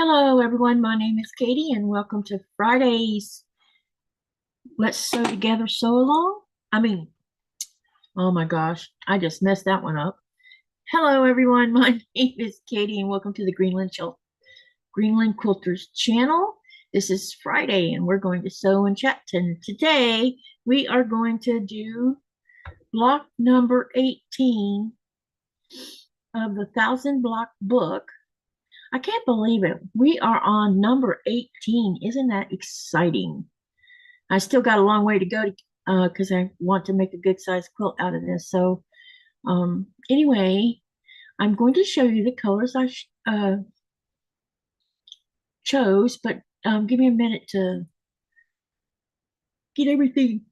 Hello, everyone. My name is Katie, and welcome to Friday's Let's Sew Together Sew Along. Oh my gosh, I just messed that one up. Hello, everyone. My name is Katie, and welcome to the Greenland Quilters channel. This is Friday, and we're going to sew and chat. And today we are going to do block number 18 of the 1,000 block book. I can't believe it. We are on number 18. Isn't that exciting? I still got a long way to go because I want to make a good size quilt out of this. So anyway, I'm going to show you the colors I chose, but give me a minute to get everything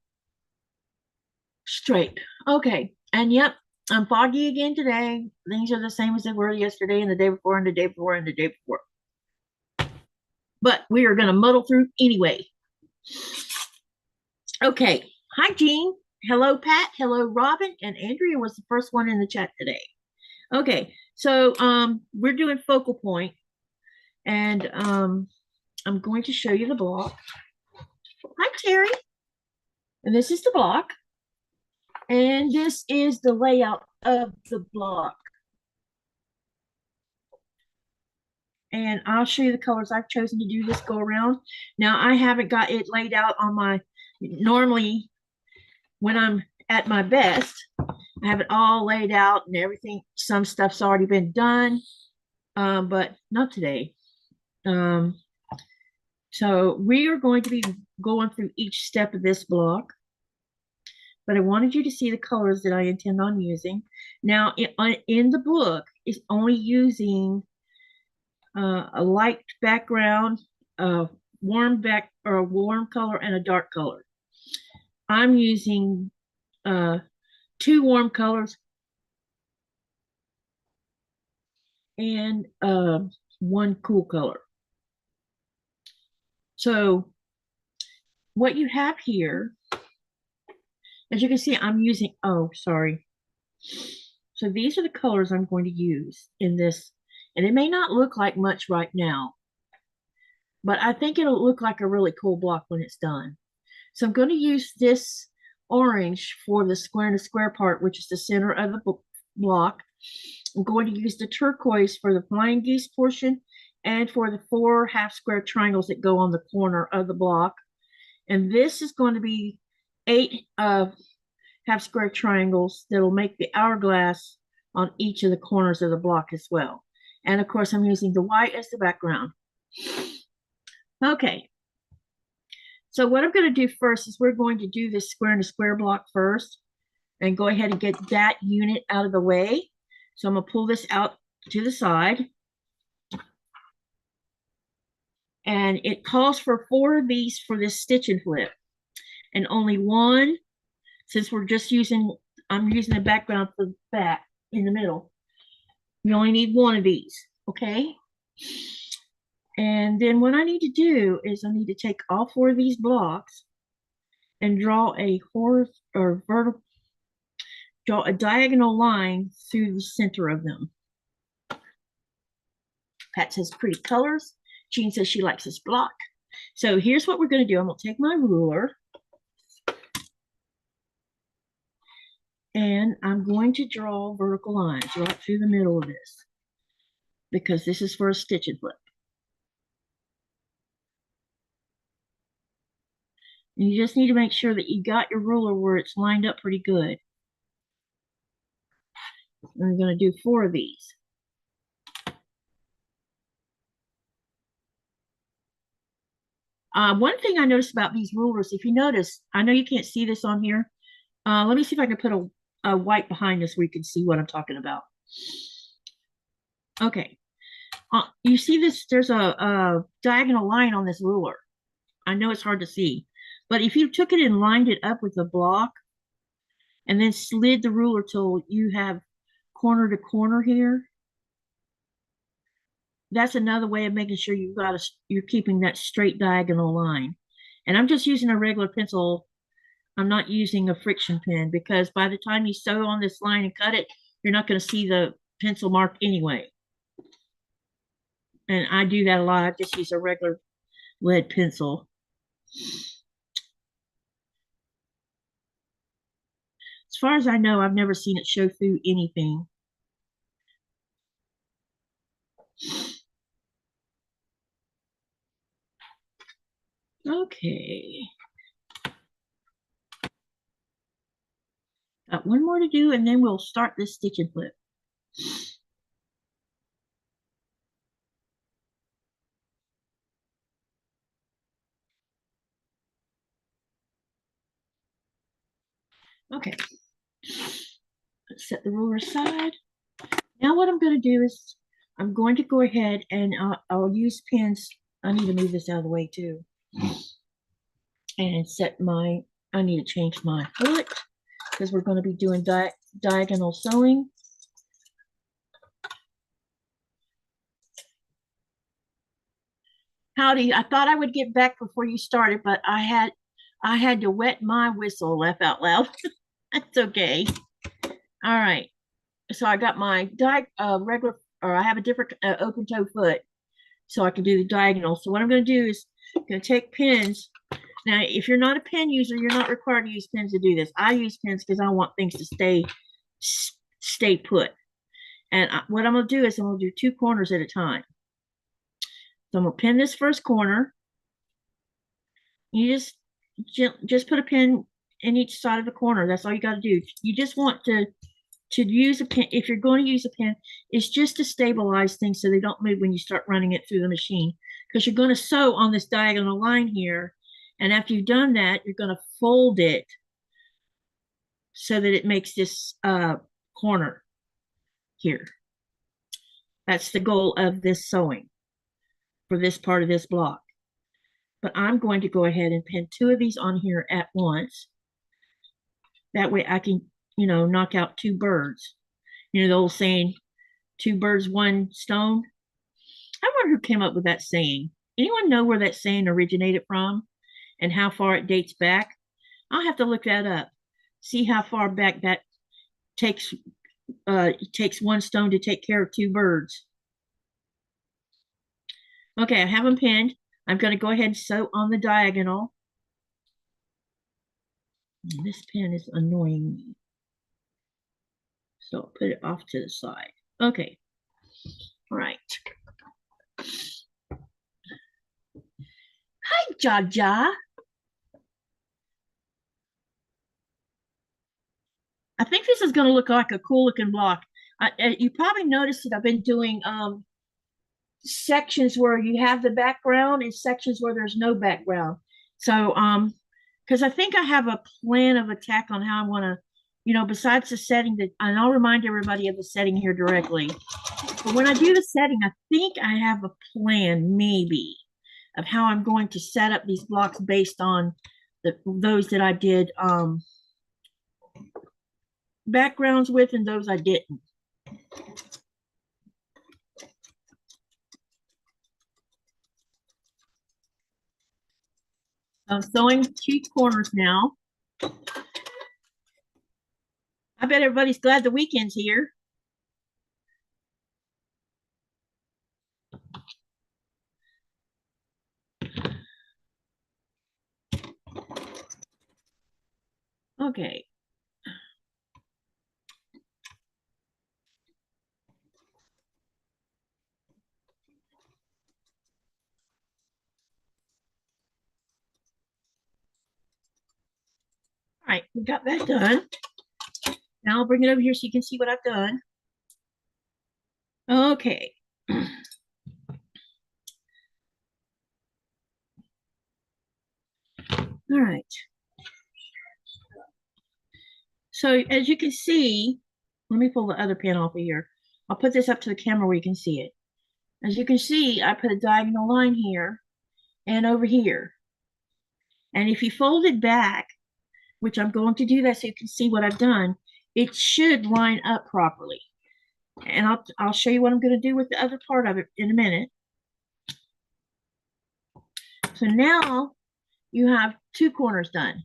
straight. Okay, and yep, I'm foggy again today. Things are the same as they were yesterday and the day before and the day before and the day before. But we are going to muddle through anyway. Okay. Hi, Jean. Hello, Pat. Hello, Robin. And Andrea was the first one in the chat today. Okay. So we're doing focal point, and I'm going to show you the block. Hi, Terry. And this is the block. And this is the layout of the block. And I'll show you the colors I've chosen to do this go around. Now, I haven't got it laid out on my, normally when I'm at my best, I have it all laid out and everything. Some stuff's already been done, but not today. So we are going to be going through each step of this block, but I wanted you to see the colors that I intend on using. Now, in the book, it's only using a light background, a warm color, and a dark color. I'm using 2 warm colors and 1 cool color. So what you have here, as you can see, I'm using, oh, sorry. So these are the colors I'm going to use in this, and it may not look like much right now, but I think it'll look like a really cool block when it's done. So I'm going to use this orange for the square to square part, which is the center of the block. I'm going to use the turquoise for the flying geese portion and for the 4 half square triangles that go on the corner of the block. And this is going to be 8 half square triangles that'll make the hourglass on each of the corners of the block as well. And of course, I'm using the white as the background. Okay. So what I'm going to do first is we're going to do this square and square block first and go ahead and get that unit out of the way. So I'm going to pull this out to the side. And it calls for 4 of these for this stitch and flip. And only 1, since we're just using, I'm using the background for the back in the middle. You only need 1 of these, okay? And then what I need to do is I need to take all 4 of these blocks and draw a draw a diagonal line through the center of them. Pat says pretty colors. Jean says she likes this block. So here's what we're going to do. I'm going to take my ruler and I'm going to draw vertical lines right through the middle of this because this is for a stitch and flip. And you just need to make sure that you got your ruler where it's lined up pretty good. And I'm going to do 4 of these. One thing I noticed about these rulers, if you notice, I know you can't see this on here. Let me see if I can put a white behind this where you can see what I'm talking about. Okay. You see this, there's a diagonal line on this ruler. I know it's hard to see, but if you took it and lined it up with a block and then slid the ruler till you have corner to corner here, that's another way of making sure you're keeping that straight diagonal line. And I'm just using a regular pencil. I'm not using a friction pen because by the time you sew on this line and cut it, you're not going to see the pencil mark anyway. And I do that a lot. I just use a regular lead pencil. As far as I know, I've never seen it show through anything. Okay. Got one more to do, and then we'll start this stitch and flip. Okay. Let's set the ruler aside. Now what I'm going to do is I'm going to go ahead and I'll use pins. I need to move this out of the way too. And set my, I need to change my foot because we're going to be doing diagonal sewing. Howdy, I thought I would get back before you started, but I had to wet my whistle, laugh out loud. That's okay. All right. So I got my regular, or I have a different open toe foot, so I can do the diagonal. So what I'm going to do is I'm going to take pins. Now, if you're not a pen user, you're not required to use pins to do this. I use pins because I want things to stay put. And what I'm going to do is I'm going to do 2 corners at a time. So I'm going to pin this first corner. You just put a pin in each side of the corner. That's all you got to do. You just want to use a pin. If you're going to use a pin, it's just to stabilize things so they don't move when you start running it through the machine, because you're going to sew on this diagonal line here, and after you've done that, you're going to fold it so that it makes this corner here. That's the goal of this sewing for this part of this block. But I'm going to go ahead and pin 2 of these on here at once. That way I can, knock out 2 birds. The old saying, 2 birds, 1 stone. I wonder who came up with that saying. Anyone know where that saying originated from and how far it dates back? I'll have to look that up. See how far back that takes. It takes 1 stone to take care of 2 birds. Okay, I have them pinned. I'm going to go ahead and sew on the diagonal. This pen is annoying me, so I'll put it off to the side. Okay. All right. Hi, Jaja. I think this is going to look like a cool looking block. You probably noticed that I've been doing sections where you have the background and sections where there's no background. So, because I think I have a plan of attack on how I want to, besides the setting that, and I'll remind everybody of the setting here directly. But when I do the setting, I think I have a plan, maybe, of how I'm going to set up these blocks based on those that I did backgrounds with and those I didn't. I'm sewing 2 corners now. I bet everybody's glad the weekend's here. Okay. All right, we got that done. Now I'll bring it over here so you can see what I've done. Okay. All right. So as you can see, let me pull the other pin off of here. I'll put this up to the camera where you can see it. As you can see, I put a diagonal line here and over here. And if you fold it back, which I'm going to do that so you can see what I've done, it should line up properly. And I'll show you what I'm going to do with the other part of it in a minute. So now you have 2 corners done.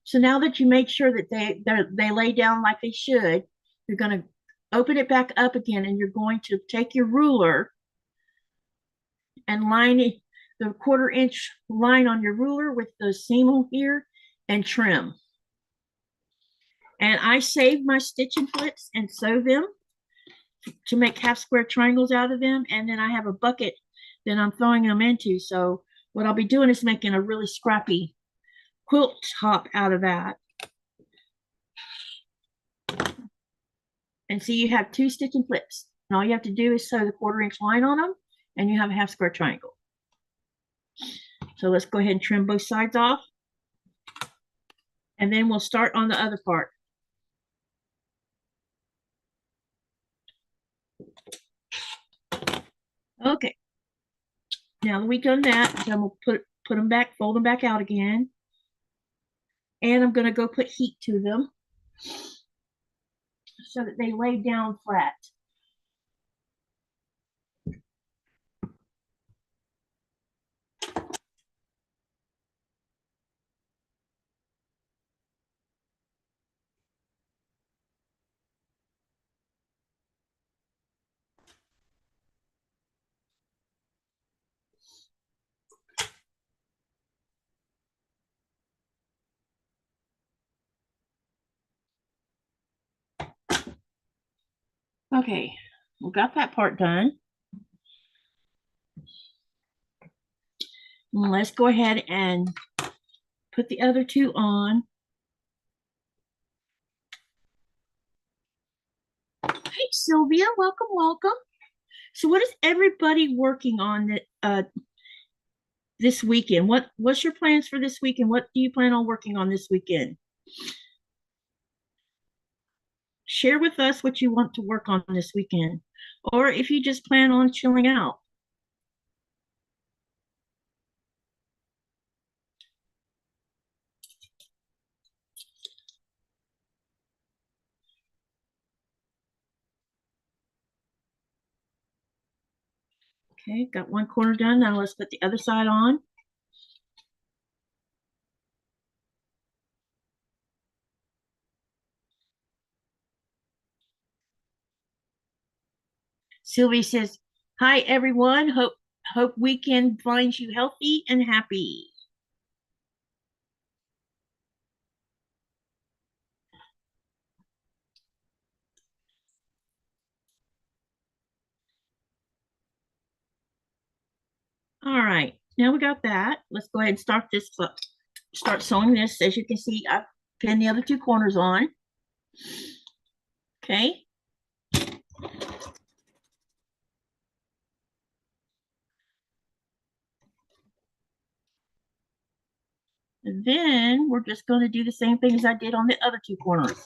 So now that you make sure that they lay down like they should, you're going to open it back up again, and you're going to take your ruler and line it, the 1/4 inch line on your ruler with the seam here and trim. And I save my stitching flips and sew them to make half square triangles out of them. And then I have a bucket that I'm throwing them into. So what I'll be doing is making a really scrappy quilt top out of that. And see, you have 2 stitching flips. And all you have to do is sew the 1/4 inch line on them, and you have a half square triangle. So let's go ahead and trim both sides off. And then we'll start on the other part. Okay. Now that we've done that, then we'll put them back, fold them back out again. And I'm going to go put heat to them so that they lay down flat. Okay, we got that part done. Let's go ahead and put the other 2 on. Hey, Sylvia, welcome, welcome. So what is everybody working on this weekend? What's your plans for this weekend? What do you plan on working on this weekend? Share with us what you want to work on this weekend, or if you just plan on chilling out. Okay, got one corner done. Now let's put the other side on. Sylvie says, "Hi everyone. Hope weekend finds you healthy and happy." All right, now we got that. Let's go ahead and start sewing this. As you can see, I've pinned the other 2 corners on. Okay. And then we're just going to do the same thing as I did on the other 2 corners.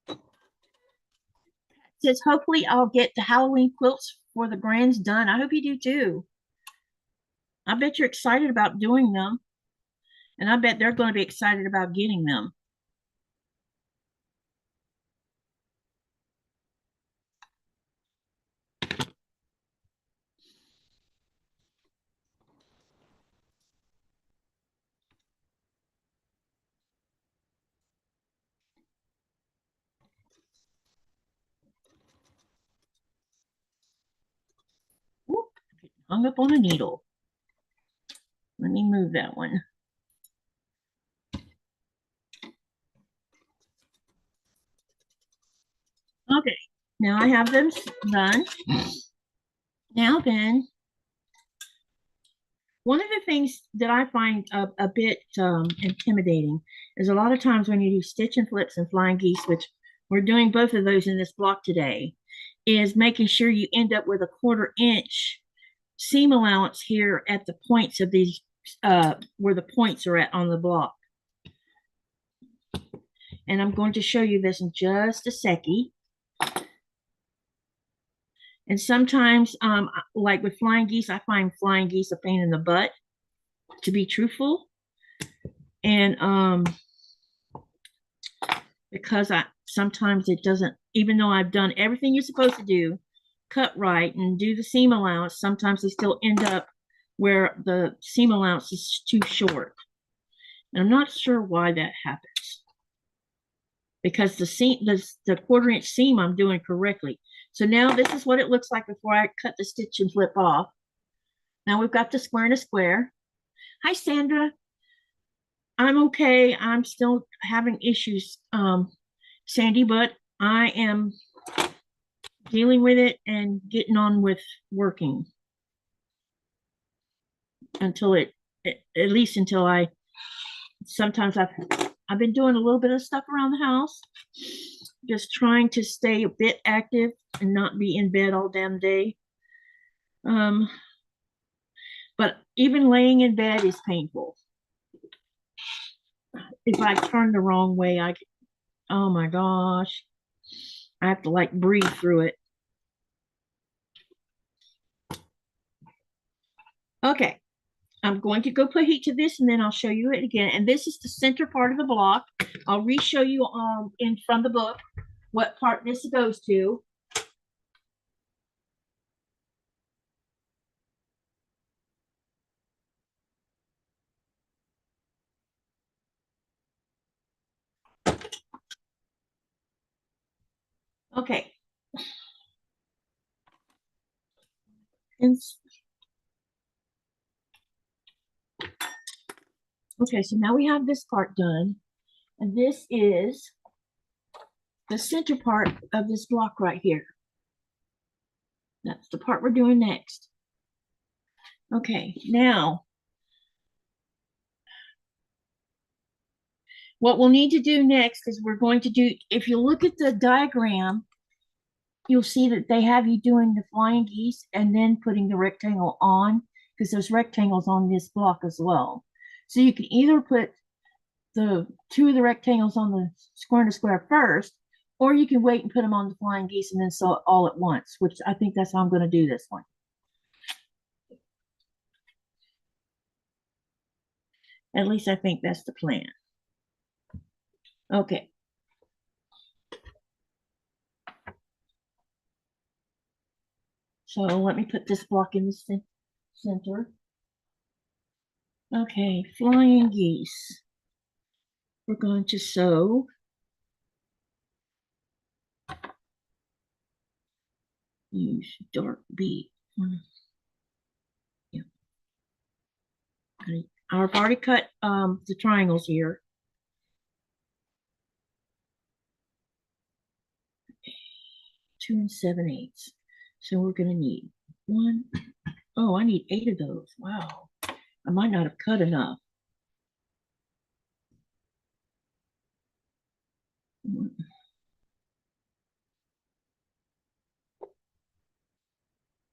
It says, hopefully I'll get the Halloween quilts for the grands done. I hope you do too. I bet you're excited about doing them. And I bet they're going to be excited about getting them. Whoop, hung up on a needle. Let me move that one. Okay, now I have them done. Now then, one of the things that I find a bit intimidating is a lot of times when you do stitch and flips and flying geese, which we're doing both of those in this block today, is making sure you end up with a 1/4 inch seam allowance here at the points of these, where the points are at on the block. And I'm going to show you this in just a second. And sometimes, like with flying geese, I find flying geese a pain in the butt, to be truthful. And because sometimes it doesn't, even though I've done everything you're supposed to do, cut right and do the seam allowance, sometimes they still end up where the seam allowance is too short. And I'm not sure why that happens. because the seam, the 1/4 inch seam I'm doing correctly. So now this is what it looks like before I cut the stitch and flip off. Now we've got the square and a square. Hi, Sandra. I'm okay. I'm still having issues, Sandy, but I am dealing with it and getting on with working until at least until sometimes I've been doing a little bit of stuff around the house, just trying to stay a bit active and not be in bed all damn day. But even laying in bed is painful. If I turn the wrong way, oh my gosh, I have to like breathe through it. Okay, I'm going to go put heat to this and then I'll show you it again. And this is the center part of the block. I'll re-show you in from the book what part this goes to. Okay. Okay, so now we have this part done. And this is the center part of this block right here. That's the part we're doing next. Okay, now what we'll need to do next is we're going to do, if you look at the diagram, you'll see that they have you doing the flying geese and then putting the rectangle on, because there's rectangles on this block as well. So you can either put the 2 of the rectangles on the square and a square first, or you can wait and put them on the flying geese and then sew it all at once, which I think that's how I'm going to do this one. At least I think that's the plan. Okay. So let me put this block in the center. Okay, flying geese. We're going to sew use dark B. Yeah. I've already cut the triangles here. 2 7/8. So we're going to need 1. Oh, I need 8 of those. Wow. I might not have cut enough.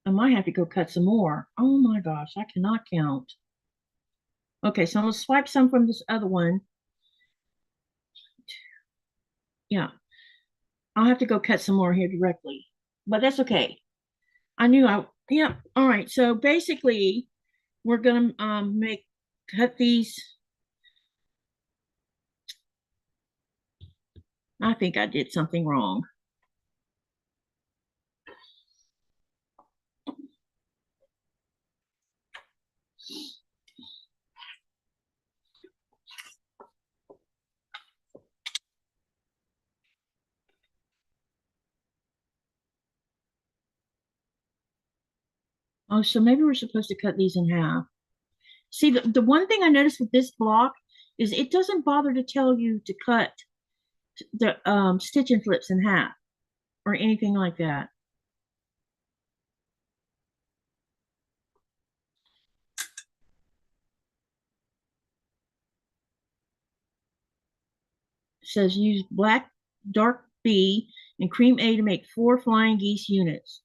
I might have to go cut some more. Oh my gosh, I cannot count. Okay, so I'm going to swipe some from this other one. Yeah, I'll have to go cut some more here directly, but that's okay. Yeah, all right. So basically, we're going to cut these. I think I did something wrong. Oh, so maybe we're supposed to cut these in half. See, the one thing I noticed with this block is it doesn't bother to tell you to cut the stitch and flips in half or anything like that. It says use black dark B and cream A to make 4 flying geese units.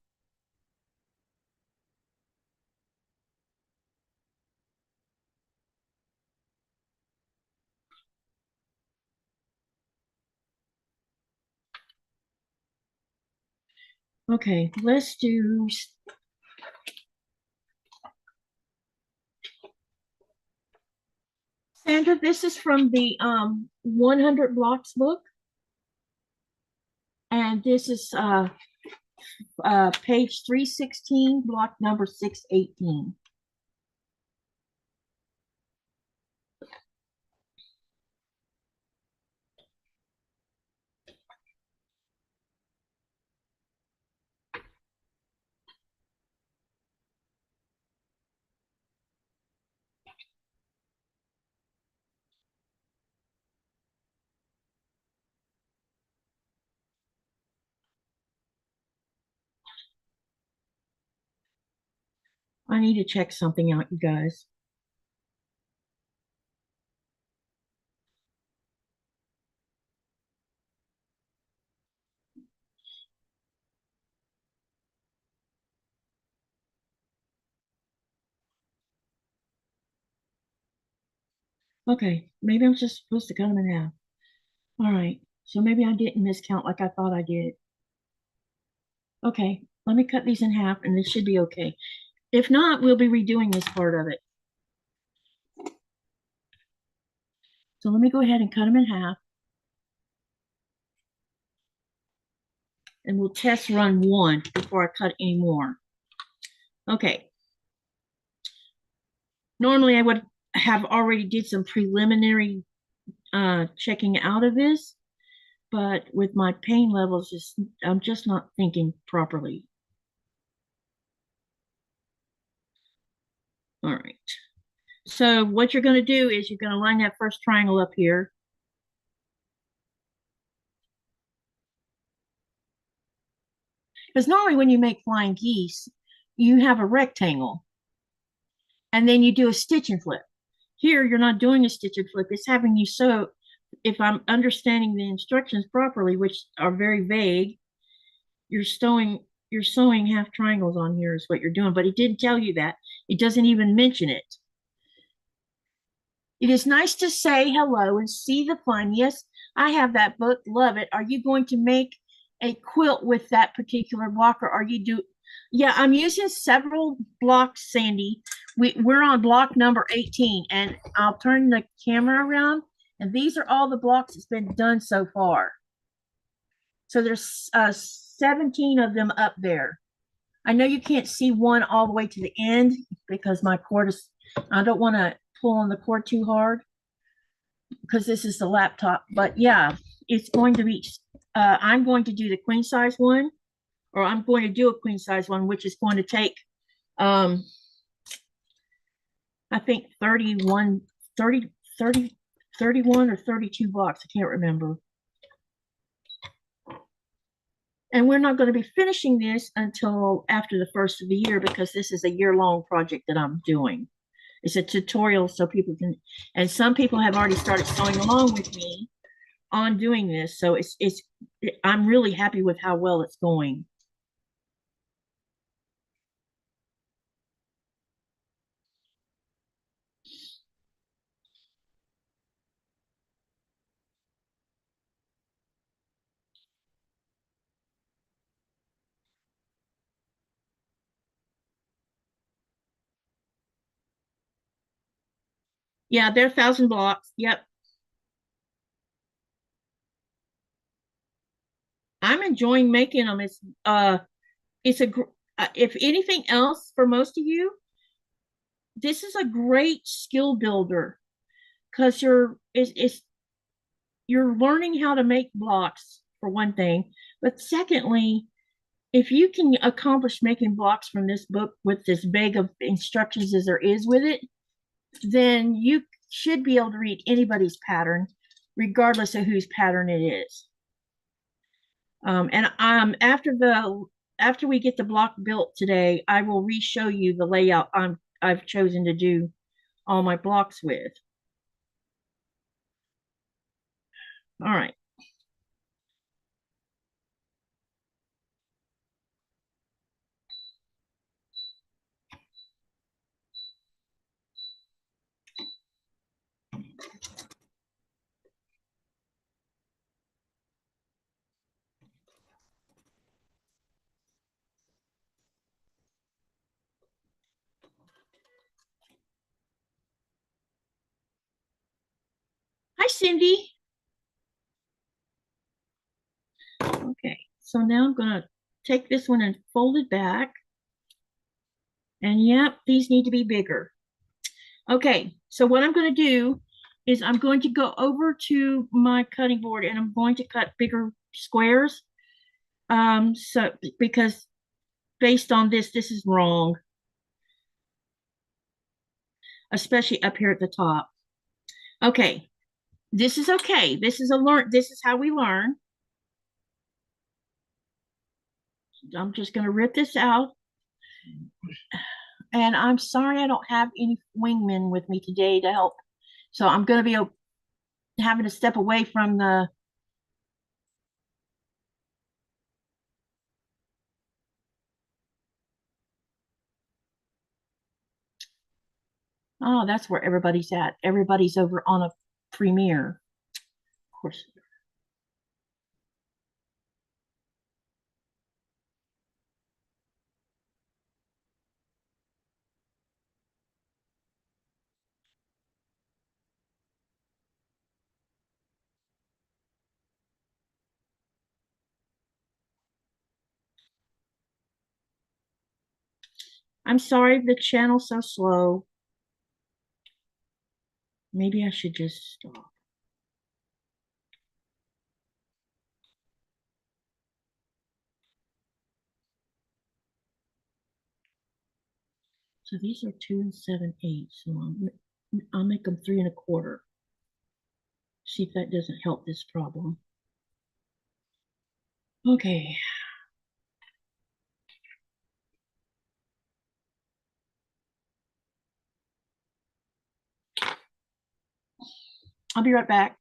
Okay, let's do. Sandra, this is from the 100 Blocks book. And this is page 316, block number 618. I need to check something out, you guys. Okay, maybe I'm just supposed to cut them in half. All right, so maybe I didn't miscount like I thought I did. Okay, let me cut these in half and this should be okay. If not, we'll be redoing this part of it. So let me go ahead and cut them in half. And we'll test run one before I cut any more. Okay. Normally I would have already did some preliminary checking out of this, but with my pain levels, I'm just not thinking properly. All right. So what you're going to do is you're going to line that first triangle up here. Because normally when you make flying geese, you have a rectangle and then you do a stitch and flip. Here, you're not doing a stitch and flip. It's having you sew, if I'm understanding the instructions properly, which are very vague, you're sewing half triangles on here is what you're doing, but it didn't tell you that. It doesn't even mention it. It is nice to say hello and see the fun. Yes, I have that book. Love it. Are you going to make a quilt with that particular block, or are you do? Yeah, I'm using several blocks, Sandy. We're on block number 18, and I'll turn the camera around, and these are all the blocks that's been done so far. So there's 17 of them up there. I know you can't see one all the way to the end because my cord is, I don't want to pull on the cord too hard because this is the laptop. But yeah, it's going to be, I'm going to do the queen size one, or I'm going to do a queen size one, which is going to take, I think 31, 30, 30, 31 or 32 blocks. I can't remember. And we're not going to be finishing this until after the first of the year because this is a year-long project that I'm doing. It's a tutorial so people can, and some people have already started sewing along with me on doing this. So I'm really happy with how well it's going. Yeah, they're 1,000 blocks. Yep. I'm enjoying making them. It's a, if anything else for most of you, this is a great skill builder because you're learning how to make blocks for one thing, but secondly, if you can accomplish making blocks from this book with as vague of instructions as there is with it, then you should be able to read anybody's pattern, regardless of whose pattern it is. And after we get the block built today, I will re-show you the layout I've chosen to do all my blocks with. All right. Hi, Cindy. Okay, so now I'm going to take this one and fold it back. And yep, these need to be bigger. Okay, so what I'm going to do is I'm going to go over to my cutting board and I'm going to cut bigger squares. So because based on this is wrong, especially up here at the top. Okay, this is okay. This is how we learn. I'm just going to rip this out. And I'm sorry I don't have any wingmen with me today to help. So I'm going to be having to step away from the. Oh, that's where everybody's at. Everybody's over on a premiere. Of course. I'm sorry the channel's so slow. Maybe I should just stop. So these are 2 7/8. So I'll make them 3 1/4. See if that doesn't help this problem. Okay. I'll be right back.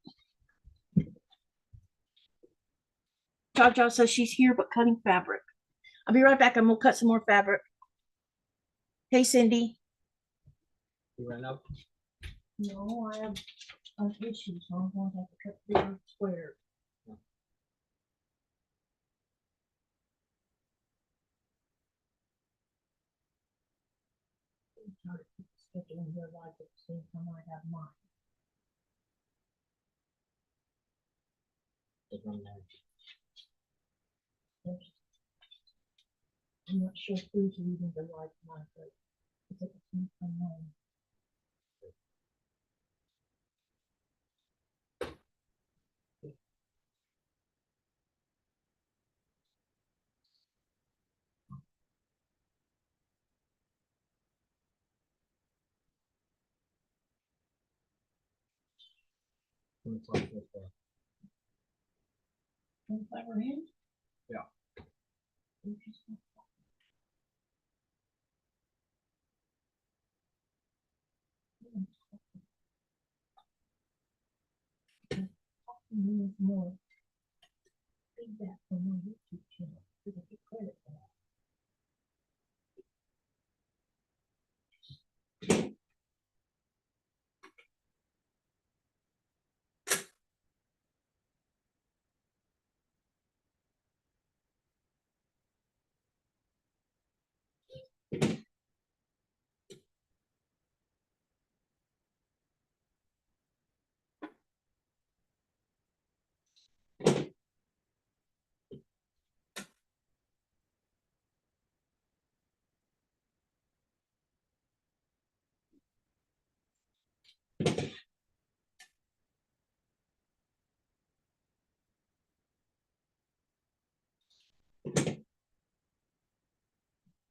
Jaja says she's here but cutting fabric. I'll be right back and we'll cut some more fabric. Hey, Cindy. You ran out? No, I have issues, so I'm going to have to cut bigger squares. In your life at the same time I have mine. I'm not sure who's reading the live mine, but it's at the same time mine. In? Yeah. More feedback from my YouTube channel. So I get credit for that.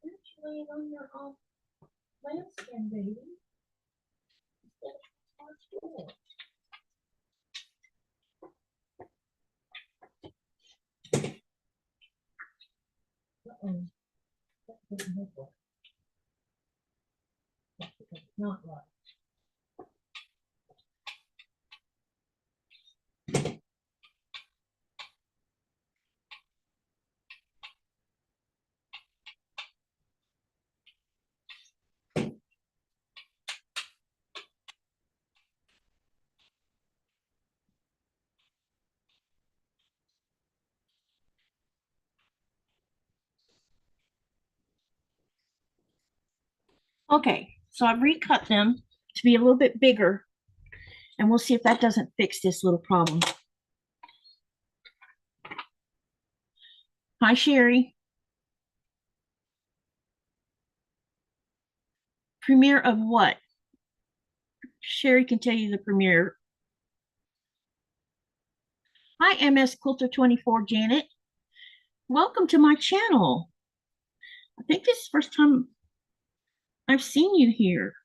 Actually, on your lambskin, baby. Uh-oh. That doesn't look right. That's because it's not right. Okay, so I've recut them to be a little bit bigger, and we'll see if that doesn't fix this little problem. Hi, Sherry. Premiere of what? Sherry can tell you the premiere. Hi, MS Quilter 24, Janet. Welcome to my channel. I think this is the first time I've seen you here.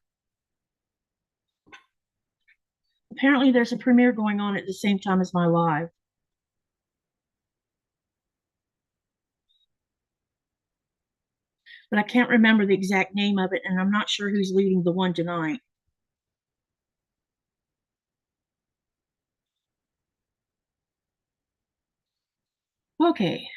Apparently there's a premiere going on at the same time as my live. but I can't remember the exact name of it, and I'm not sure who's leading the one tonight. Okay.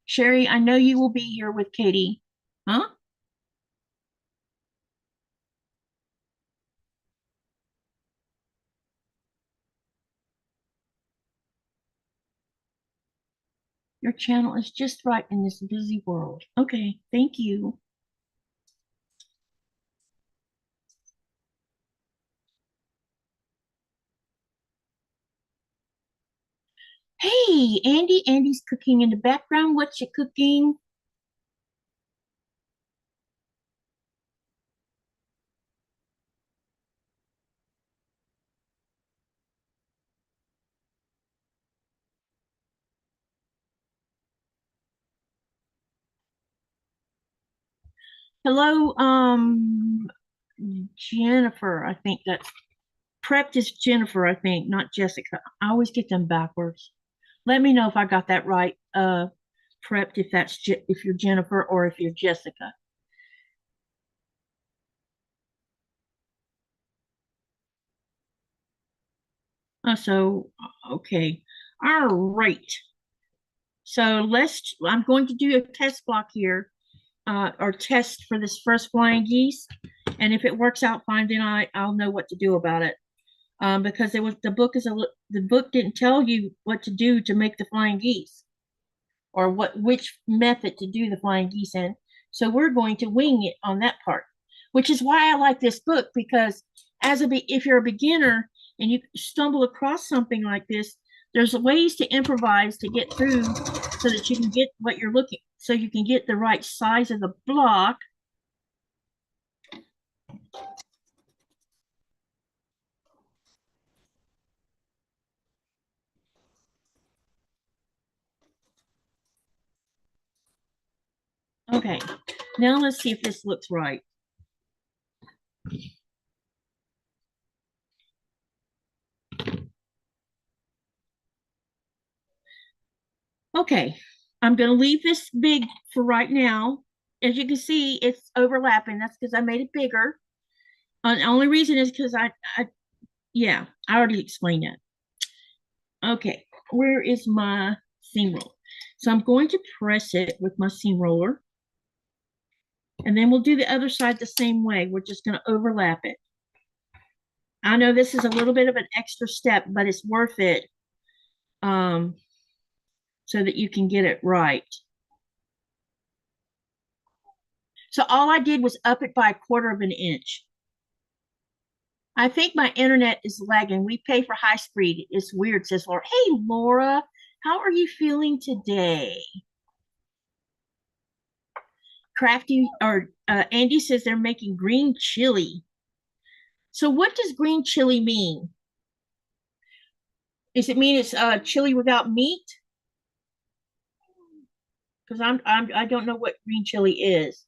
Sherry, I know you will be here with Katie. Huh? Your channel is just right in this busy world. Okay, thank you. Hey, Andy. Andy's cooking in the background. What's you cooking? Hello, Jennifer. I think that's prepped is Jennifer, I think, not Jessica. I always get them backwards. Let me know if I got that right. Prepped if if you're Jennifer or if you're Jessica. So okay. All right. So I'm going to do a test block here, or test for this first flying geese. And if it works out fine, then I'll know what to do about it. Because the book didn't tell you what to do to make the flying geese, or which method to do the flying geese in. So we're going to wing it on that part, which is why I like this book, because if you're a beginner and you stumble across something like this, there's ways to improvise to get through so that you can get what you're looking, so you can get the right size of the block. Okay, now let's see if this looks right. Okay, I'm going to leave this big for right now. As you can see, it's overlapping. That's because I made it bigger. The only reason is because yeah, I already explained that. Okay, where is my seam roller? So I'm going to press it with my seam roller. And then we'll do the other side the same way. We're just going to overlap it. I know this is a little bit of an extra step, but it's worth it, so that you can get it right. So all I did was up it by 1/4 of an inch. I think my internet is lagging. We pay for high speed. It's weird, says Laura. Hey, Laura, how are you feeling today? Crafty or Andy says they're making green chili. So what does green chili mean? Does it mean it's chili without meat? Because I don't know what green chili is.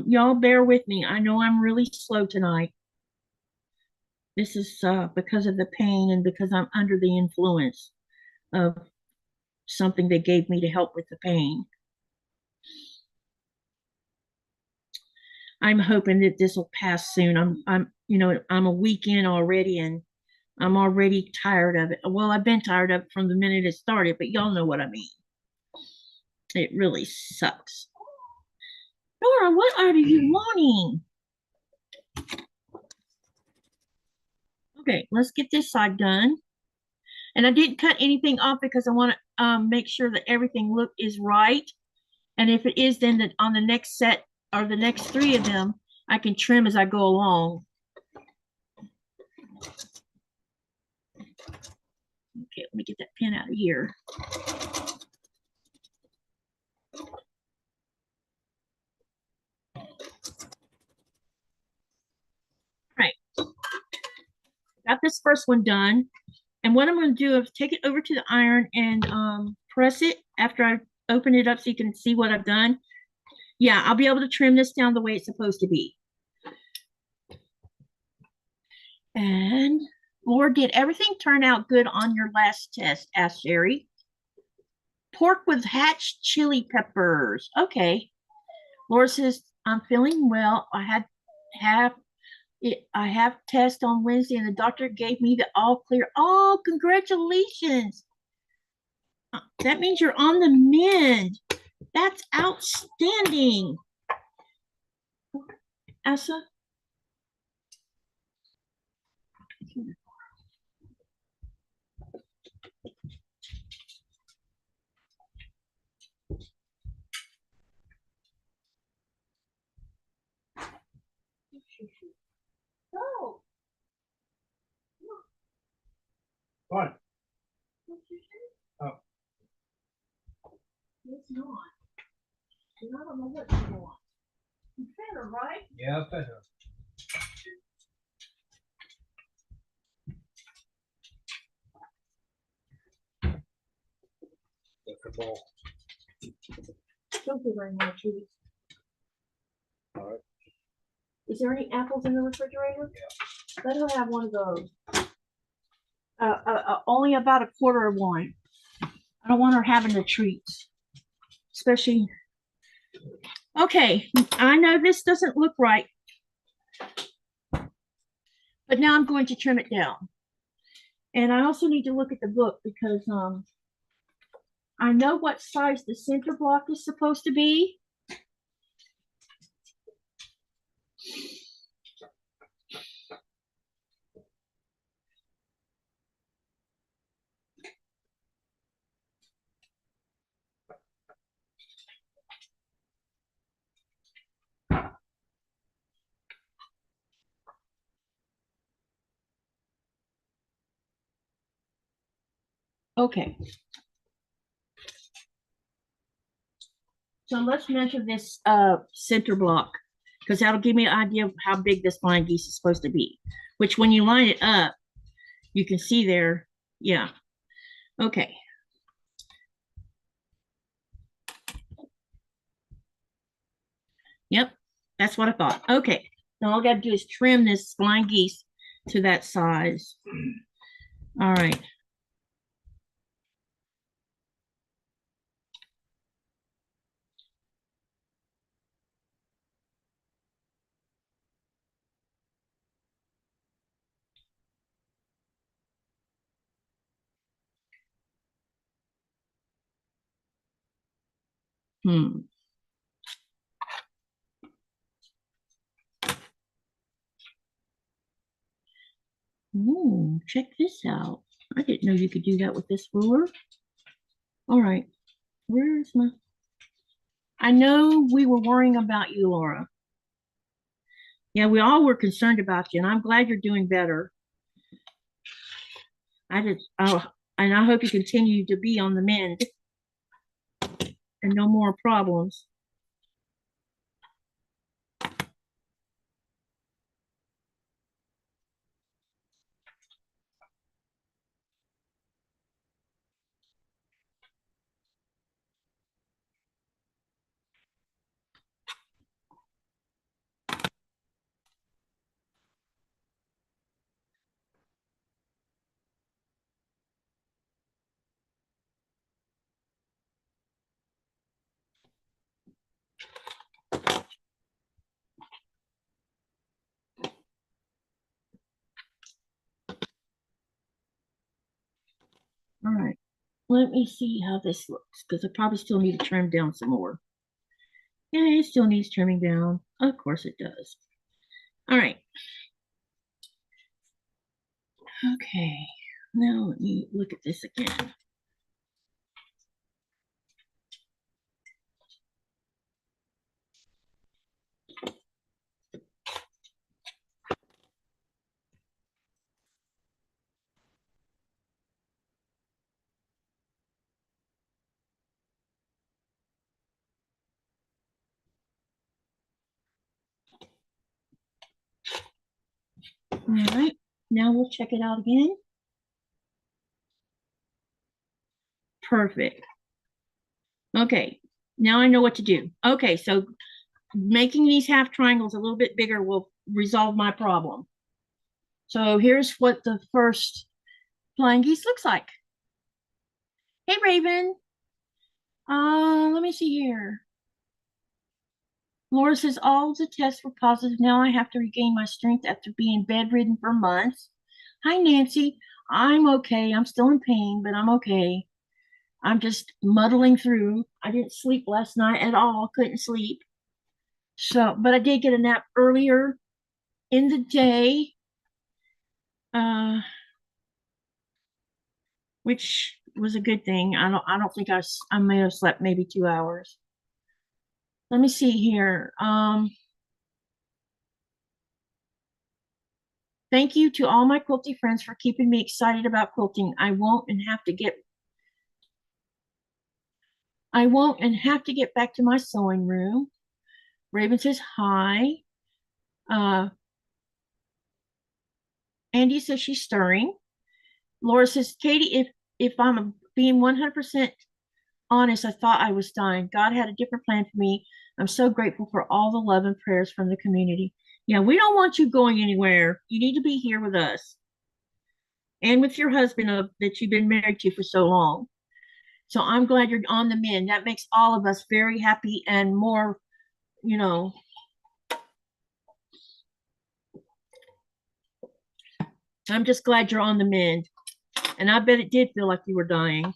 Y'all bear with me. I know I'm really slow tonight. This is because of the pain and because I'm under the influence of something they gave me to help with the pain. I'm hoping that this will pass soon. I'm a week in already, and I'm already tired of it. Well, I've been tired of it from the minute it started, but y'all know what I mean. It really sucks. Nora, what are you wanting? Okay, let's get this side done. And I didn't cut anything off because I want to make sure that everything is right. And if it is, then on the next set or the next 3 of them, I can trim as I go along. Okay, let me get that pen out of here. Right. Got this first one done. And what I'm going to do is take it over to the iron and press it after I open it up so you can see what I've done. Yeah, I'll be able to trim this down the way it's supposed to be. And Laura, did everything turn out good on your last test? Asked Sherry. Pork with hatch chili peppers. Okay. Laura says, I'm feeling well. I have test on Wednesday and the doctor gave me the all clear. Oh, congratulations. That means you're on the mend. That's outstanding. Asa? Go. What? Oh. It's not. And I don't know what you want. You fed her, right? Yeah, I fed her. That's the ball. Don't give her any more treats. All right. Is there any apples in the refrigerator? Yeah. Let her have one of those. Only about a quarter of one. I don't want her having the treats. Especially. Okay, I know this doesn't look right. But now I'm going to trim it down. And I also need to look at the book because I know what size the center block is supposed to be. Okay. So let's measure this center block because that'll give me an idea of how big this blind geese is supposed to be, which when you line it up, you can see there. Yeah. Okay. Yep. That's what I thought. Okay. Now all I got to do is trim this blind geese to that size. All right. Hmm. Ooh, check this out. I didn't know you could do that with this ruler. All right. Where's my... I know we were worrying about you, Laura. Yeah, we all were concerned about you, and I'm glad you're doing better. And I hope you continue to be on the mend and no more problems. All right. Let me see how this looks because I probably still need to trim down some more. Yeah, it still needs trimming down. Of course it does. All right. Okay. Now let me look at this again. All right, now we'll check it out again. Perfect. Okay, now I know what to do. Okay, so making these half triangles a little bit bigger will resolve my problem. So here's what the first flying geese looks like. Hey, Raven. Let me see here. Laura says all the tests were positive. Now I have to regain my strength after being bedridden for months. Hi, Nancy. I'm okay. I'm still in pain, but I'm okay. I'm just muddling through. I didn't sleep last night at all. Couldn't sleep. So, but I did get a nap earlier in the day, which was a good thing. I don't think I may have slept maybe 2 hours. Let me see here. Thank you to all my quilty friends for keeping me excited about quilting. I won't and have to get back to my sewing room. Raven says hi. Uh, Andy says she's stirring. Laura says, Katie, if I'm being 100% honest, I thought I was dying. God had a different plan for me. I'm so grateful for all the love and prayers from the community. Yeah, we don't want you going anywhere. You need to be here with us and with your husband that you've been married to for so long. So I'm glad you're on the mend. That makes all of us very happy and more, you know. I'm just glad you're on the mend. And I bet it did feel like you were dying.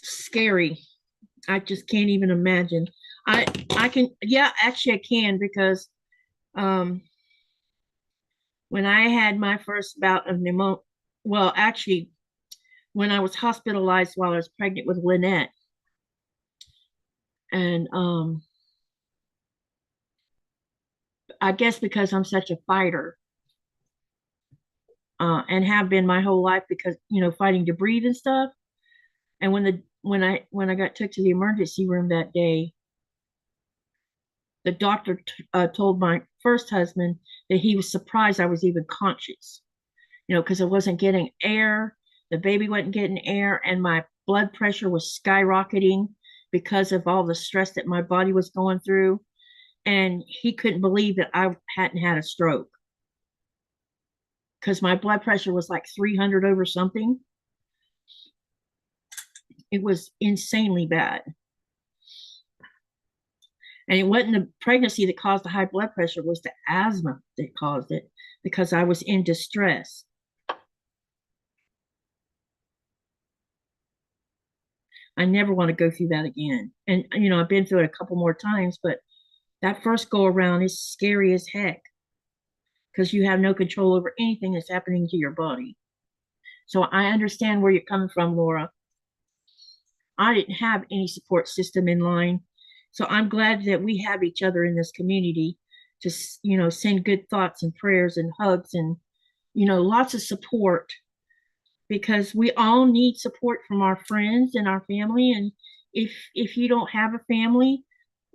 Scary. I just can't even imagine. I can, yeah, actually I can, because um when I had my first bout of pneumonia, well, actually, when I was hospitalized while I was pregnant with Lynette, and I guess because I'm such a fighter, and have been my whole life, because fighting to breathe and stuff. And when I got took to the emergency room that day, the doctor told my first husband that he was surprised I was even conscious, because I wasn't getting air, the baby wasn't getting air, and my blood pressure was skyrocketing because of all the stress that my body was going through. And he couldn't believe that I hadn't had a stroke, because my blood pressure was like 300 over something. It was insanely bad. And it wasn't the pregnancy that caused the high blood pressure, it was the asthma that caused it, because I was in distress. I never want to go through that again. And I've been through it a couple more times, but that first go around is scary as heck, because you have no control over anything that's happening to your body. So I understand where you're coming from, Laura. I didn't have any support system in line. So I'm glad that we have each other in this community to, send good thoughts and prayers and hugs and, lots of support, because we all need support from our friends and our family. And if you don't have a family,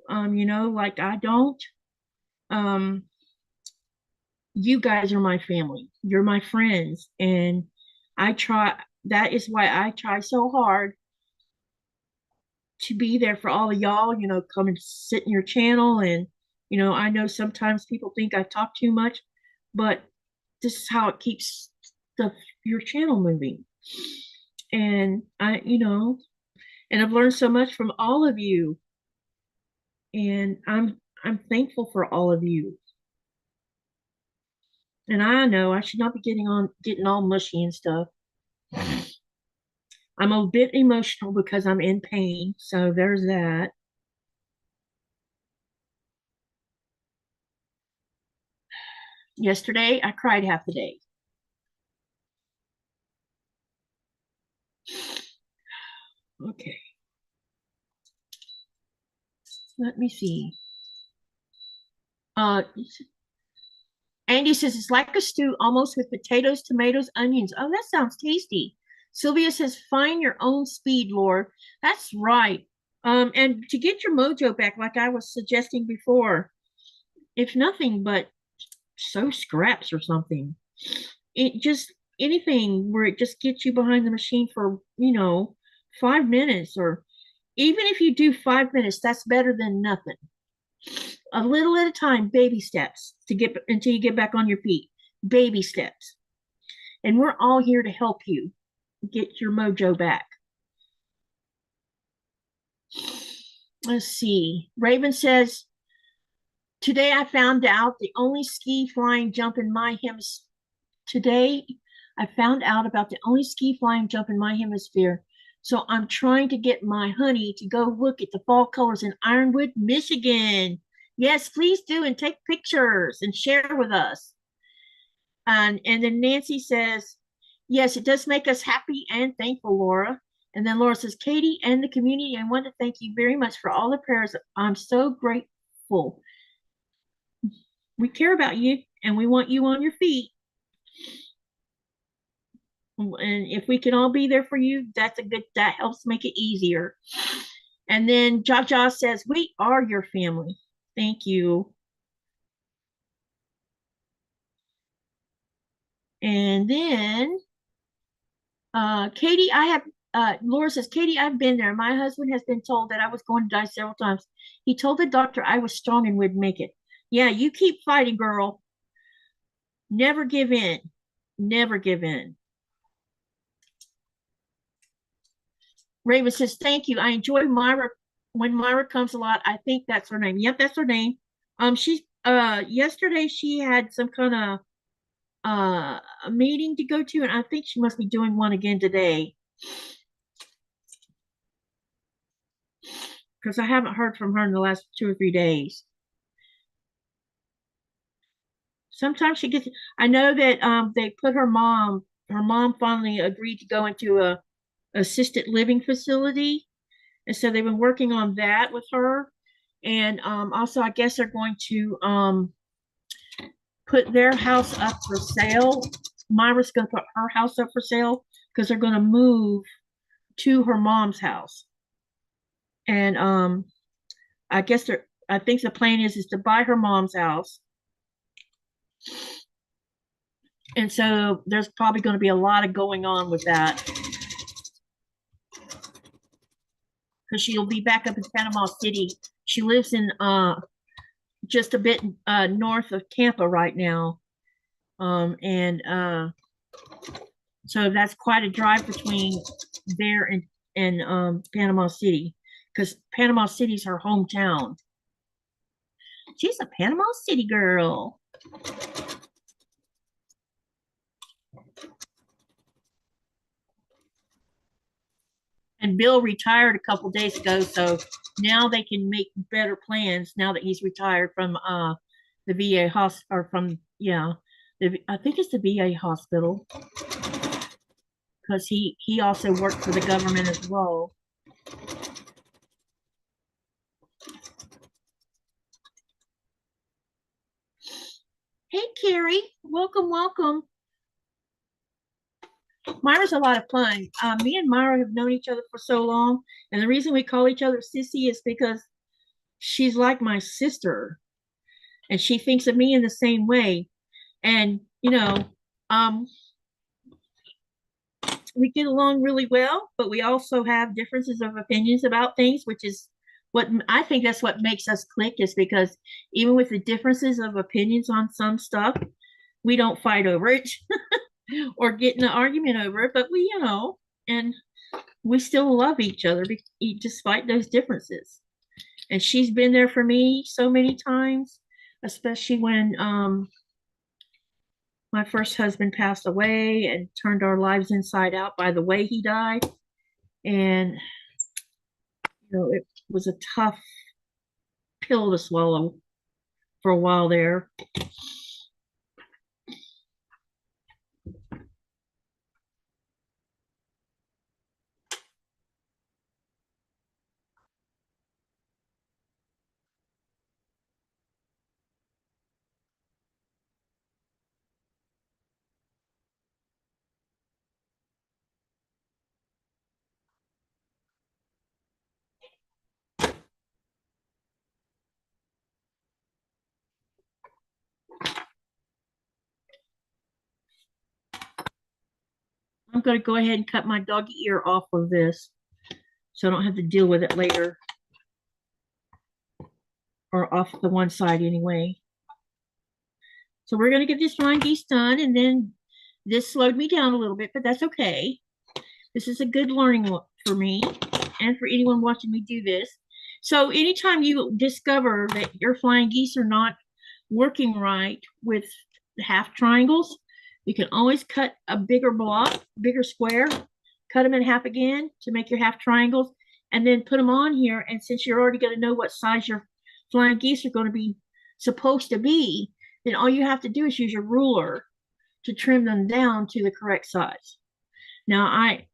like I don't, you guys are my family. You're my friends. And that is why I try so hard to be there for all of y'all, come and sit in your channel. And, I know sometimes people think I talk too much, but this is how it keeps your channel moving. And and I've learned so much from all of you. And I'm thankful for all of you. And I know I should not be getting all mushy and stuff. I'm a bit emotional because I'm in pain. So there's that. Yesterday, I cried half the day. Okay. Let me see. Andy says it's like a stew, almost with potatoes, tomatoes, onions. Oh, that sounds tasty. Sylvia says, find your own speed, Lord. That's right. And to get your mojo back, like I was suggesting before, if nothing but sew scraps or something. It just anything where it just gets you behind the machine for, 5 minutes, or even if you do 5 minutes, that's better than nothing. A little at a time, baby steps to get until you get back on your feet. Baby steps. And we're all here to help you get your mojo back. Let's see. Raven says, today I found out the only ski flying jump in my hemisphere. Today I found out about the only ski flying jump in my hemisphere. So I'm trying to get my honey to go look at the fall colors in Ironwood, Michigan. Yes, please do, and take pictures and share with us. And then Nancy says, yes, it does make us happy and thankful, Laura. And then Laura says, Katie and the community, I want to thank you very much for all the prayers. I'm so grateful. We care about you and we want you on your feet. And if we can all be there for you, that helps make it easier. And then Jaja says, we are your family. Thank you. And then Katie, Laura says, Katie, I've been there. My husband has been told that I was going to die several times. He told the doctor I was strong and would make it. Yeah, you keep fighting, girl. Never give in. Never give in. Raven says, thank you. I enjoy Myra. When Myra comes a lot, I think that's her name. Yep, that's her name. She's yesterday she had some kind of a meeting to go to, and I think she must be doing one again today. Because I haven't heard from her in the last 2 or 3 days. Sometimes she gets, I know that they put her mom finally agreed to go into a assisted living facility. And so they've been working on that with her. And also, I guess they're going to put their house up for sale. Myra's going to put her house up for sale because they're going to move to her mom's house. And I guess I think the plan is to buy her mom's house. And so there's probably going to be a lot of going on with that. Because she'll be back up in Panama City. She lives in just a bit north of Tampa right now. And so that's quite a drive between there and Panama City, because Panama City's her hometown. She's a Panama City girl. And Bill retired a couple days ago, so now they can make better plans now that he's retired from the VA hospital, or from, yeah, I think it's the VA hospital, because he also worked for the government as well. Hey, Carrie, welcome, welcome. Myra's a lot of fun. Me and Myra have known each other for so long, and the reason we call each other Sissy is because she's like my sister, and she thinks of me in the same way. And we get along really well, but we also have differences of opinions about things, which is what I think that's what makes us click, is because even with the differences of opinions on some stuff, we don't fight over it or get in an argument over it, but and we still love each other despite those differences. And she's been there for me so many times, especially when my first husband passed away and turned our lives inside out by the way he died. And it was a tough pill to swallow for a while there. going to go ahead and cut my doggy ear off of this so I don't have to deal with it later. Or off the one side anyway. So we're going to get this flying geese done, and then this slowed me down a little bit, but that's okay. This is a good learning for me and for anyone watching me do this. So anytime you discover that your flying geese are not working right with half triangles, you can always cut a bigger block, bigger square, cut them in half again to make your half triangles, and then put them on here. And since you're already going to know what size your flying geese are going to be supposed to be, then all you have to do is use your ruler to trim them down to the correct size. Now, I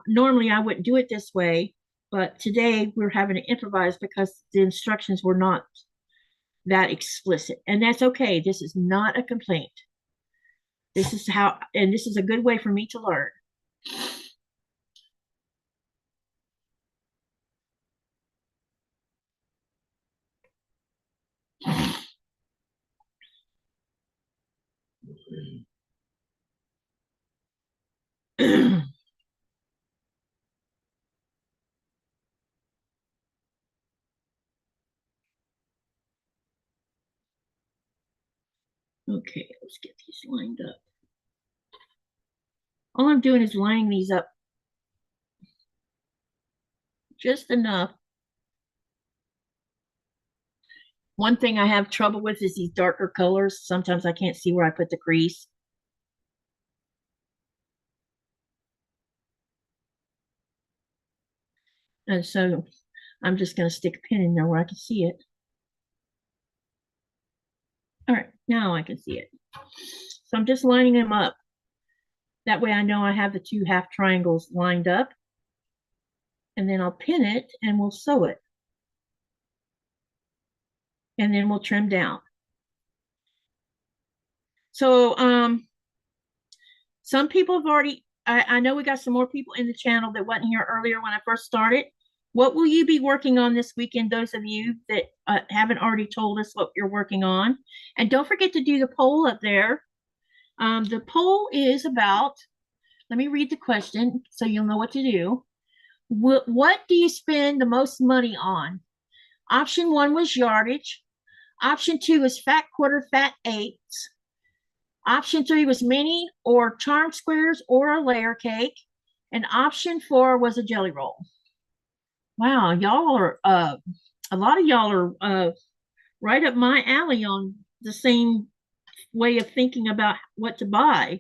normally I wouldn't do it this way, but today we're having to improvise because the instructions were not that explicit, and that's okay. This is not a complaint. This is how, and this is a good way for me to learn. Okay, let's get these lined up. All I'm doing is lining these up just enough. One thing I have trouble with is these darker colors. Sometimes I can't see where I put the crease. And so I'm just going to stick a pin in there where I can see it. All right, now I can see it. So I'm just lining them up. That way I know I have the two half triangles lined up. And then I'll pin it and we'll sew it. And then we'll trim down. So some people have already, I know we got some more people in the channel that wasn't here earlier when I first started. What will you be working on this weekend, those of you that haven't already told us what you're working on? And don't forget to do the poll up there. The poll is about, let me read the question so you'll know what to do. What do you spend the most money on? Option 1 was yardage. Option 2 was fat quarter, fat eighths. Option 3 was mini or charm squares or a layer cake. And option 4 was a jelly roll. Wow, y'all are, a lot of y'all are right up my alley on the same way of thinking about what to buy.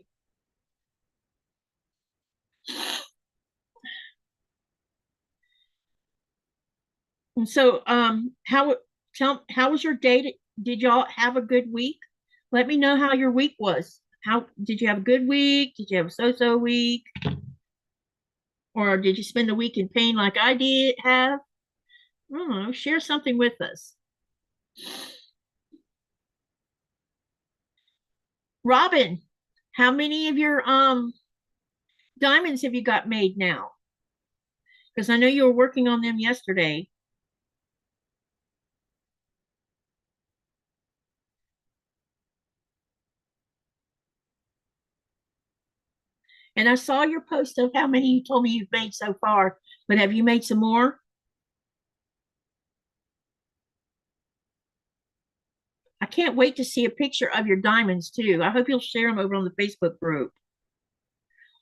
And so, how was your day? Did y'all have a good week? Let me know how your week was. How did you have a good week? Did you have a so-so week? Or did you spend the week in pain like I did have? I don't know, share something with us. Robin, how many of your diamonds have you got made now? Because I know you were working on them yesterday. And I saw your post of how many you told me you've made so far, but have you made some more? I can't wait to see a picture of your diamonds too. I hope you'll share them over on the Facebook group.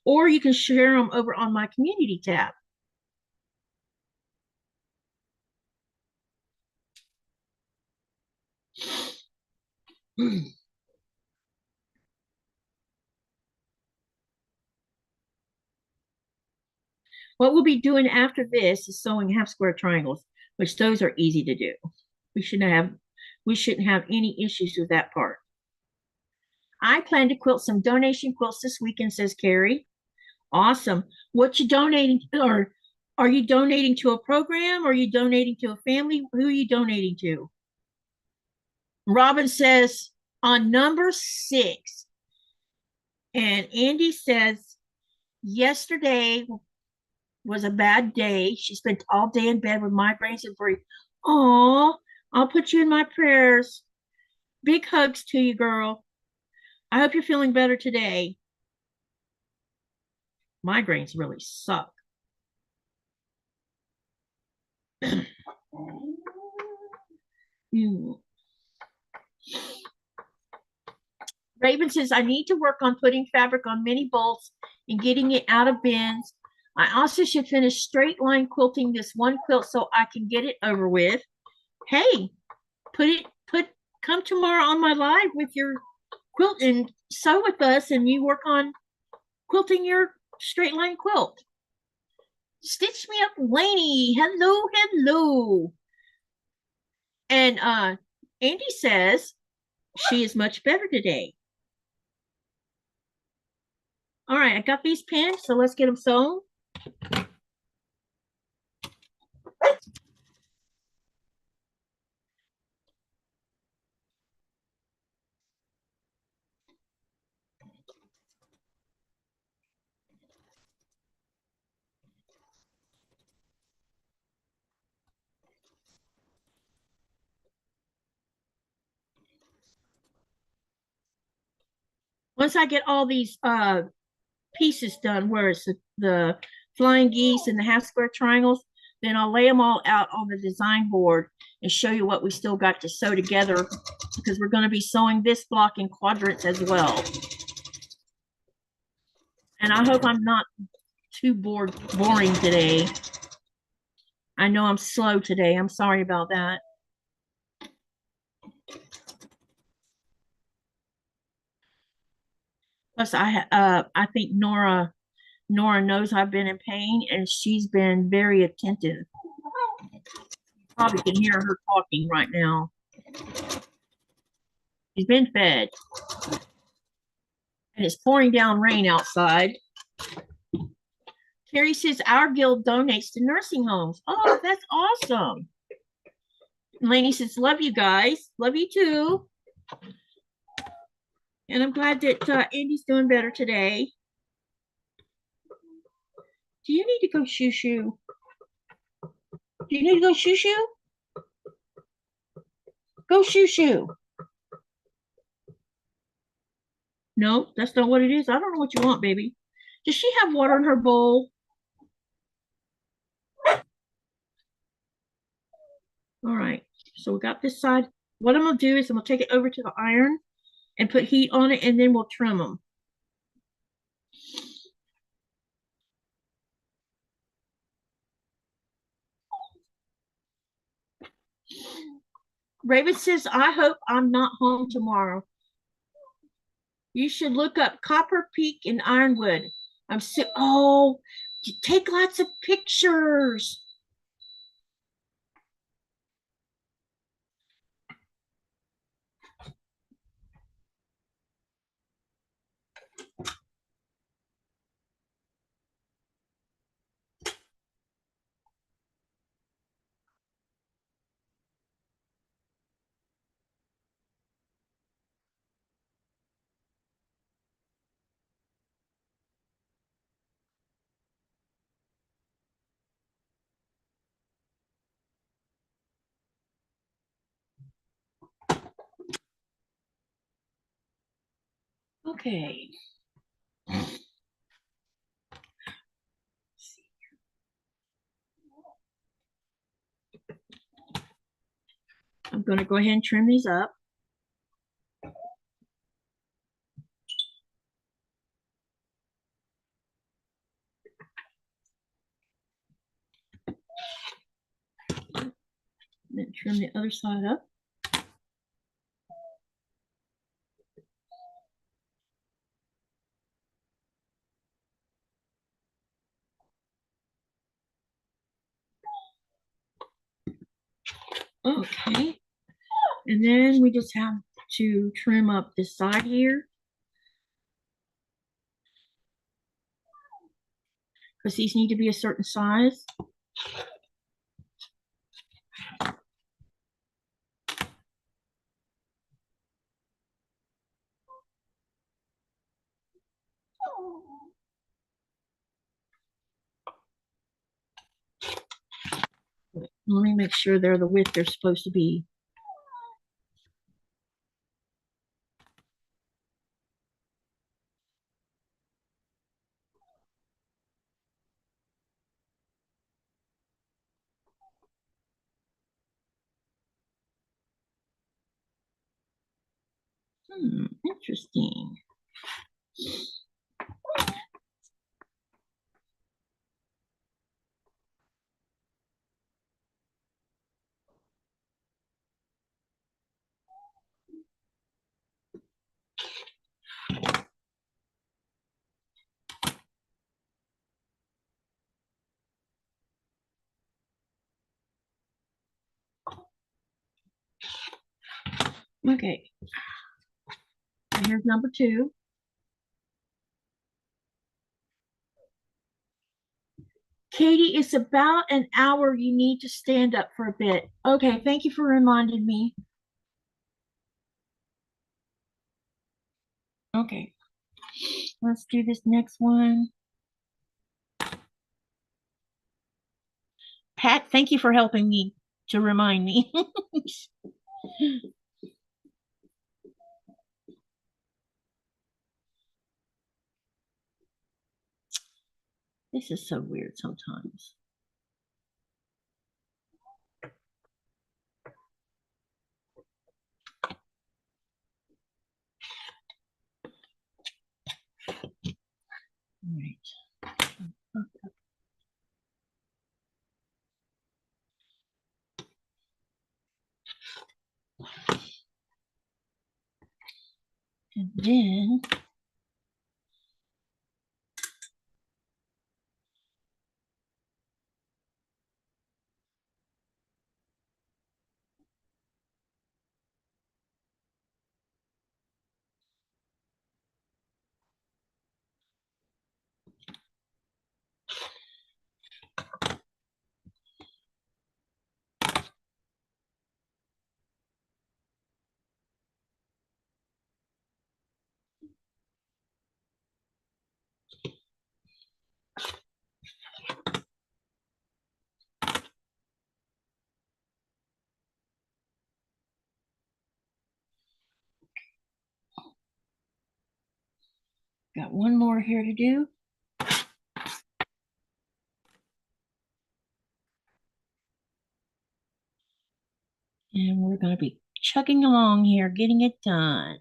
Or you can share them over on my community tab. What we'll be doing after this is sewing half square triangles, which those are easy to do. We shouldn't have any issues with that part. I plan to quilt some donation quilts this weekend, says Carrie. Awesome. What you donating, or are you donating to a program? Or are you donating to a family? Who are you donating to? Robin says on number 6. And Andy says yesterday was a bad day. She spent all day in bed with migraines and worry. Oh, I'll put you in my prayers. Big hugs to you, girl. I hope you're feeling better today. Migraines really suck. Raven says, I need to work on putting fabric on mini bolts and getting it out of bins. I also should finish straight line quilting this one quilt so I can get it over with. Hey, come tomorrow on my live with your quilt and sew with us, and you work on quilting your straight line quilt. Stitch me up, Lainey. Hello, hello. And Andy says she is much better today. All right, I got these pins, so let's get them sewn. Once I get all these pieces done, where it's the flying geese and the half square triangles, then I'll lay them all out on the design board and show you what we still got to sew together, because we're going to be sewing this block in quadrants as well. And I hope I'm not too boring today. I know I'm slow today. I'm sorry about that. Plus, I think Nora knows I've been in pain, and she's been very attentive. You probably can hear her talking right now. She's been fed. And it's pouring down rain outside. Carrie says our guild donates to nursing homes. Oh, that's awesome. Lainey says, love you guys. Love you too. And I'm glad that Andy's doing better today. Do you need to go shoo-shoo? Do you need to go shoo-shoo? Go shoo-shoo. No, that's not what it is. I don't know what you want, baby. Does she have water in her bowl? All right, so we got this side. What I'm gonna do is I'm gonna take it over to the iron and put heat on it, and then we'll trim them. Raven says, I hope I'm not home tomorrow. You should look up Copper Peak in Ironwood. Oh, take lots of pictures. Okay. I'm going to go ahead and trim these up. Then trim the other side up. Okay. And then we just have to trim up this side here, because these need to be a certain size. Let me make sure they're the width they're supposed to be. Interesting. Okay. Here's number 2. Katie, it's about an hour. You need to stand up for a bit. Okay, thank you for reminding me. Okay, let's do this next one. Pat, thank you for helping me to remind me. This is so weird sometimes. All right. And then got one more here to do. And we're going to be chugging along here, getting it done.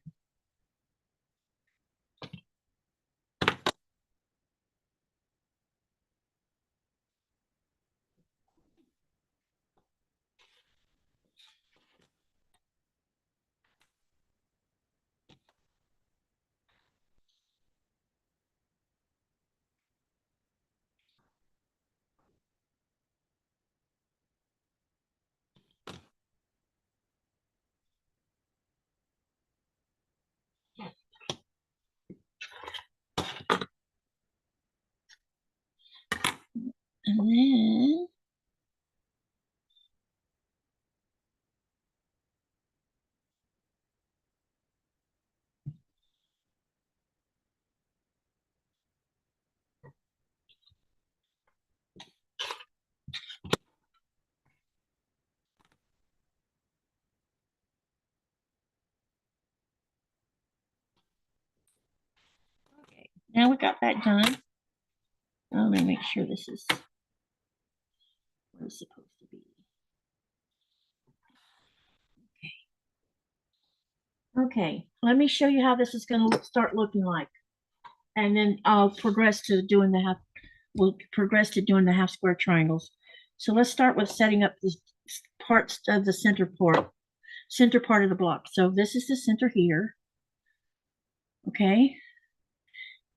And then okay, now we got that done. I'm going to make sure this is where it's supposed to be. Okay, let me show you how this is going to start looking like. And then I'll progress to doing the half, we'll progress to doing the half square triangles. So let's start with setting up the parts of the center part of the block. So this is the center here. Okay.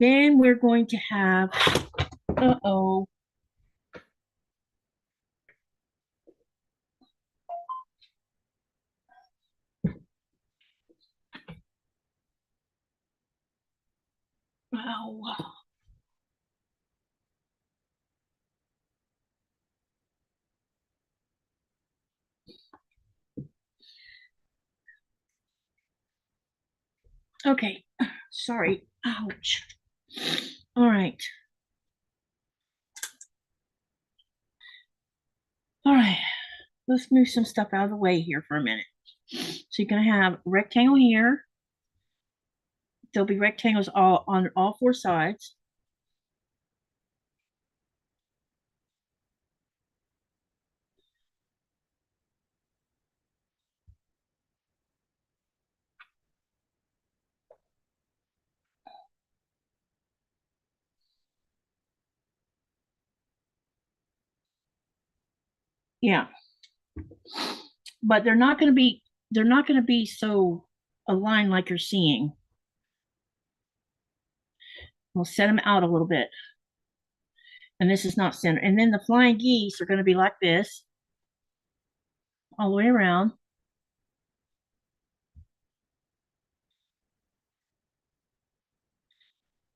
Then we're going to have, uh-oh. Wow. Okay, sorry. Ouch. All right. All right. Let's move some stuff out of the way here for a minute. So you're going to have a rectangle here. There'll be rectangles all on all 4 sides. Yeah. But they're not going to be so aligned like you're seeing. We'll set them out a little bit. And this is not center. And then the flying geese are going to be like this all the way around.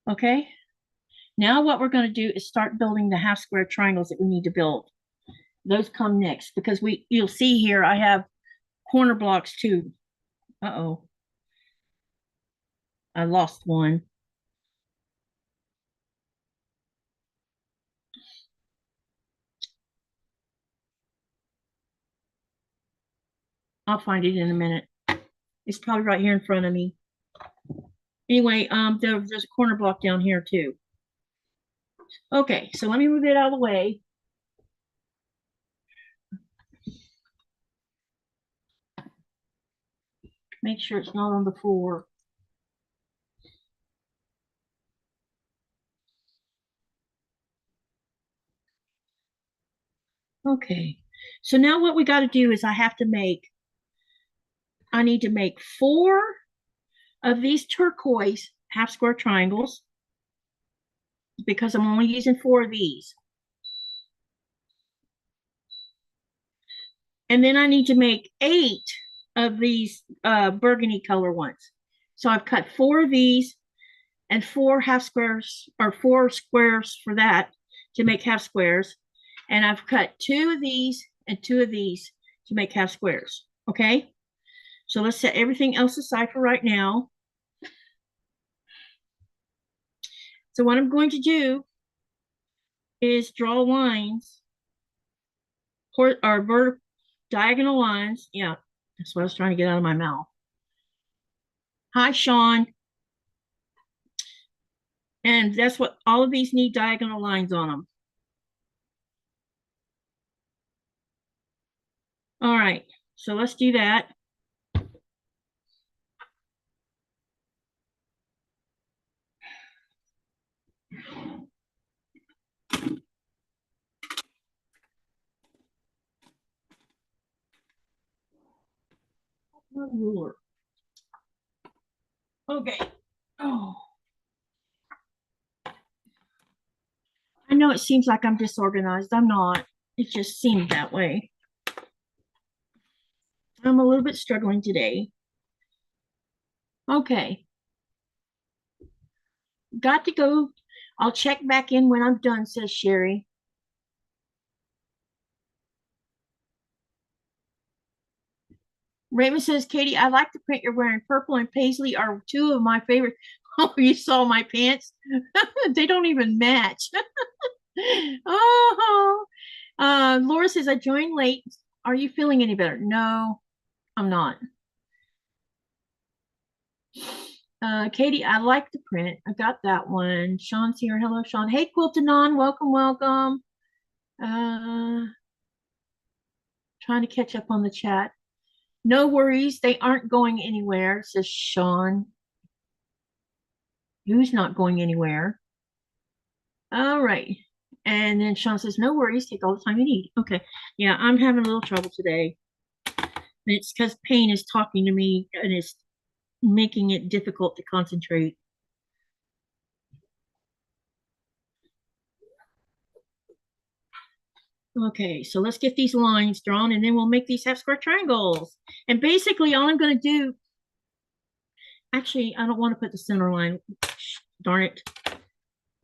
Okay. Now what we're going to do is start building the half square triangles that we need to build. Those come next because you'll see here I have corner blocks too. Uh-oh. I lost one. I'll find it in a minute. It's probably right here in front of me. Anyway, there's a corner block down here too. Okay, so let me move it out of the way. Make sure it's not on the floor. Okay, so now what we got to do is I need to make 4 of these turquoise half square triangles because I'm only using 4 of these. And then I need to make 8 of these burgundy color ones. So I've cut 4 of these and 4 half squares, or 4 squares for that to make half squares. And I've cut 2 of these and 2 of these to make half squares. Okay, so let's set everything else aside for right now. So what I'm going to do is draw lines or diagonal lines. Yeah, that's what I was trying to get out of my mouth. Hi, Sean. And that's what all of these need, diagonal lines on them. All right, so let's do that. Ruler. Okay. Oh. I know it seems like I'm disorganized. I'm not. It just seemed that way. I'm a little bit struggling today. Okay. Got to go. I'll check back in when I'm done, says Sherry. Raymond says, Katie, I like the print you're wearing. Purple and paisley are 2 of my favorite. Oh, you saw my pants? They don't even match. Oh, Laura says, I joined late. Are you feeling any better? No, I'm not. Katie, I like the print. I got that one. Sean's here. Hello, Sean. Hey, Quiltanon. Welcome, welcome. Trying to catch up on the chat. No worries. They aren't going anywhere, says Sean. Who's not going anywhere? All right. And then Sean says, no worries. Take all the time you need. Okay. Yeah, I'm having a little trouble today. It's because pain is talking to me and it's making it difficult to concentrate. Okay, so let's get these lines drawn and then we'll make these half square triangles. And basically all I'm going to do, actually, I don't want to put the center line. Darn it.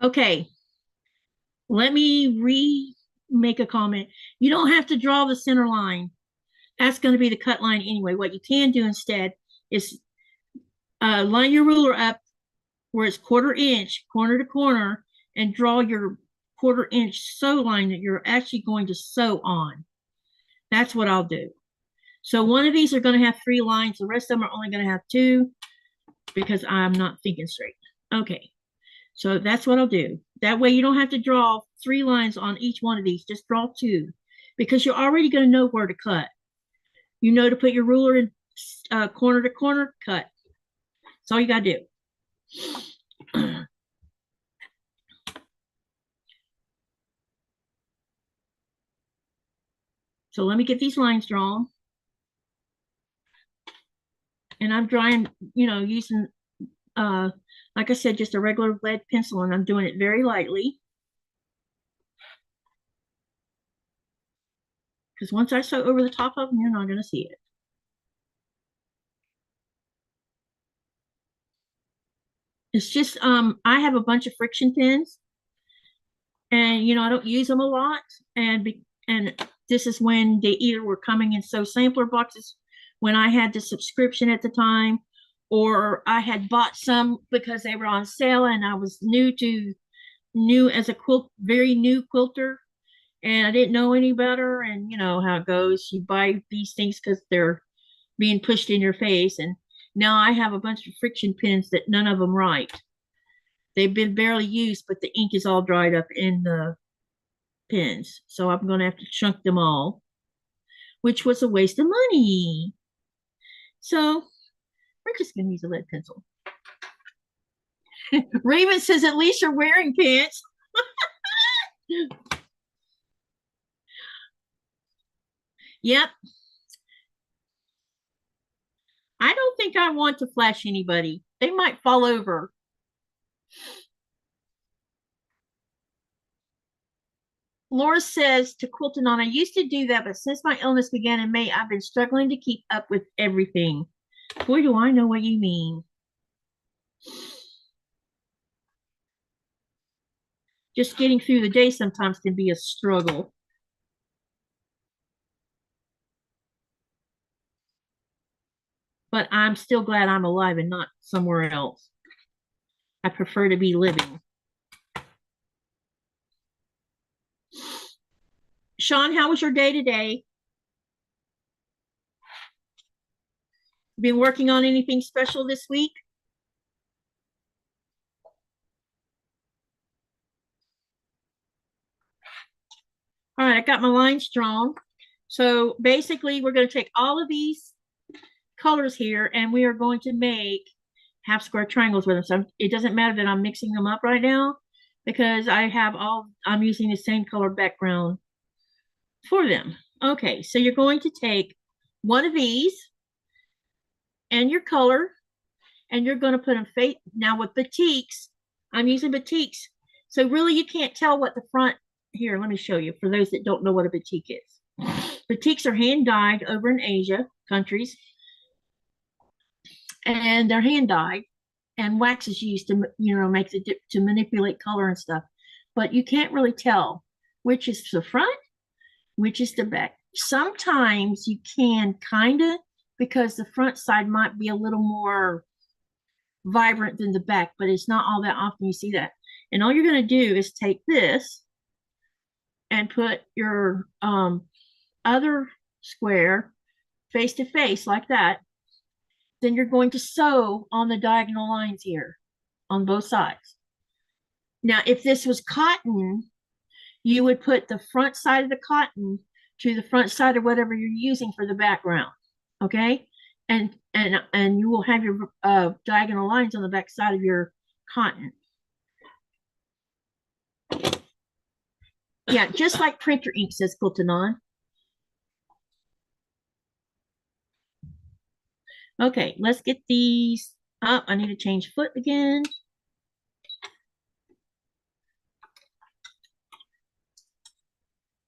Okay, let me make a comment. You don't have to draw the center line. That's going to be the cut line anyway. What you can do instead is line your ruler up where it's 1/4 inch, corner to corner, and draw your 1/4 inch sew line that you're actually going to sew on. That's what I'll do. So one of these are going to have 3 lines. The rest of them are only going to have 2 because I'm not thinking straight. Okay, so that's what I'll do. That way you don't have to draw 3 lines on each one of these. Just draw 2 because you're already going to know where to cut. You know to put your ruler in corner to corner, cut. That's all you got to do. So let me get these lines drawn. And I'm drawing, using, like I said, just a regular lead pencil, and I'm doing it very lightly. Because once I sew over the top of them, you're not going to see it. It's just, I have a bunch of friction pins, and, I don't use them a lot. And this is when they either were coming in sew sampler boxes when I had the subscription at the time, or I had bought some because they were on sale and I was new as a very new quilter, and I didn't know any better. And you know how it goes. You buy these things because they're being pushed in your face. And now I have a bunch of friction pins that none of them write. They've been barely used, but the ink is all dried up in the pins. So I'm going to have to chunk them all, which was a waste of money. So we're just going to use a lead pencil. Raven says, at least you're wearing pants. Yep. I don't think I want to flash anybody. They might fall over. Laura says to Quilting On, I used to do that, but since my illness began in May, I've been struggling to keep up with everything. Boy, do I know what you mean. Just getting through the day sometimes can be a struggle. But I'm still glad I'm alive and not somewhere else. I prefer to be living. Sean, how was your day today? Been working on anything special this week? All right, I got my lines drawn. So basically, we're going to take all of these colors here and we are going to make half square triangles with them. So it doesn't matter that I'm mixing them up right now because I'm using the same color background for them. Okay, so you're going to take one of these and your color, and you're going to put them face. Now with batiks, I'm using batiks. So really you can't tell what the front, here, let me show you for those that don't know what a batik is. Batiks are hand dyed over in Asia countries, and they're hand dyed, and wax is used to make to manipulate color and stuff. But you can't really tell which is the front, which is the back. Sometimes you can kind of, because the front side might be a little more vibrant than the back, but it's not all that often you see that. And all you're going to do is take this and put your other square face to face like that. Then you're going to sew on the diagonal lines here on both sides. Now, if this was cotton, you would put the front side of the cotton to the front side of whatever you're using for the background, okay? And you will have your diagonal lines on the back side of your cotton. Yeah, just like printer ink, says Quilting On. Okay, let's get these up. I need to change foot again.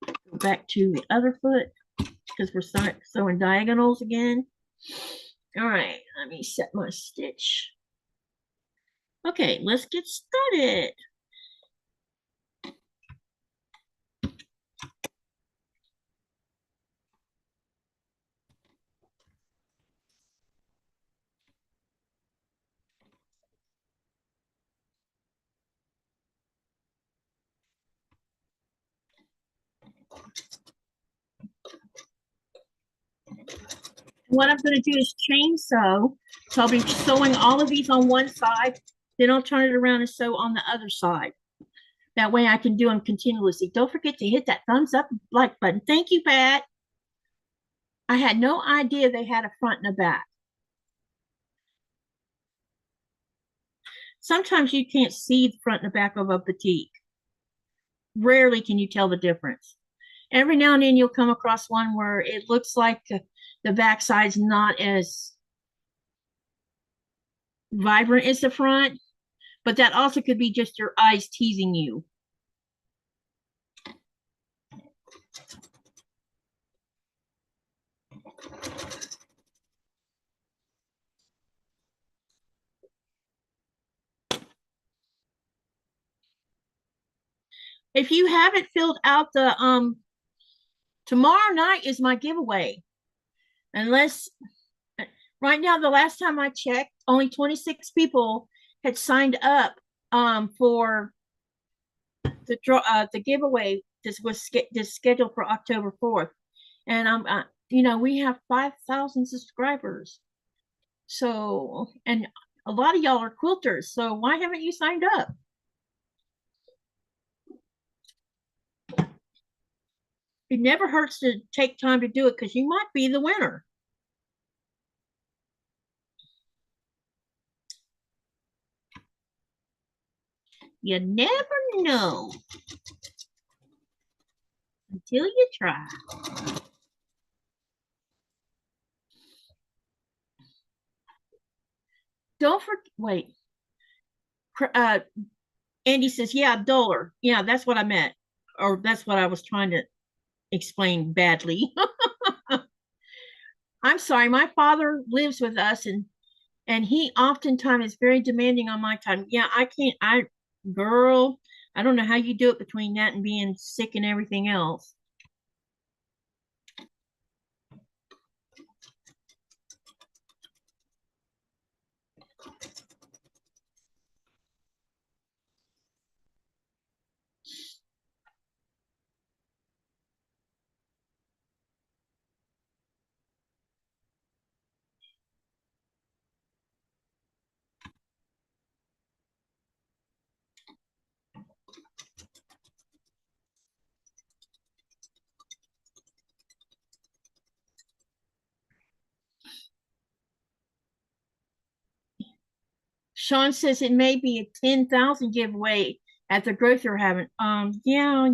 Go back to the other foot because we're sewing diagonals again. All right, let me set my stitch. Okay, let's get started. What I'm going to do is chain sew. So I'll be sewing all of these on one side, then I'll turn it around and sew on the other side. That way I can do them continuously. Don't forget to hit that thumbs up like button. Thank you, Pat. I had no idea they had a front and a back. Sometimes you can't see the front and the back of a batik. Rarely can you tell the difference. Every now and then you'll come across one where it looks like the backside's not as vibrant as the front, but that also could be just your eyes teasing you. If you haven't filled out the tomorrow night is my giveaway. Unless right now, the last time I checked, only 26 people had signed up for the giveaway. This was scheduled for October 4th, and we have 5,000 subscribers. So, and a lot of y'all are quilters. So why haven't you signed up? It never hurts to take time to do it because you might be the winner. You never know until you try. Don't forget, wait. Andy says, yeah, dollar. Yeah, that's what I meant. Or that's what I was trying to explain badly. I'm sorry, my father lives with us and he oftentimes is very demanding on my time. Yeah, girl, I don't know how you do it between that and being sick and everything else. Sean says it may be a 10,000 giveaway at the growth you're having. Yeah,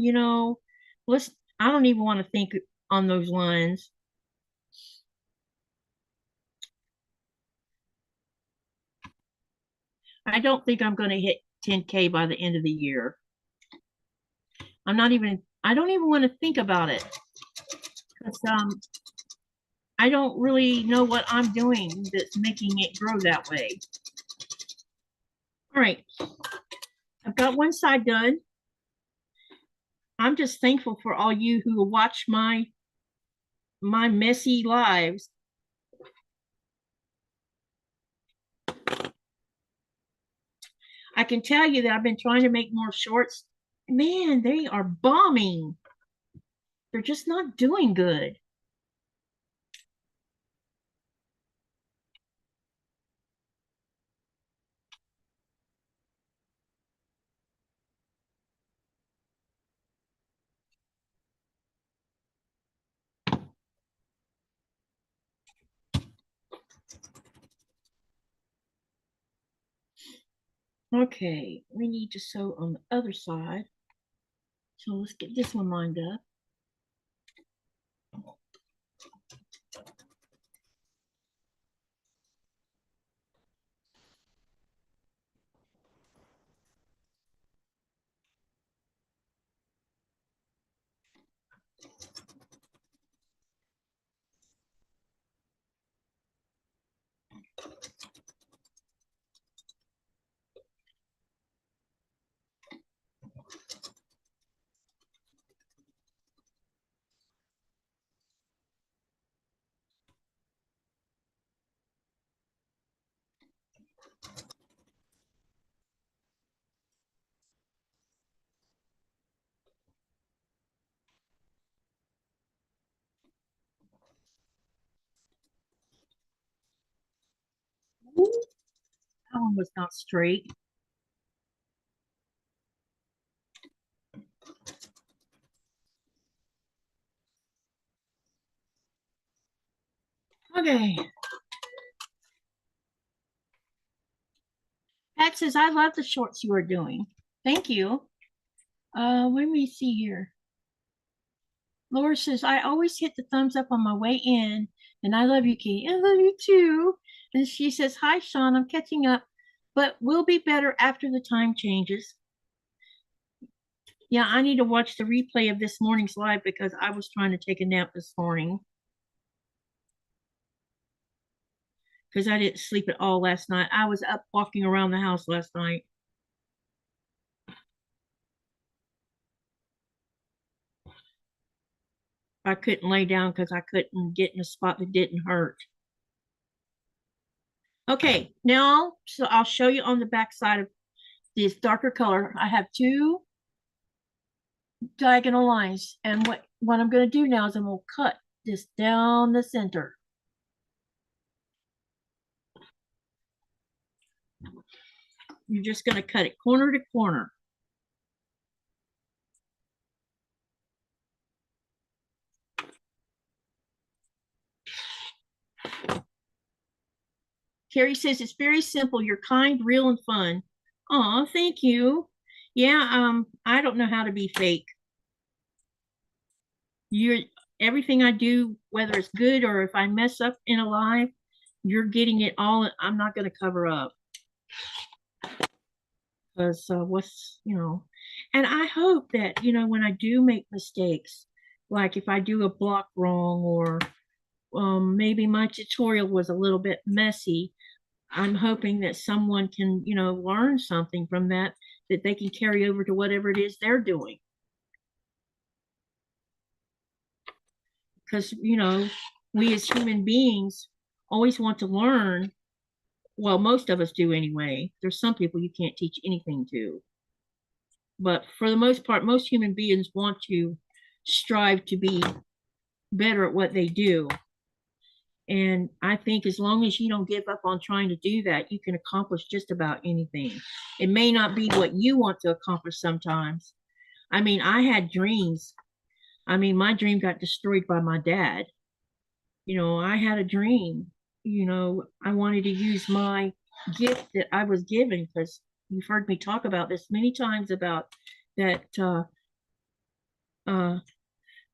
let's, I don't even want to think on those lines. I don't think I'm going to hit 10K by the end of the year. I don't even want to think about it. Because I don't really know what I'm doing that's making it grow that way. All right, I've got one side done. I'm just thankful for all you who watch my messy lives. I can tell you that I've been trying to make more shorts. Man, they are bombing. They're just not doing good. Okay, we need to sew on the other side. So let's get this one lined up. Ooh, that one was not straight. Okay. Pat says, I love the shorts you are doing. Thank you. Let me see here. Laura says, I always hit the thumbs up on my way in, and I love you, Katie. I love you too. And she says, hi, Sean, I'm catching up, but we'll be better after the time changes. Yeah, I need to watch the replay of this morning's live because I was trying to take a nap this morning because I didn't sleep at all last night. I was up walking around the house last night. I couldn't lay down because I couldn't get in a spot that didn't hurt. Okay, now, so I'll show you on the back side of this darker color. I have two diagonal lines, and what I'm going to do now is I'm going to cut this down the center. You're just going to cut it corner to corner. Carrie says it's very simple. You're kind, real, and fun. Aw, thank you. Yeah, I don't know how to be fake. You're everything I do, whether it's good or if I mess up in a live, you're getting it all. I'm not going to cover up because what's and I hope that when I do make mistakes, like if I do a block wrong or maybe my tutorial was a little bit messy, I'm hoping that someone can learn something from that they can carry over to whatever it is they're doing. Because we as human beings always want to learn. Well, most of us do anyway. There's some people you can't teach anything to, but for the most part, most human beings want to strive to be better at what they do. And I think as long as you don't give up on trying to do that, you can accomplish just about anything. It may not be what you want to accomplish sometimes. I mean, I had dreams. I mean, my dream got destroyed by my dad. I had a dream. I wanted to use my gift that I was given, because you've heard me talk about this many times about that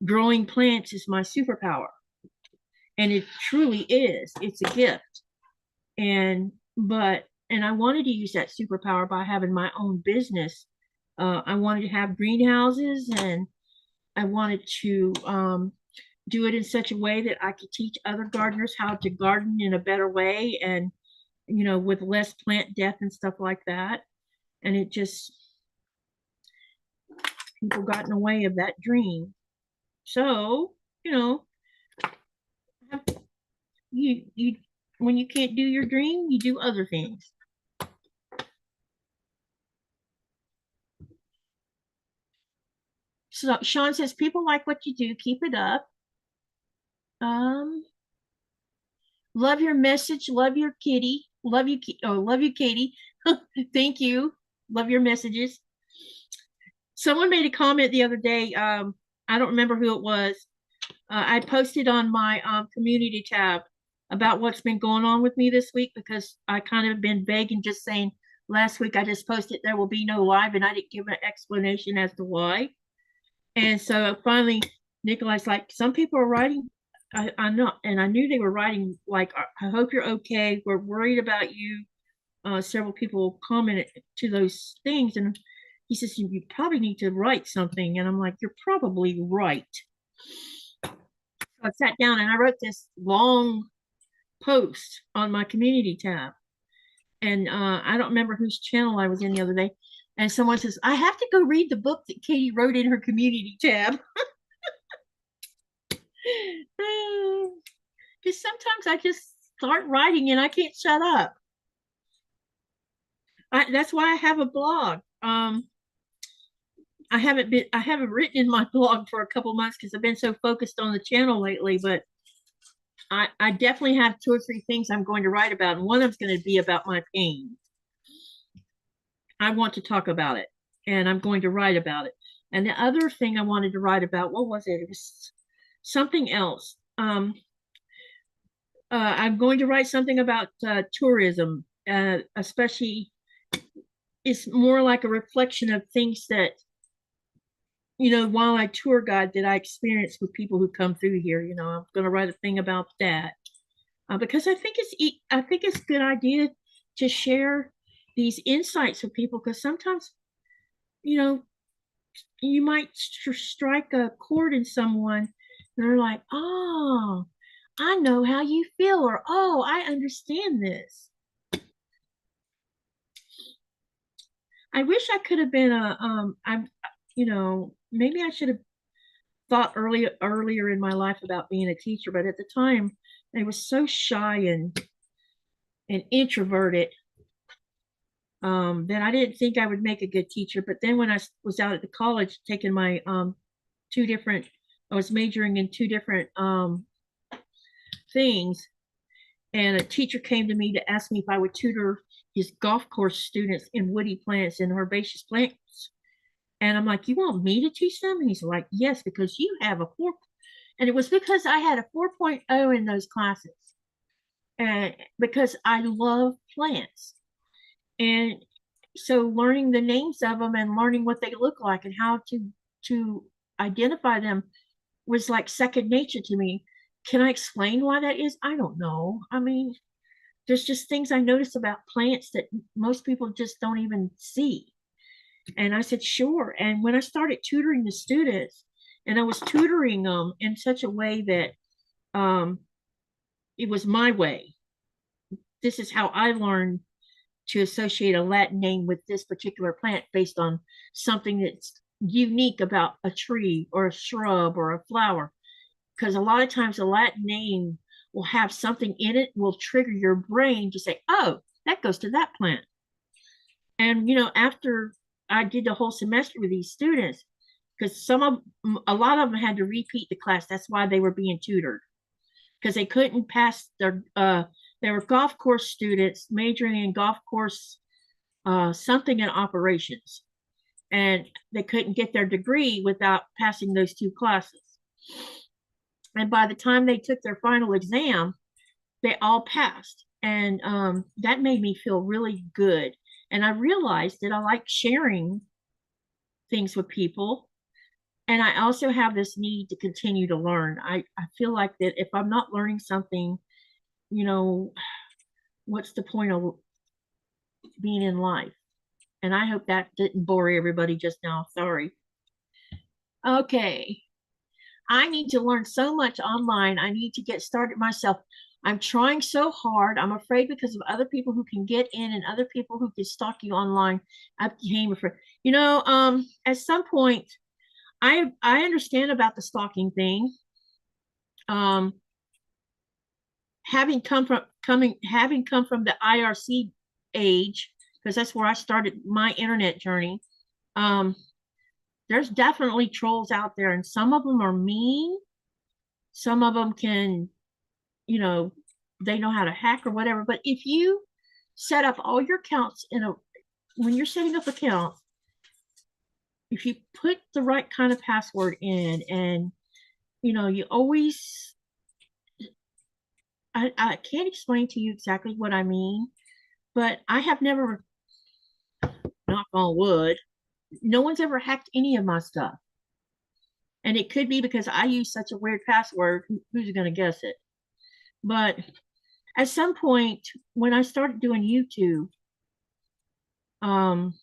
growing plants is my superpower. And it truly is. It's a gift. And I wanted to use that superpower by having my own business. I wanted to have greenhouses, and I wanted to do it in such a way that I could teach other gardeners how to garden in a better way, and with less plant death and stuff like that. And it just, people got in the way of that dream. So you when you can't do your dream, you do other things. So Sean says, people like what you do, keep it up. Love your message, love your kitty, love you, love you, Katie. Thank you, love your messages. Someone made a comment the other day. I don't remember who it was. I posted on my community tab about what's been going on with me this week, because I kind of been vague and just saying last week I just posted there will be no live, and I didn't give an explanation as to why. And so finally Nikolai's like, some people are writing, I know, and I knew they were writing like, I hope you're okay, we're worried about you. Several people commented to those things, and he says, you probably need to write something. And I'm like, you're probably right. So I sat down and I wrote this long post on my community tab. And I don't remember whose channel I was in the other day. And someone says, I have to go read the book that Katie wrote in her community tab. Because sometimes I just start writing and I can't shut up. That's why I have a blog. I haven't written in my blog for a couple months because I've been so focused on the channel lately, but I definitely have 2 or 3 things I'm going to write about, and one of them's going to be about my pain. I want to talk about it, and I'm going to write about it. And the other thing I wanted to write about, what was it? It was something else. I'm going to write something about tourism, especially. It's more like a reflection of things that you know, while I tour guide that I experience with people who come through here. You know, I'm going to write a thing about that because I think it's a good idea to share these insights with people because sometimes, you know, you might strike a chord in someone. And they're like, oh, I know how you feel, or oh, I understand this. I wish I could have been you know, maybe I should have thought earlier in my life about being a teacher, but at the time I was so shy and introverted that I didn't think I would make a good teacher. But then when I was out at the college taking my two different, I was majoring in two different things, and a teacher came to me to ask me if I would tutor his golf course students in woody plants and herbaceous plants. And I'm like, you want me to teach them? And he's like, yes, because you have a 4. And it was because I had a 4.0 in those classes. And because I love plants. And so learning the names of them and learning what they look like and how to identify them was like second nature to me. Can I explain why that is? I don't know. I mean, there's just things I notice about plants that most people just don't even see. And I said, sure. And when I started tutoring the students, and I was tutoring them in such a way that um, it was my way. This is how I learned to associate a Latin name with this particular plant based on something that's unique about a tree or a shrub or a flower. Because a lot of times a Latin name will have something in it, will trigger your brain to say, oh, that goes to that plant. And, you know, after I did the whole semester with these students, because a lot of them had to repeat the class. That's why they were being tutored, because they couldn't pass they were golf course students majoring in golf course something in operations, and they couldn't get their degree without passing those two classes. And by the time they took their final exam, they all passed, and that made me feel really good. And I realized that I like sharing things with people, and I also have this need to continue to learn. I feel like that if I'm not learning something, you know, what's the point of being in life? And I hope that didn't bore everybody just now. Sorry. Okay. I need to learn so much online. I need to get started myself. I'm trying so hard. I'm afraid because of other people who can get in and other people who can stalk you online. I became afraid. You know, at some point, I understand about the stalking thing. Um, having come from the IRC age, because that's where I started my internet journey. Um, there's definitely trolls out there, and some of them are mean. Some of them can, you know, they know how to hack or whatever. But if you set up all your accounts when you're setting up accounts, if you put the right kind of password in, and you know, you always, I can't explain to you exactly what I mean, but I have never, knock on wood, no one's ever hacked any of my stuff. And it could be because I use such a weird password. Who's going to guess it? But at some point, when I started doing YouTube, um,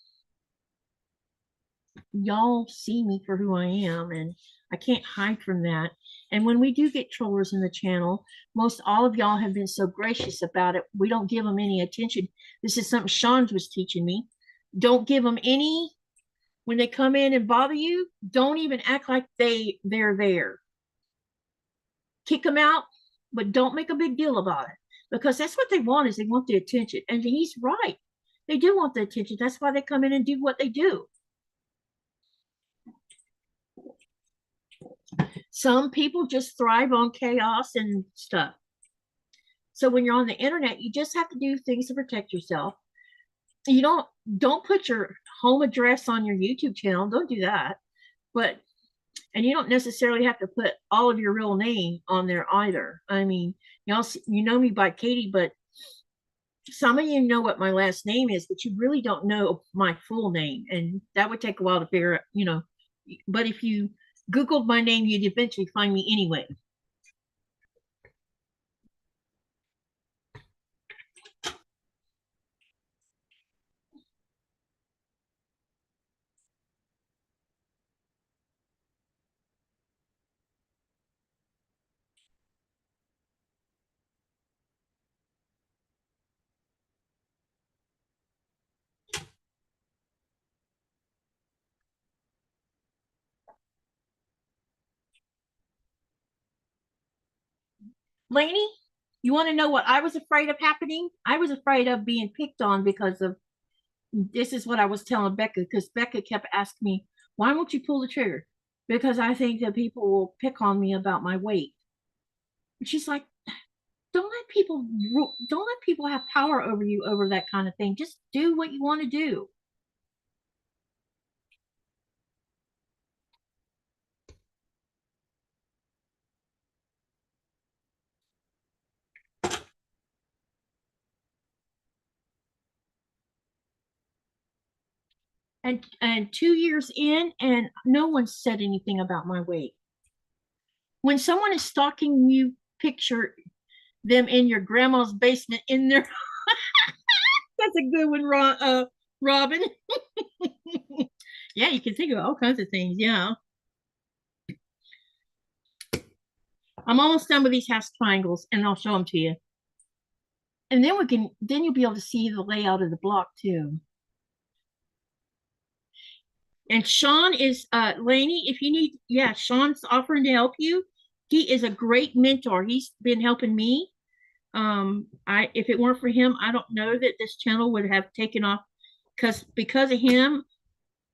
y'all see me for who I am, and I can't hide from that. And when we do get trollers in the channel, most all of y'all have been so gracious about it. We don't give them any attention. This is something Sean was teaching me. Don't give them any, when they come in and bother you, don't even act like they're there. Kick them out, but don't make a big deal about it, because that's what they want, is they want the attention. And he's right. They do want the attention. That's why they come in and do what they do. Some people just thrive on chaos and stuff. So when you're on the internet, you just have to do things to protect yourself. You don't put your home address on your YouTube channel. Don't do that. But and you don't necessarily have to put all of your real name on there either. I mean, y'all, you know me by Katie, but some of you know what my last name is, but you really don't know my full name, and that would take a while to figure out, you know, but if you Googled my name, you'd eventually find me anyway. Lainey, you want to know what I was afraid of happening? I was afraid of being picked on because of this is what I was telling Becca, because Becca kept asking me, why won't you pull the trigger? Because I think that people will pick on me about my weight. And she's like, don't let people have power over you over that kind of thing. Just do what you want to do. And 2 years in, and no one said anything about my weight. When someone is stalking you, picture them in your grandma's basement in their that's a good one, Robin. Yeah, you can think of all kinds of things. Yeah. I'm almost done with these half triangles and I'll show them to you. And then you'll be able to see the layout of the block too. And Sean is Lainey, if you need, yeah, Sean's offering to help you. He is a great mentor. He's been helping me. If it weren't for him, I don't know that this channel would have taken off because of him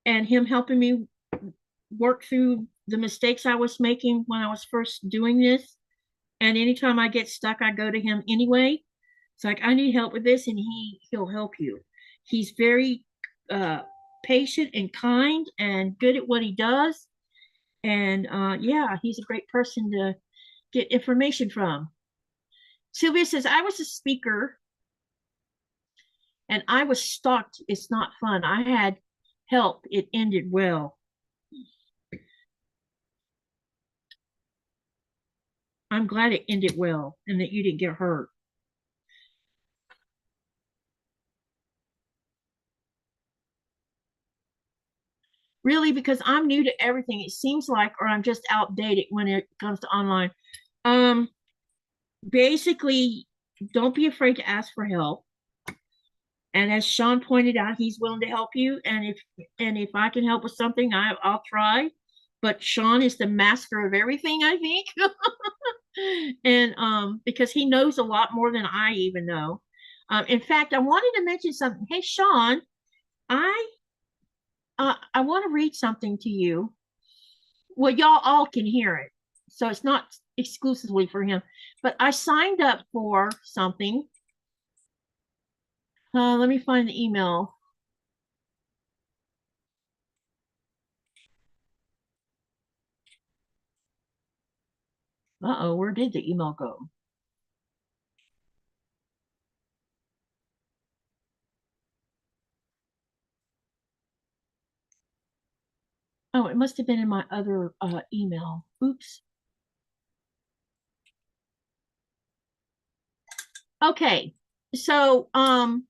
and him helping me work through the mistakes I was making when I was first doing this. And anytime I get stuck, I go to him anyway. It's like, I need help with this, and he'll help you. He's very patient and kind and good at what he does. And yeah, he's a great person to get information from. Sylvia says, I was a speaker and I was stalked. It's not fun. I had help. It ended well. I'm glad it ended well and that you didn't get hurt. Really, because I'm new to everything, it seems like, or I'm just outdated when it comes to online. Um, Basically, don't be afraid to ask for help. And as Sean pointed out, he's willing to help you. And if I can help with something, I'll try. But Sean is the master of everything, I think. And because he knows a lot more than I even know. In fact, I wanted to mention something. Hey, Sean, I want to read something to you. Well, y'all all can hear it, so it's not exclusively for him. But I signed up for something. Let me find the email. Uh-oh, where did the email go? Oh, it must have been in my other email. Oops. Okay, so I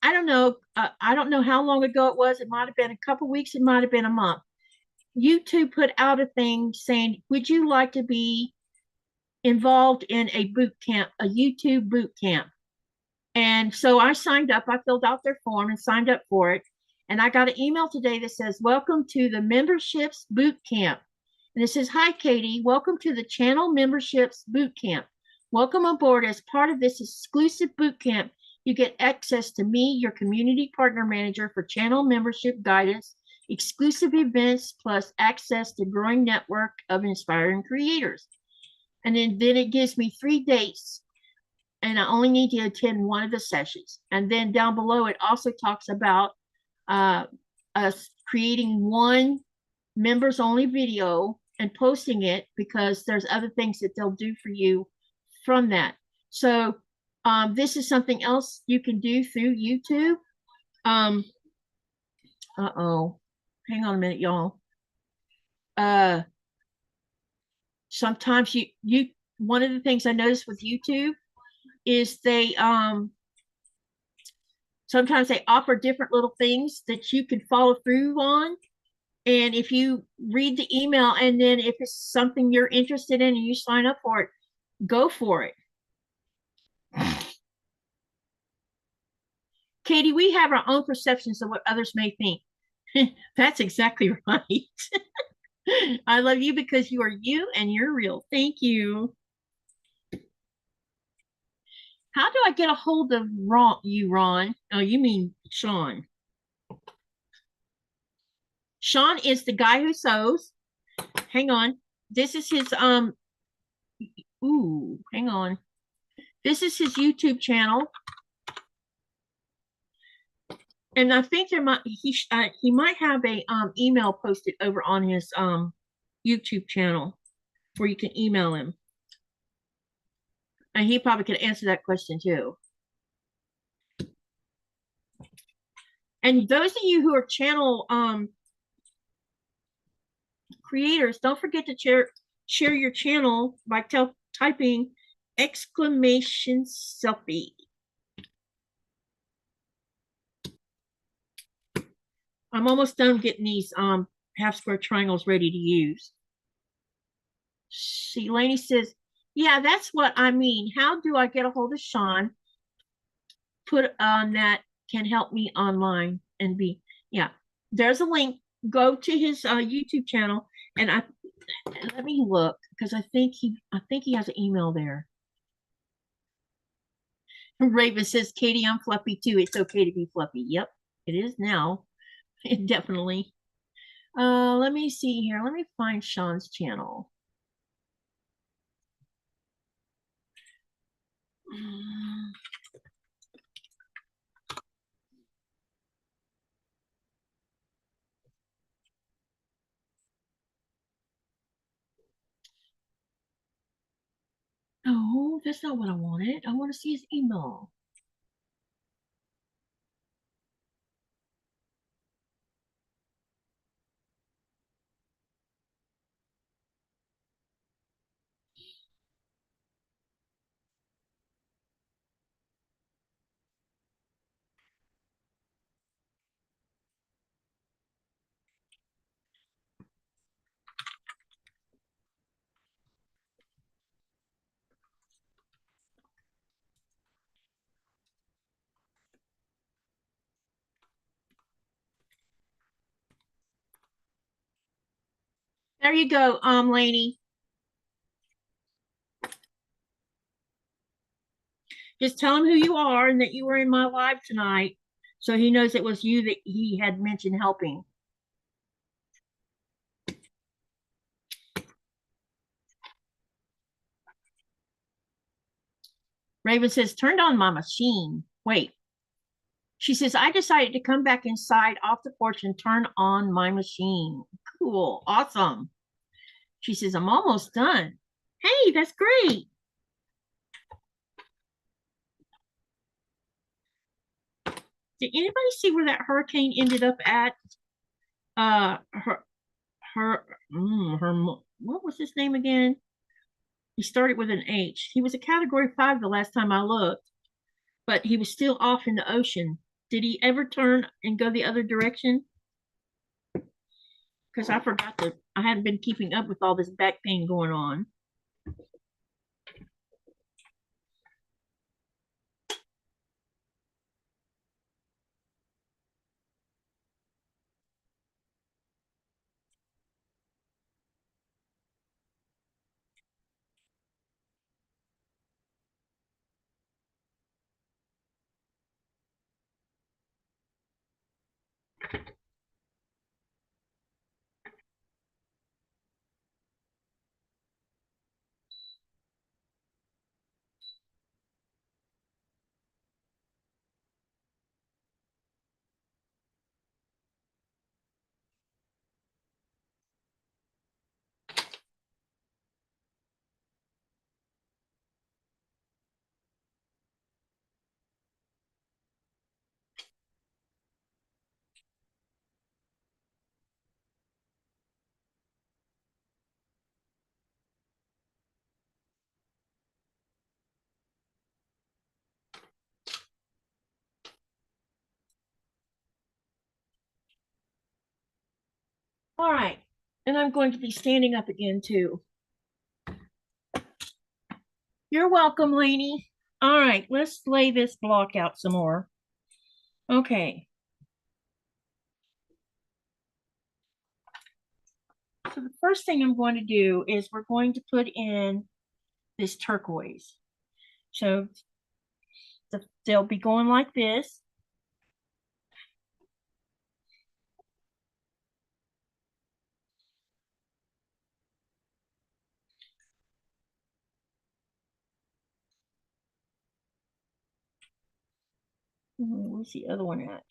don't know. I don't know how long ago it was. It might have been a couple weeks. It might have been a month. YouTube put out a thing saying, "Would you like to be involved in a boot camp, a YouTube boot camp?" And so I signed up. I filled out their form and signed up for it. And I got an email today that says, "Welcome to the Memberships Boot Camp." And it says, "Hi, Katie. Welcome to the Channel Memberships Boot Camp. Welcome aboard. As part of this exclusive boot camp, you get access to me, your community partner manager for channel membership guidance, exclusive events, plus access to growing network of inspiring creators." And then it gives me 3 dates, and I only need to attend one of the sessions. And then down below, it also talks about us creating one members only video and posting it, because there's other things that they'll do for you from that. So this is something else you can do through YouTube. Uh-oh, hang on a minute, y'all. Uh, sometimes you one of the things I noticed with YouTube is they sometimes they offer different little things that you can follow through on. And if you read the email and then if it's something you're interested in and you sign up for it, go for it. Katie, we have our own perceptions of what others may think. That's exactly right. I love you because you are you and you're real. Thank you. How do I get a hold of Ron? Oh, you mean Sean. Sean is the guy who sews. Hang on. This is his hang on. This is his YouTube channel. And I think there might he might have a email posted over on his YouTube channel where you can email him. And he probably could answer that question too. And those of you who are channel creators, don't forget to share your channel by typing exclamation selfie. I'm almost done getting these half square triangles ready to use. See, Lainey says, yeah, that's what I mean. How do I get a hold of Sean? Put on that can help me online and be, yeah, there's a link. Go to his YouTube channel and let me look because I think he has an email there. Raven says, Katie, I'm fluffy too. It's okay to be fluffy. Yep, it is now. Definitely. Let me see here. Let me find Sean's channel. Oh, that's not what I wanted. I want to see his email. There you go, Lainey. Just tell him who you are and that you were in my live tonight, so he knows it was you that he had mentioned helping. Raven says, turned on my machine. Wait. She says, I decided to come back inside off the porch and turn on my machine. Cool. Awesome. She says, I'm almost done. Hey, that's great. Did anybody see where that hurricane ended up at? What was his name again? He started with an H. He was a category 5 the last time I looked, but he was still off in the ocean. Did he ever turn and go the other direction? Because I hadn't been keeping up with all this back pain going on. All right, and I'm going to be standing up again too. You're welcome, Lainey. All right, let's lay this block out some more. Okay. So the first thing I'm going to do is we're going to put in this turquoise. So they'll be going like this. Where's the other one at?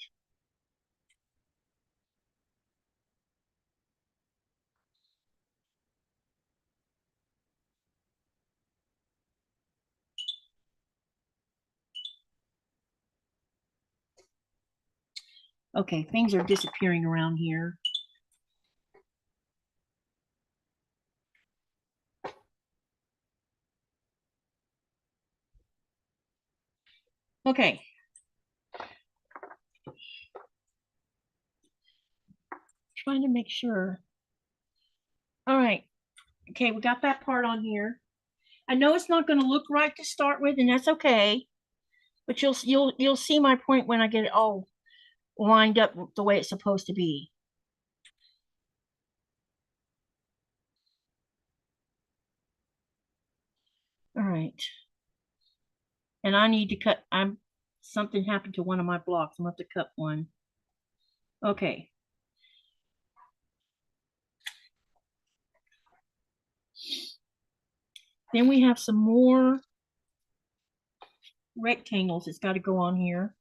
Okay, things are disappearing around here. Okay. Trying to make sure. All right. Okay, we got that part on here. I know it's not going to look right to start with, and that's okay. But you'll see my point when I get it all lined up the way it's supposed to be. All right. And I need to cut. Something happened to one of my blocks. I'm going to have to cut one. Okay. Then we have some more rectangles that's got to go on here.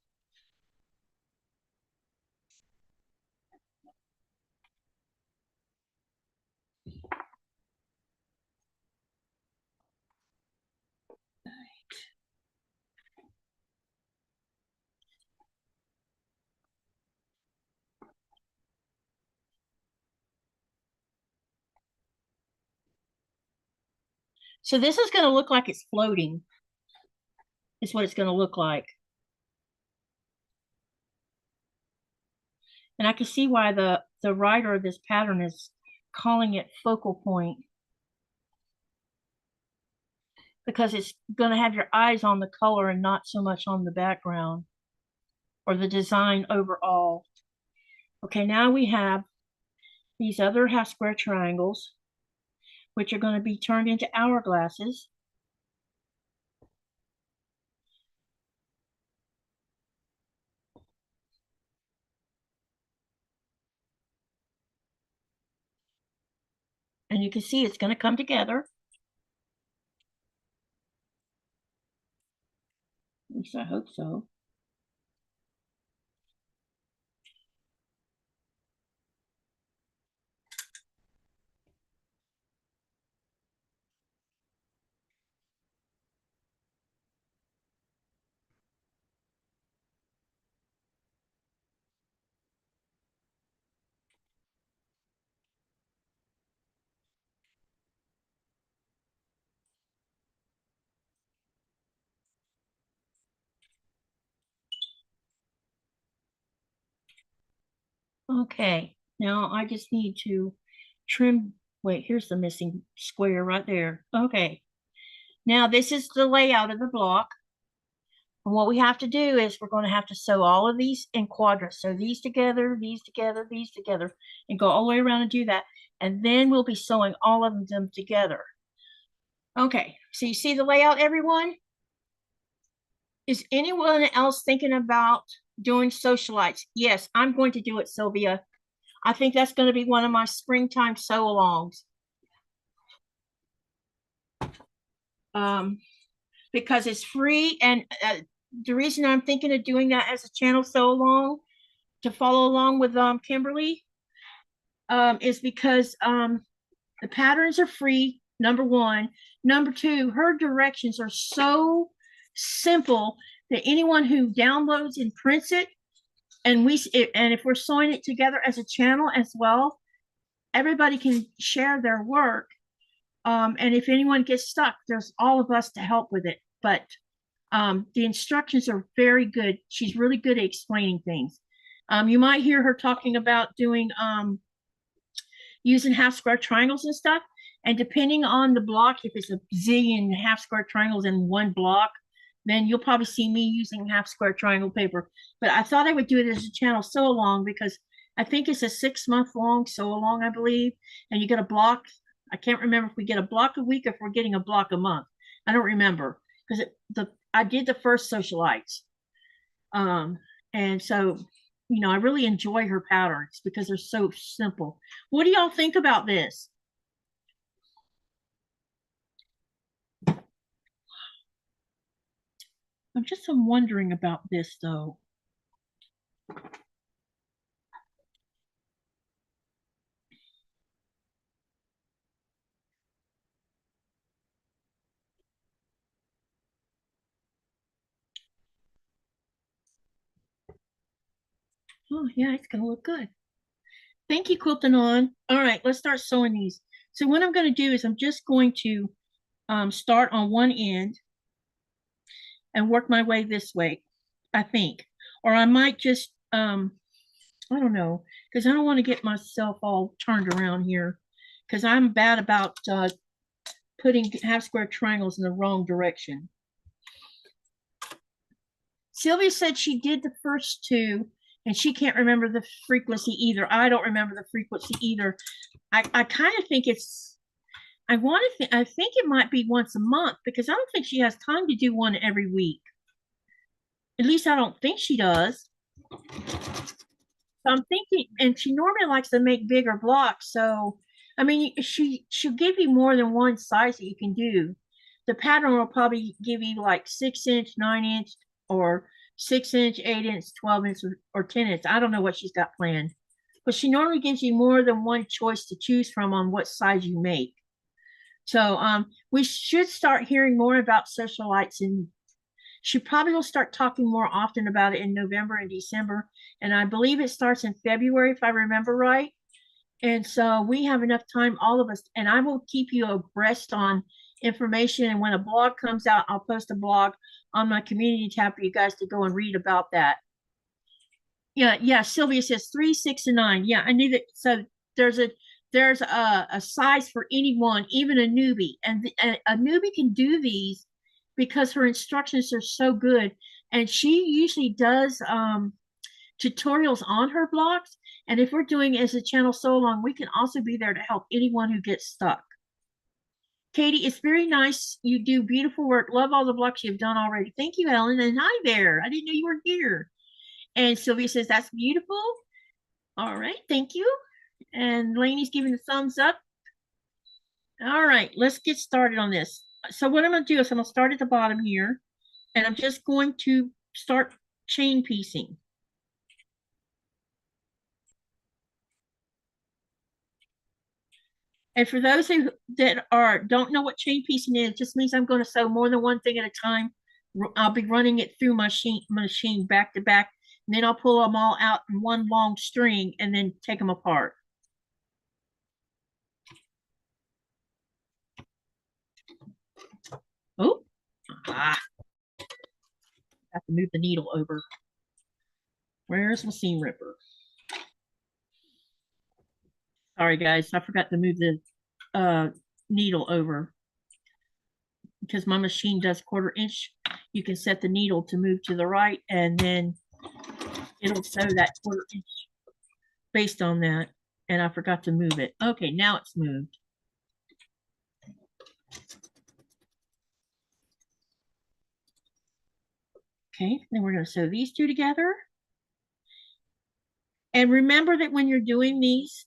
So this is going to look like it's floating. Is what it's going to look like. And I can see why the writer of this pattern is calling it focal point, because it's going to have your eyes on the color and not so much on the background or the design overall. Okay, now we have these other half square triangles, which are going to be turned into hourglasses. And you can see it's going to come together. At least I hope so. Okay, now I just need to trim. Wait, here's the missing square right there. Okay, now this is the layout of the block. And what we have to do is we're going to have to sew all of these in quadrants. So these together, these together, these together, and go all the way around and do that. And then we'll be sewing all of them together. Okay, so you see the layout, everyone? Is anyone else thinking about doing socialites? Yes, I'm going to do it, Sylvia. I think that's going to be one of my springtime sew-alongs. Because it's free, and the reason I'm thinking of doing that as a channel sew-along to follow along with Kimberly is because the patterns are free, number one. Number two, her directions are so simple that anyone who downloads and prints it, and if we're sewing it together as a channel as well, everybody can share their work. And if anyone gets stuck, there's all of us to help with it. But the instructions are very good. She's really good at explaining things. You might hear her talking about doing using half square triangles and stuff. And depending on the block, if it's a zillion half square triangles in one block, then you'll probably see me using half square triangle paper. But I thought I would do it as a channel sew along because I think it's a 6-month long sew along, I believe. And you get a block. I can't remember if we get a block a week or if we're getting a block a month. I don't remember because I did the first socialites. And so, you know, I really enjoy her patterns because they're so simple. What do y'all think about this? I'm wondering about this though. Oh yeah, it's gonna look good. Thank you, Quilting On. All right, let's start sewing these. So what I'm gonna do is I'm just going to start on one end and work my way this way, I think. Or I might just, I don't know, because I don't want to get myself all turned around here because I'm bad about putting half square triangles in the wrong direction. Sylvia said she did the first two and she can't remember the frequency either. I don't remember the frequency either. I kind of think it's, I think it might be once a month because I don't think she has time to do one every week. At least I don't think she does. So I'm thinking, and she normally likes to make bigger blocks. So, I mean, she'll give you more than one size that you can do. The pattern will probably give you like 6-inch, 9-inch, or 6-inch, 8-inch, 12-inch, or 10-inch. I don't know what she's got planned, but she normally gives you more than one choice to choose from on what size you make. So, we should start hearing more about socialites, and she probably will start talking more often about it in November and December. And I believe it starts in February, if I remember right. And so we have enough time, all of us, and I will keep you abreast on information. And when a blog comes out, I'll post a blog on my community tab for you guys to go and read about that. Yeah, Sylvia says 3, 6, and 9. Yeah, I knew that. So there's a size for anyone, even a newbie. And a newbie can do these because her instructions are so good. And she usually does tutorials on her blocks. And if we're doing it as a channel sew along, we can also be there to help anyone who gets stuck. Katie, it's very nice. You do beautiful work. Love all the blocks you've done already. Thank you, Ellen. And hi there. I didn't know you were here. And Sylvia says, that's beautiful. All right, thank you. And Lainey's giving the thumbs up. All right, let's get started on this. So what I'm gonna do is I'm gonna start at the bottom here, and I'm just going to start chain piecing. And for those who don't know what chain piecing is, it just means I'm going to sew more than one thing at a time. I'll be running it through my machine back to back, and then I'll pull them all out in one long string and then take them apart. Oh, have to move the needle over. Where's my seam ripper? Sorry, guys, I forgot to move the needle over because my machine does 1/4 inch. You can set the needle to move to the right, and then it'll sew that 1/4 inch based on that. And I forgot to move it. Okay, now it's moved. Okay, then we're going to sew these two together. And remember that when you're doing these,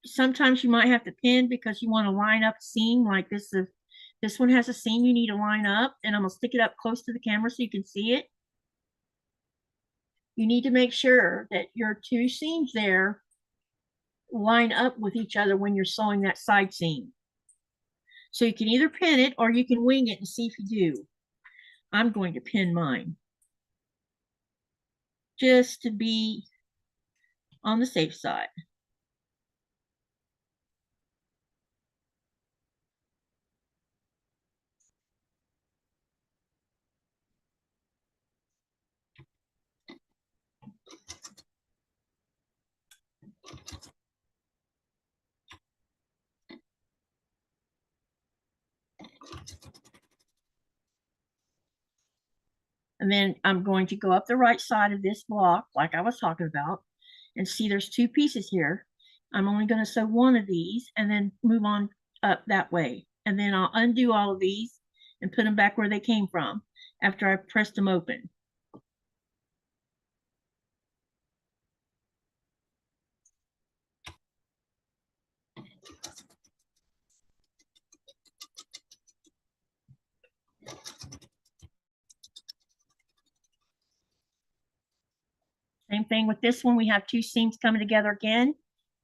sometimes you might have to pin because you want to line up a seam like this. This one has a seam you need to line up, and I'm going to stick it up close to the camera so you can see it. You need to make sure that your two seams there line up with each other when you're sewing that side seam. So you can either pin it or you can wing it and see if you do. I'm going to pin mine just to be on the safe side. And then I'm going to go up the right side of this block, like I was talking about, and see there's two pieces here. I'm only going to sew one of these and then move on up that way. And then I'll undo all of these and put them back where they came from after I pressed them open. Same thing with this one. We have two seams coming together again.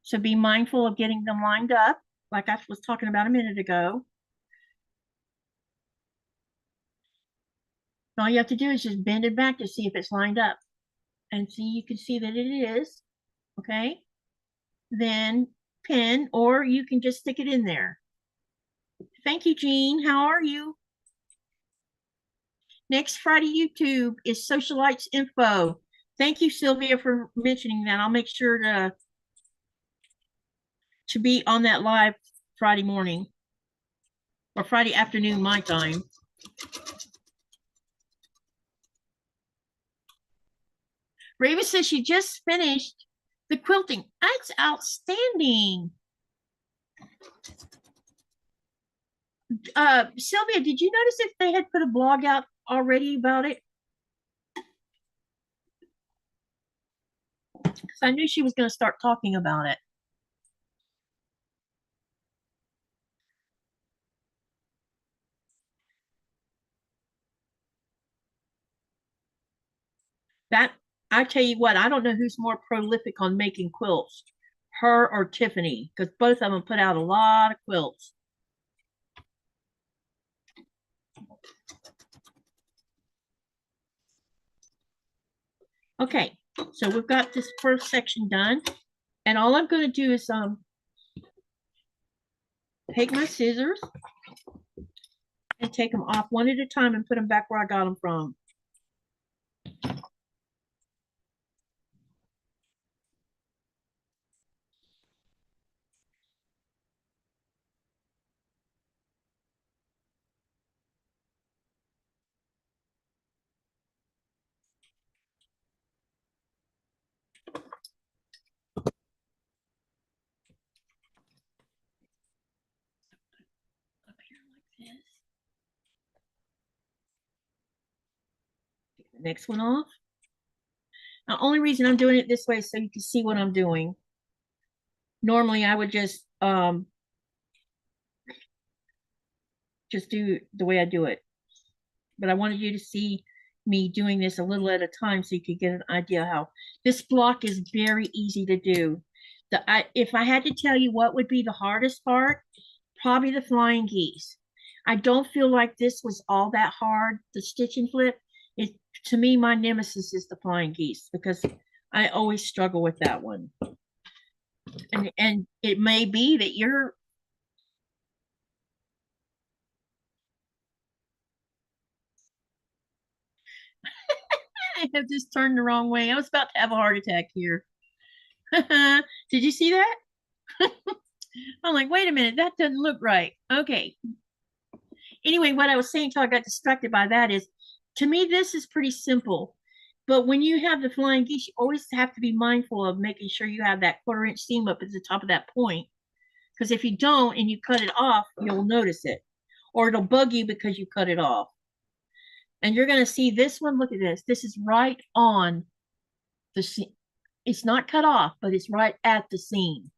So be mindful of getting them lined up, like I was talking about a minute ago. All you have to do is just bend it back to see if it's lined up. And see, you can see that it is. Okay. Then pin, or you can just stick it in there. Thank you, Jean. How are you? Next Friday YouTube is Socialites Info. Thank you, Sylvia, for mentioning that. I'll make sure to be on that live Friday morning or Friday afternoon, my time. Raven says she just finished the quilting. That's outstanding. Sylvia, did you notice if they had put a blog out already about it? Because I knew she was going to start talking about it. That, I tell you what, I don't know who's more prolific on making quilts, her or Tiffany, because both of them put out a lot of quilts. Okay, so we've got this first section done, and all I'm going to do is take my scissors and take them off one at a time and put them back where I got them from. Up here like this. Take the next one off. The only reason I'm doing it this way is so you can see what I'm doing. Normally I would just do the way I do it. But I wanted you to see me doing this a little at a time so you could get an idea how this block is very easy to do. If I had to tell you what would be the hardest part, probably the flying geese. I don't feel like this was all that hard, the stitch and flip. To me, my nemesis is the flying geese because I always struggle with that one. And it may be that you're I have just turned the wrong way. I was about to have a heart attack here. Did you see that? I'm like, wait a minute, that doesn't look right. Okay. Anyway, what I was saying until I got distracted by that is, to me, this is pretty simple. But when you have the flying geese, you always have to be mindful of making sure you have that 1/4 inch seam up at the top of that point. Because if you don't and you cut it off, you'll notice it. Or it'll bug you because you cut it off. And you're going to see this one. Look at this. This is right on the seam. It's not cut off, but it's right at the seam.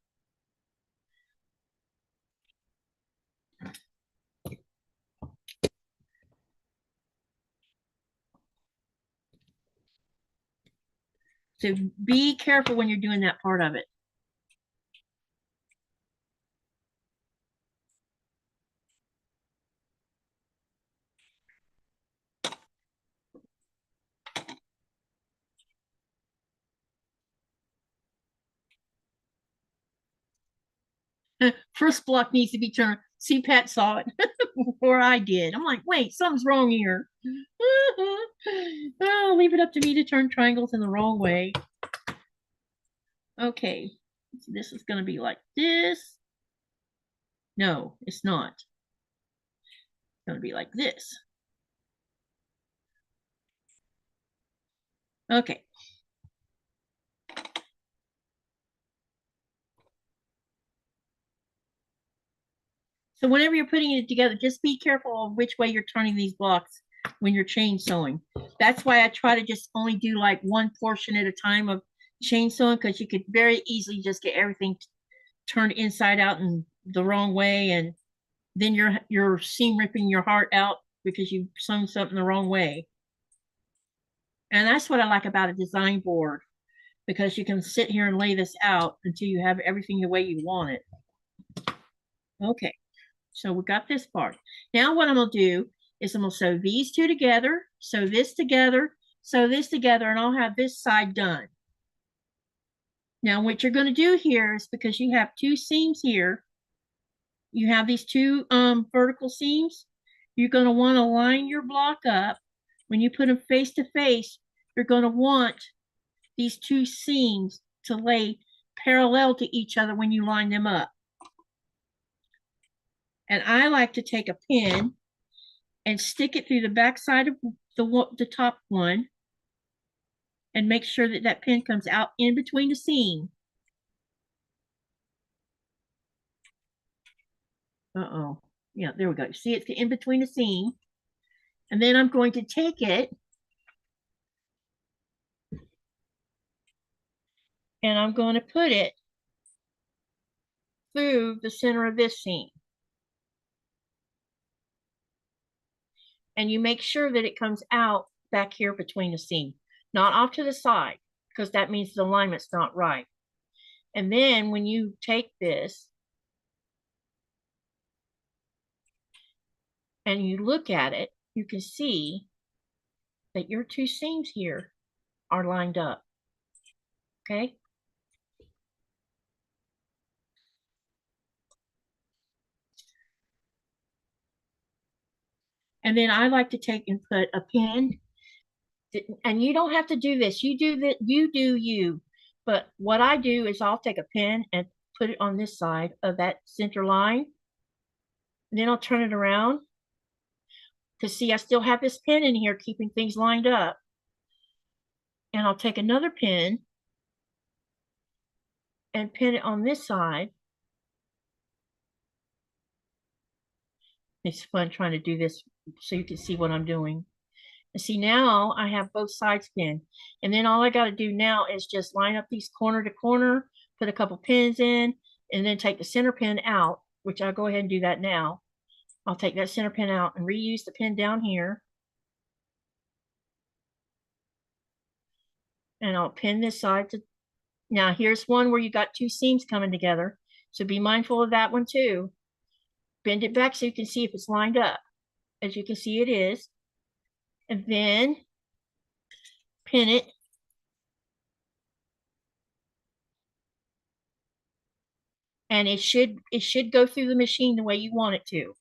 So be careful when you're doing that part of it. First block needs to be turned. See, Pat saw it before I did. I'm like, wait, something's wrong here. Oh, leave it up to me to turn triangles in the wrong way. Okay, so this is going to be like this. No, it's not. It's going to be like this. Okay. So whenever you're putting it together, just be careful of which way you're turning these blocks when you're chain sewing. That's why I try to just only do like one portion at a time of chain sewing, because you could very easily just get everything turned inside out and the wrong way, and then you're seam ripping your heart out because you've sewn something the wrong way. And that's what I like about a design board, because you can sit here and lay this out until you have everything the way you want it. Okay. So we got this part. Now what I'm going to do is I'm going to sew these two together, sew this together, sew this together, and I'll have this side done. Now what you're going to do here is, because you have two seams here, you have these two vertical seams, you're going to want to line your block up. When you put them face to face, you're going to want these two seams to lay parallel to each other when you line them up. And I like to take a pin and stick it through the back side of the top one, and make sure that that pin comes out in between the seam. Uh-oh. Yeah, there we go. See, it's in between the seam. And then I'm going to take it and I'm going to put it through the center of this seam. And you make sure that it comes out back here between the seam, not off to the side, because that means the alignment's not right. And then when you take this and you look at it, you can see that your two seams here are lined up. Okay? And then I like to take and put a pin, and you don't have to do this. You do that, you do you. But what I do is I'll take a pin and put it on this side of that center line. And then I'll turn it around to see I still have this pin in here keeping things lined up. And I'll take another pin and pin it on this side. It's fun trying to do this so you can see what I'm doing. And see, now I have both sides pinned. And then all I got to do now is just line up these corner to corner, put a couple pins in, and then take the center pin out, which I'll go ahead and do that now. I'll take that center pin out and reuse the pin down here. And I'll pin this side to, now here's one where you got two seams coming together. So be mindful of that one too. Bend it back so you can see if it's lined up. As you can see, it is. And then pin it. And it should go through the machine the way you want it to.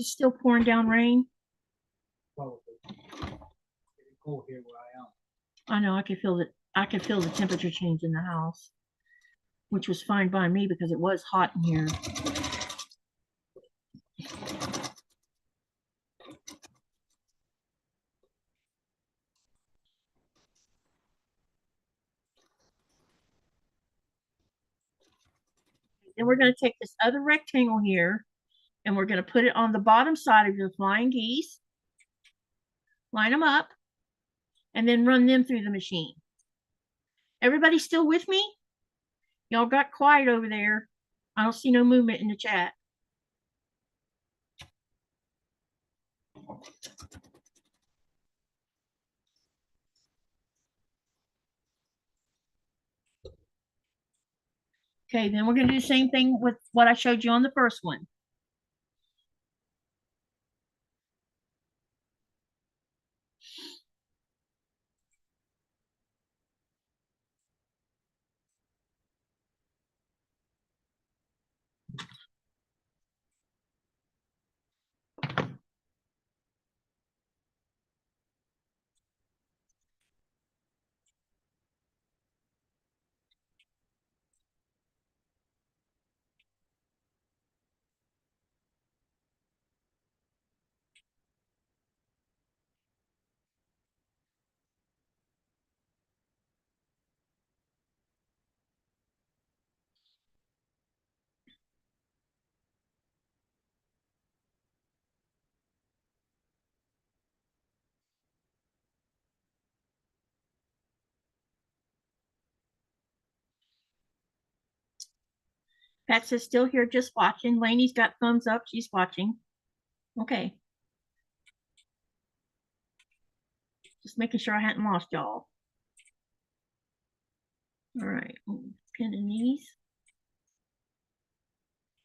It's still pouring down rain. Probably. It's cold here where I am. I know, I could feel that. I could feel the temperature change in the house, which was fine by me because it was hot in here. Then we're going to take this other rectangle here and we're going to put it on the bottom side of the flying geese, line them up, and then run them through the machine. Everybody still with me? Y'all got quiet over there. I don't see no movement in the chat. Okay, then we're going to do the same thing with what I showed you on the first one. Pat says still here, just watching. Lainey's got thumbs up. She's watching. Okay. Just making sure I hadn't lost y'all. All right. Pinning these.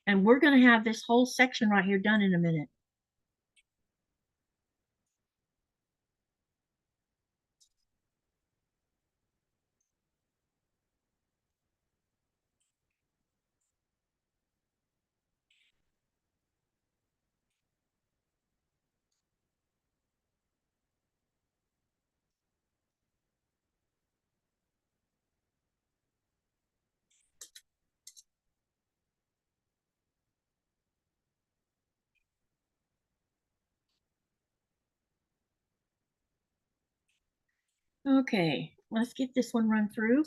And we're going to have this whole section right here done in a minute. Okay, let's get this one run through.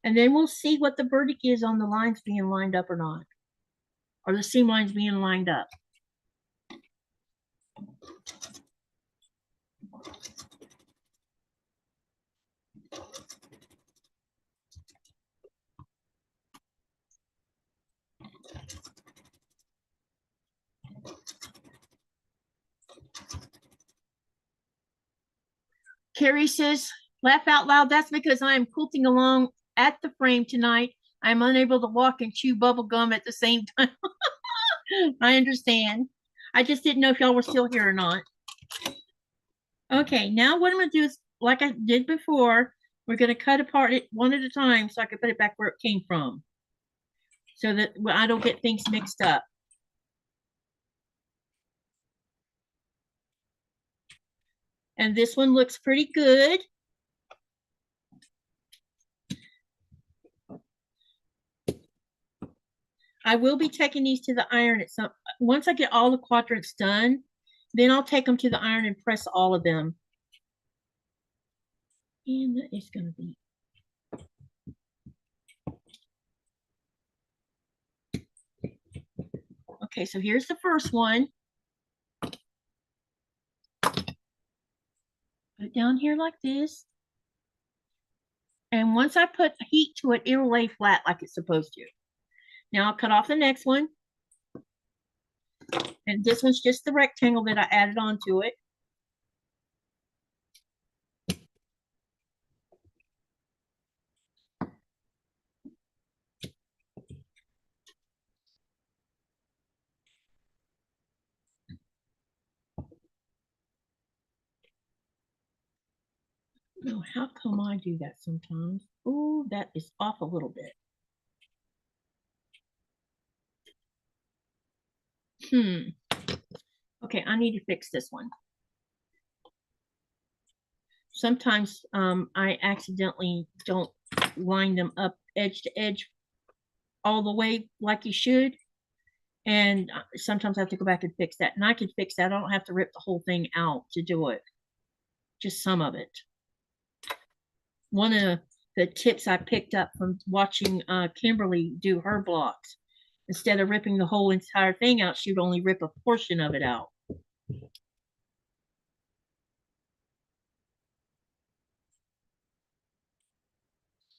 And then we'll see what the verdict is on the lines being lined up or not. Or the seam lines being lined up. Carrie says, laugh out loud. That's because I am quilting along at the frame tonight. I'm unable to walk and chew bubble gum at the same time. I understand. I just didn't know if y'all were still here or not. Okay, now what I'm going to do is, like I did before, we're going to cut apart it one at a time so I can put it back where it came from. So that I don't get things mixed up. And this one looks pretty good. I will be taking these to the iron at some, once I get all the quadrants done, then I'll take them to the iron and press all of them. And that is going to be. Okay, so here's the first one. Put it down here like this. And once I put heat to it, it'll lay flat like it's supposed to. Now I'll cut off the next one. And this one's just the rectangle that I added onto it. Oh, how come I do that sometimes? Oh, that is off a little bit. Okay, I need to fix this one. Sometimes I accidentally don't line them up edge to edge all the way like you should. And sometimes I have to go back and fix that. And I can fix that. I don't have to rip the whole thing out to do it. Just some of it. One of the tips I picked up from watching Kimberly do her blocks. Instead of ripping the whole entire thing out, she'd only rip a portion of it out.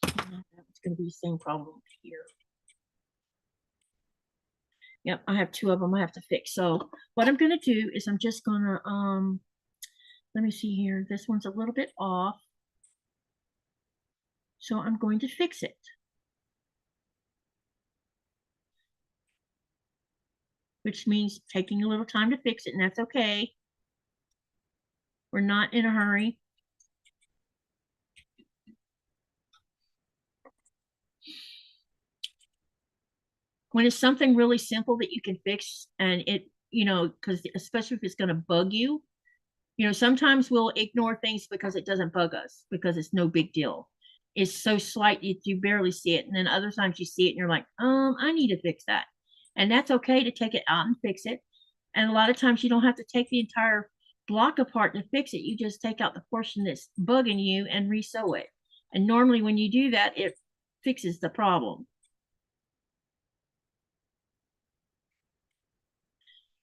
It's going to be the same problem here. Yep, I have two of them I have to fix. So what I'm going to do is I'm just going to, let me see here. This one's a little bit off. So I'm going to fix it. Which means taking a little time to fix it, and that's okay. We're not in a hurry. When it's something really simple that you can fix, and it, you know, because especially if it's going to bug you, you know, sometimes we'll ignore things because it doesn't bug us, because it's no big deal. It's so slight you barely see it. And then other times you see it and you're like, I need to fix that. And that's okay to take it out and fix it. And a lot of times you don't have to take the entire block apart to fix it. You just take out the portion that's bugging you and resew it. And normally when you do that, it fixes the problem.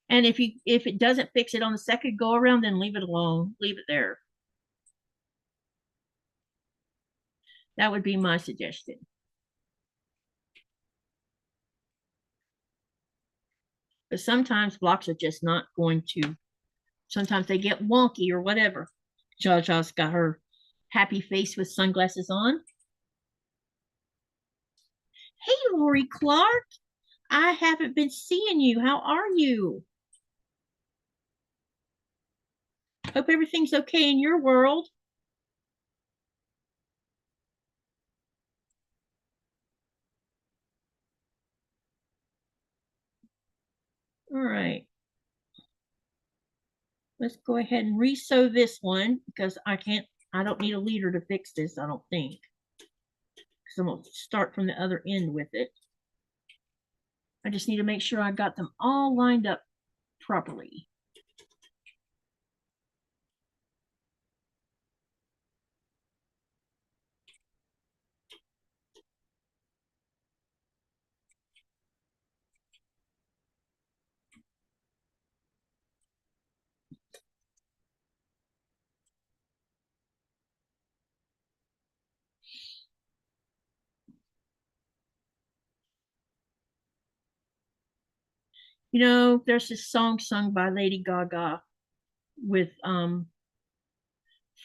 And if it doesn't fix it on the second go around, then leave it alone. Leave it there. That would be my suggestion. But sometimes blocks are just not going to, sometimes they get wonky or whatever. Jaja's got her happy face with sunglasses on. Hey, Lori Clark. I haven't been seeing you. How are you? Hope everything's okay in your world. All right. Let's go ahead and re-sew this one because I don't need a leader to fix this, I don't think. Because I'm going to start from the other end with it. I just need to make sure I got them all lined up properly. You know, there's this song sung by Lady Gaga with from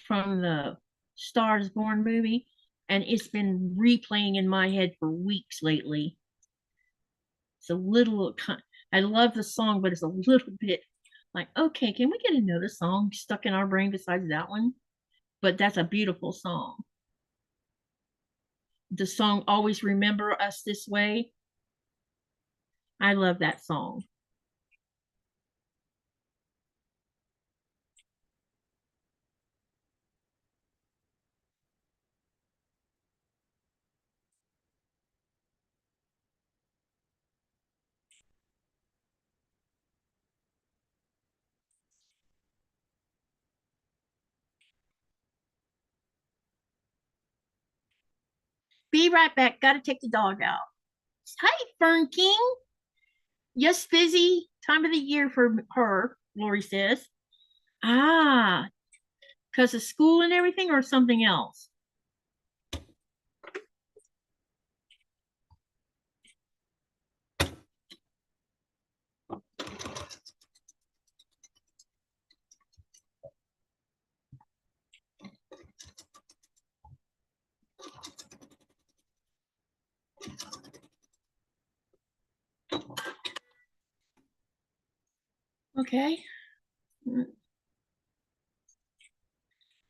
the Stars Born movie, and it's been replaying in my head for weeks lately. It's a little, I love the song, but it's a little bit like, okay, can we get another song stuck in our brain besides that one? But that's a beautiful song. The song Always Remember Us This Way. I love that song. Be right back. Got to take the dog out. Hi, Fern King. Yes, busy time of the year for her, Lori says. Ah, because of school and everything or something else? Okay.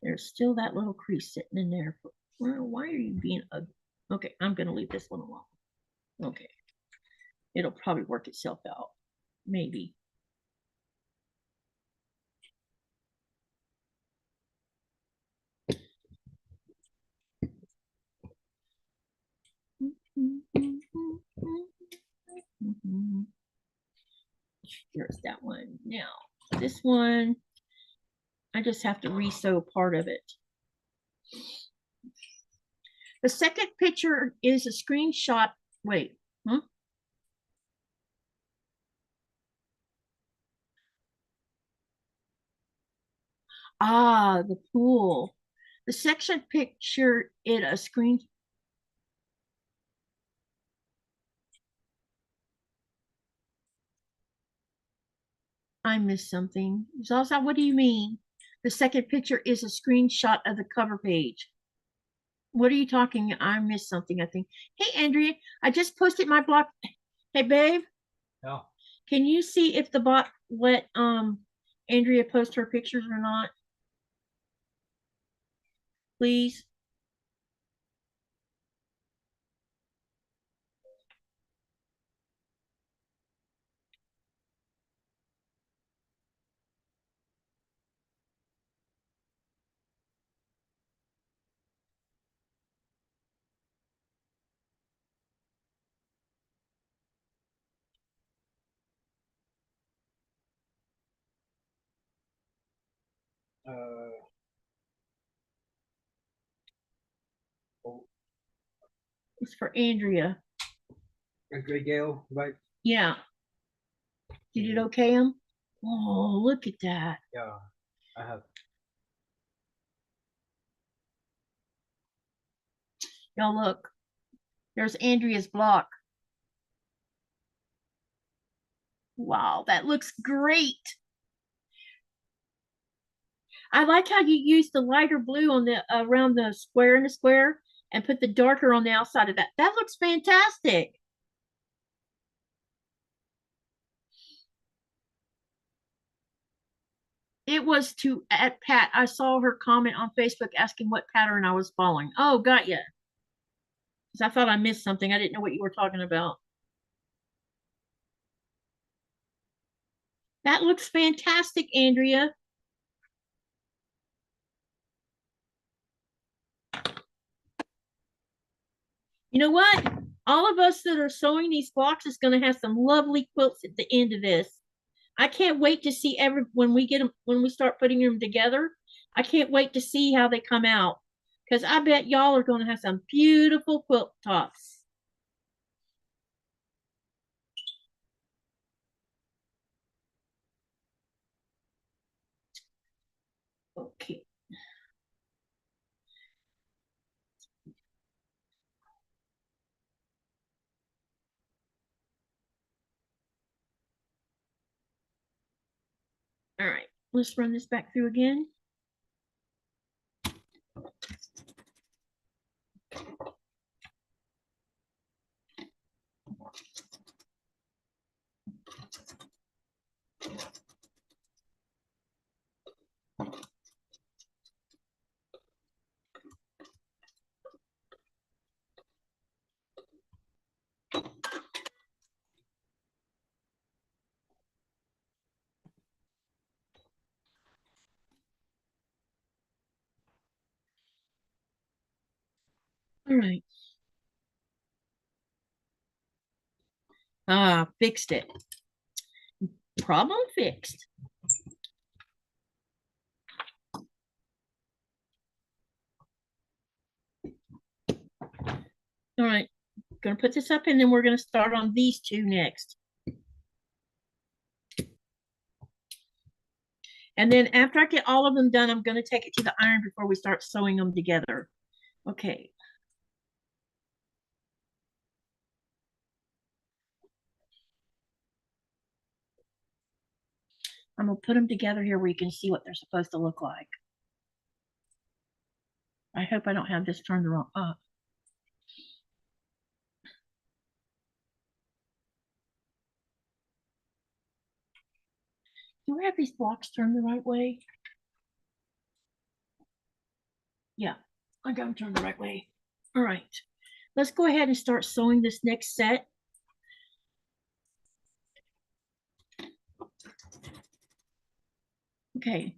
There's still that little crease sitting in there. Well, why are you being ugly? Okay, I'm going to leave this one alone. Okay. It'll probably work itself out. Maybe. Here's that one. Now, this one, I just have to re-sew part of it. The second picture is a screenshot. Wait, huh? Ah, the pool. The second picture in a screen. I missed something. Zaza, what do you mean? The second picture is a screenshot of the cover page. What are you talking? I missed something, I think. Hey, Andrea, I just posted my blog. Hey, babe. Yeah. Can you see if the bot let Andrea post her pictures or not? Please. Oh, It's for Andrea. Andrea Gale, right? Yeah. Did it okay him? Oh, look at that. Yeah, I have. Y'all look. There's Andrea's block. Wow, that looks great. I like how you use the lighter blue on the around the square in the square and put the darker on the outside of that. That looks fantastic. It was to at Pat. I saw her comment on Facebook asking what pattern I was following. Oh, got ya. Because I thought I missed something. I didn't know what you were talking about. That looks fantastic, Andrea. You know what? All of us that are sewing these blocks is going to have some lovely quilts at the end of this. I can't wait to see every when we get them when we start putting them together. I can't wait to see how they come out because I bet y'all are going to have some beautiful quilt tops. Okay. All right. Let's run this back through again. All right. Ah, fixed it. Problem fixed. All right. Gonna put this up and then we're gonna start on these two next. And then after I get all of them done, I'm gonna take it to the iron before we start sewing them together. Okay. I'm gonna put them together here where you can see what they're supposed to look like. I hope I don't have this turned wrong up. Do I have these blocks turned the right way? Yeah, I got them turned the right way. All right, let's go ahead and start sewing this next set. Okay.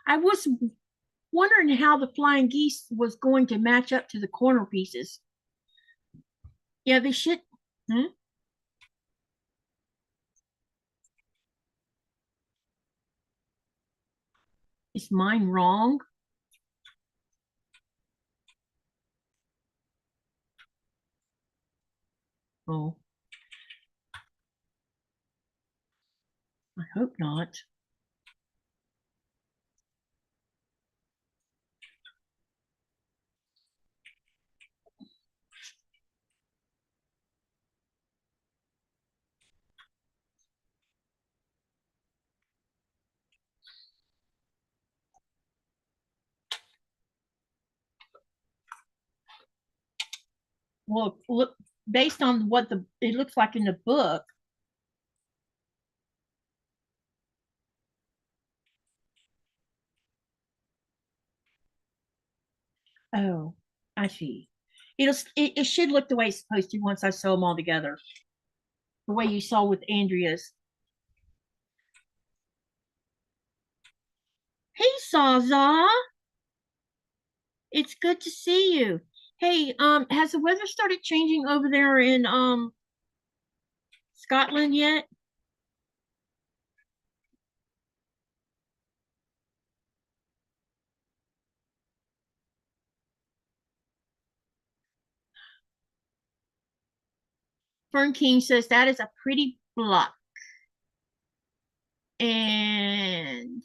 I was wondering how the flying geese was going to match up to the corner pieces. Yeah, they should. Hmm? Is mine wrong? Oh, I hope not. Well, look, based on what it looks like in the book. Oh, I see. It should look the way it's supposed to once I sew them all together. The way you saw with Andrea's. Hey, Sawza. It's good to see you. Hey, has the weather started changing over there in Scotland yet? Fern King says that is a pretty block. And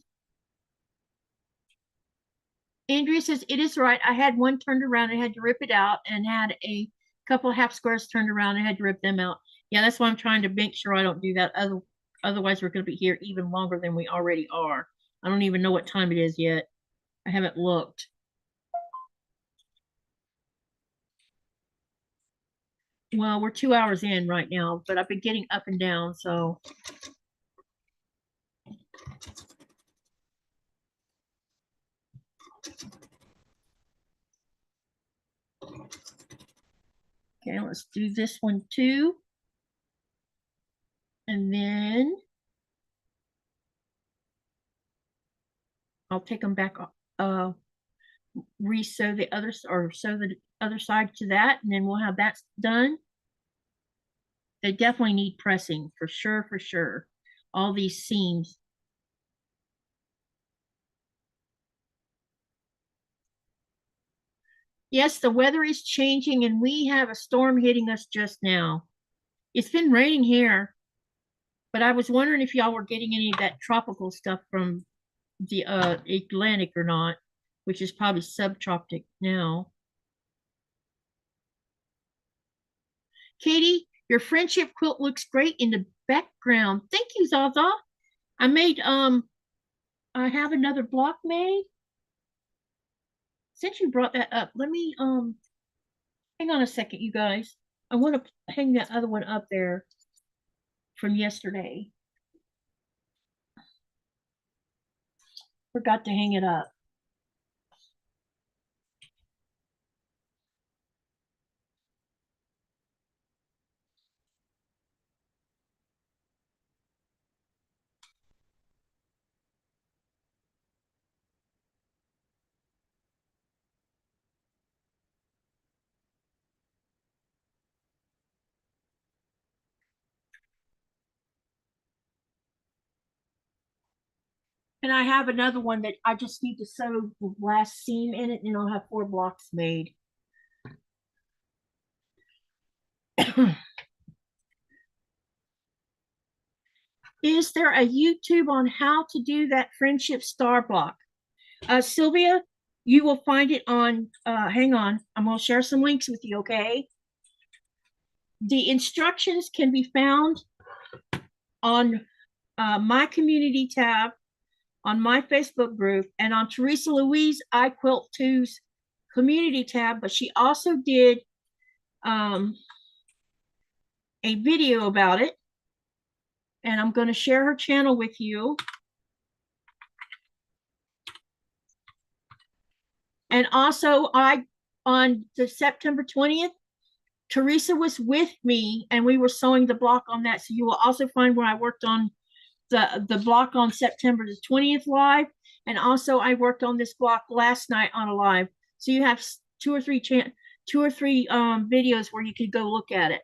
Andrea says it is right. I had one turned around and had to rip it out and had a couple of half squares turned around. I had to rip them out. Yeah, that's why I'm trying to make sure I don't do that. Otherwise, we're going to be here even longer than we already are. I don't even know what time it is yet. I haven't looked. Well, we're 2 hours in right now, but I've been getting up and down, so. Okay, let's do this one too. And then I'll take them back, re-sew the other, or sew the other side to that, and then we'll have that done. They definitely need pressing, for sure, for sure. All these seams. Yes, the weather is changing and we have a storm hitting us just now. It's been raining here, but I was wondering if y'all were getting any of that tropical stuff from the Atlantic or not, which is probably subtropic now. Katie, your friendship quilt looks great in the background. Thank you, Zaza. I made I have another block made. Since you brought that up, let me hang on a second, you guys. I want to hang that other one up there from yesterday. Forgot to hang it up. And I have another one that I just need to sew the last seam in it, and I'll have 4 blocks made. Is there a YouTube on how to do that friendship star block? Sylvia, you will find it on, hang on, I'm going to share some links with you, okay? The instructions can be found on my community tab, on my Facebook group, and on Teresa Louise I Quilt 2's community tab, but she also did a video about it, and I'm going to share her channel with you. And also, on the September 20th, Teresa was with me and we were sewing the block on that. So you will also find where I worked on the block on September the 20th live. And also I worked on this block last night on a live. So you have two or three videos where you could go look at it.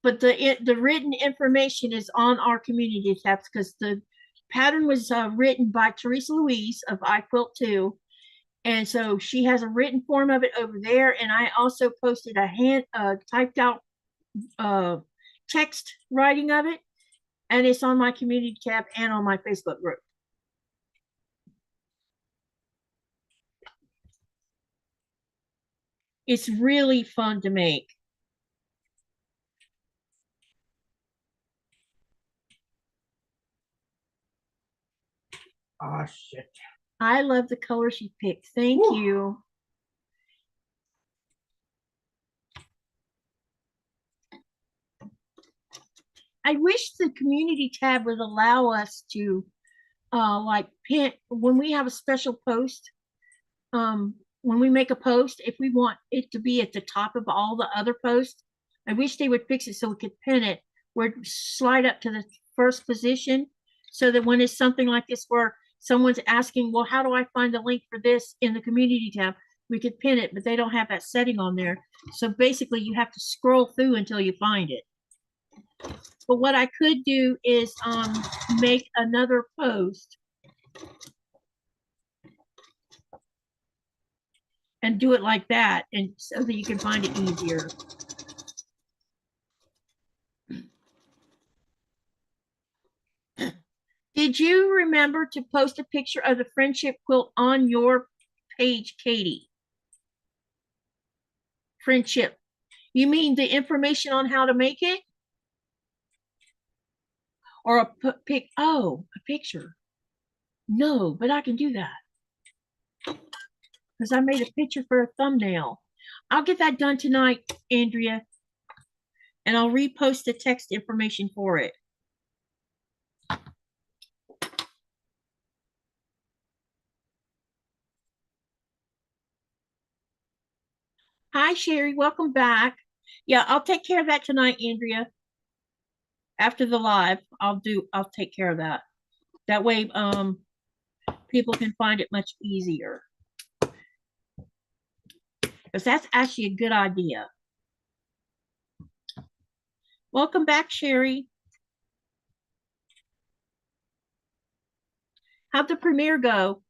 But the written information is on our community tabs because the pattern was written by Teresa Louise of I Quilt 2. And so she has a written form of it over there. And I also posted a hand typed out text writing of it. And it's on my community tab and on my Facebook group. It's really fun to make. Ah, shit. I love the color she picked. Thank you. I wish the community tab would allow us to like pin when we have a special post. When we make a post, if we want it to be at the top of all the other posts, I wish they would fix it so we could pin it where it slide up to the first position so that when it's something like this where someone's asking, well, how do I find the link for this in the community tab? We could pin it, but they don't have that setting on there. So basically you have to scroll through until you find it. But what I could do is make another post and do it like that, and so that you can find it easier. Did you remember to post a picture of the friendship quilt on your page, Katie? Friendship. You mean the information on how to make it? Or a picture? No, but I can do that because I made a picture for a thumbnail. I'll get that done tonight, Andrea, and I'll repost the text information for it. Hi, Sherry. Welcome back. Yeah, I'll take care of that tonight, Andrea. After the live, I'll take care of that. That way, people can find it much easier. Because that's actually a good idea. Welcome back, Sherry. How'd the premiere go?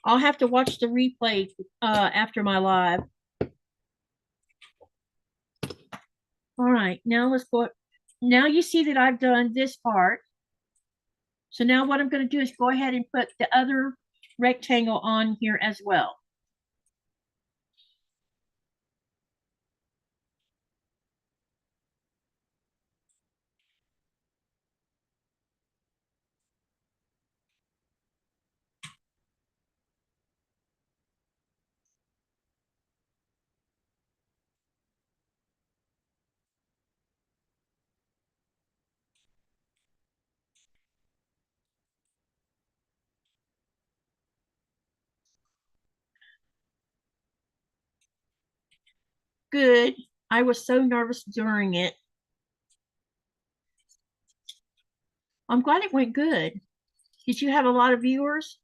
I'll have to watch the replay after my live. All right, now let's go. Now you see that I've done this part. So now what I'm going to do is go ahead and put the other rectangle on here as well. Good. I was so nervous during it. I'm glad it went good. Did you have a lot of viewers?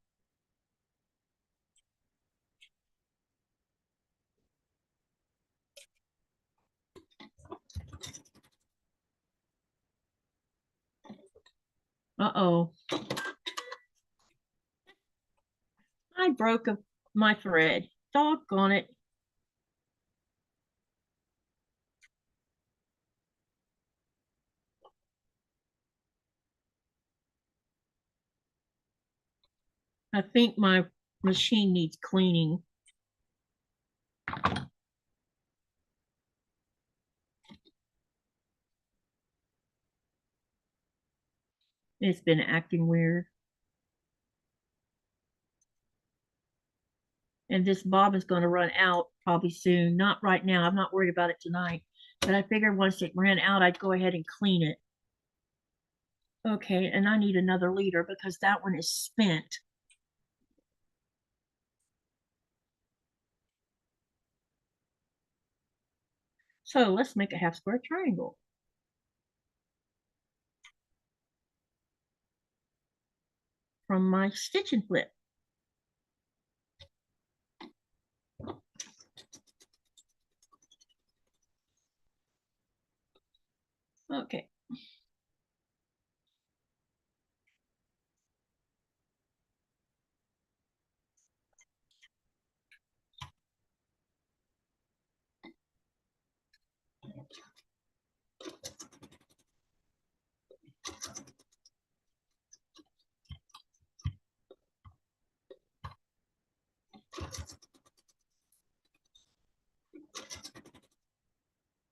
Uh-oh. I broke my thread. Doggone it. I think my machine needs cleaning. It's been acting weird. And this bob is going to run out probably soon. Not right now. I'm not worried about it tonight. But I figured once it ran out, I'd go ahead and clean it. Okay, and I need another leader because that one is spent. So let's make a half square triangle. From my stitch and flip. Okay.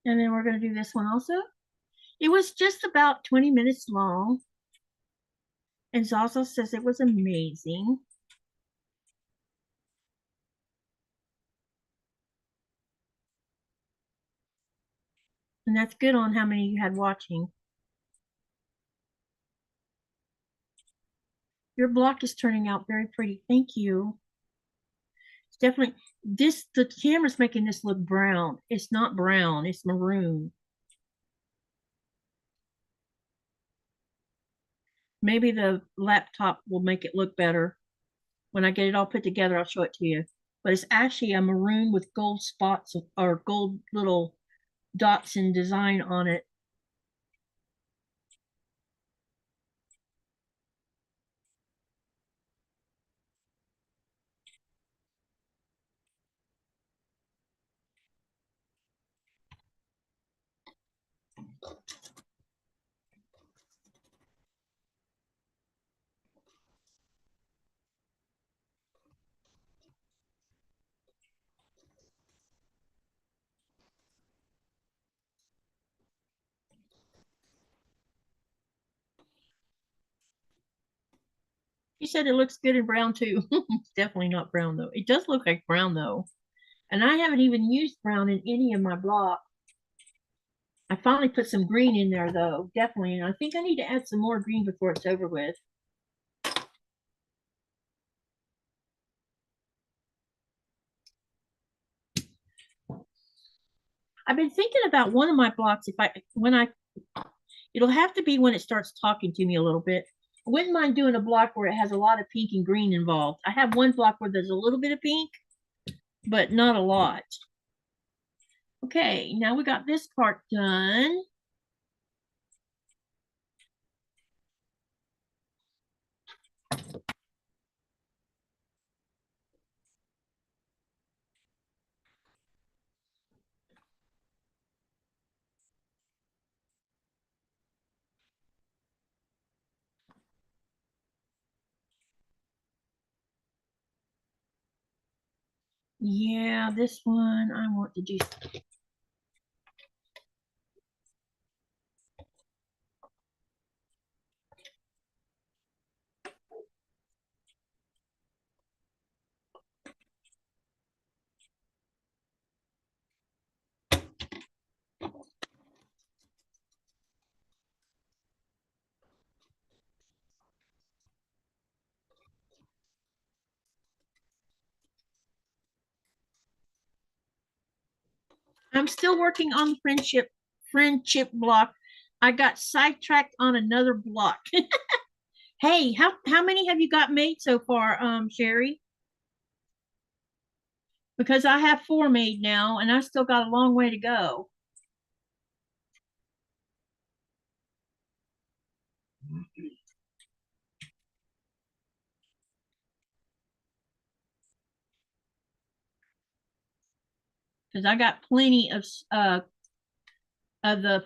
And then we're going to do this one also. It was just about 20 minutes long. And Zaza says it was amazing. And that's good on how many you had watching. Your block is turning out very pretty. Thank you. It's definitely the camera's making this look brown. It's not brown, it's maroon. Maybe the laptop will make it look better. When I get it all put together, I'll show it to you. But it's actually a maroon with gold spots or gold little dots and design on it. He said it looks good in brown too. It's definitely not brown though. It does look like brown though. And I haven't even used brown in any of my blocks. I finally put some green in there though, definitely. And I think I need to add some more green before it's over with. I've been thinking about one of my blocks. It'll have to be when it starts talking to me a little bit. I wouldn't mind doing a block where it has a lot of pink and green involved. I have one block where there's a little bit of pink, but not a lot. Okay, now we got this part done. Yeah, this one I want to do. I'm still working on the friendship block. I got sidetracked on another block. Hey, how many have you got made so far, Sherry? Because I have 4 made now, and I still got a long way to go. Because I got plenty of the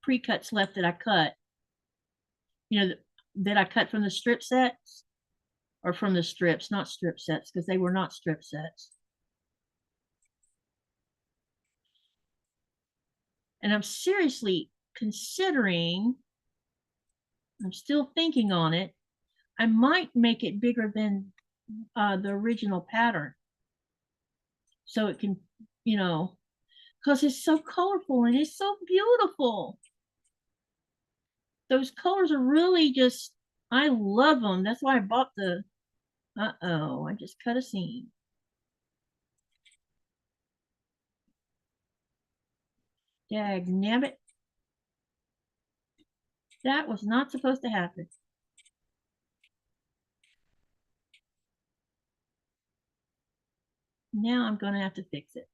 pre-cuts left that I cut. You know that I cut from the strip sets, or from the strips, not strip sets, because they were not strip sets. And I'm seriously considering, I'm still thinking on it. I might make it bigger than the original pattern. So it can, because it's so colorful and it's so beautiful. Those colors are really just, I love them. That's why I bought the, I just cut a seam. Dag nabbit. That was not supposed to happen. Now I'm going to have to fix it.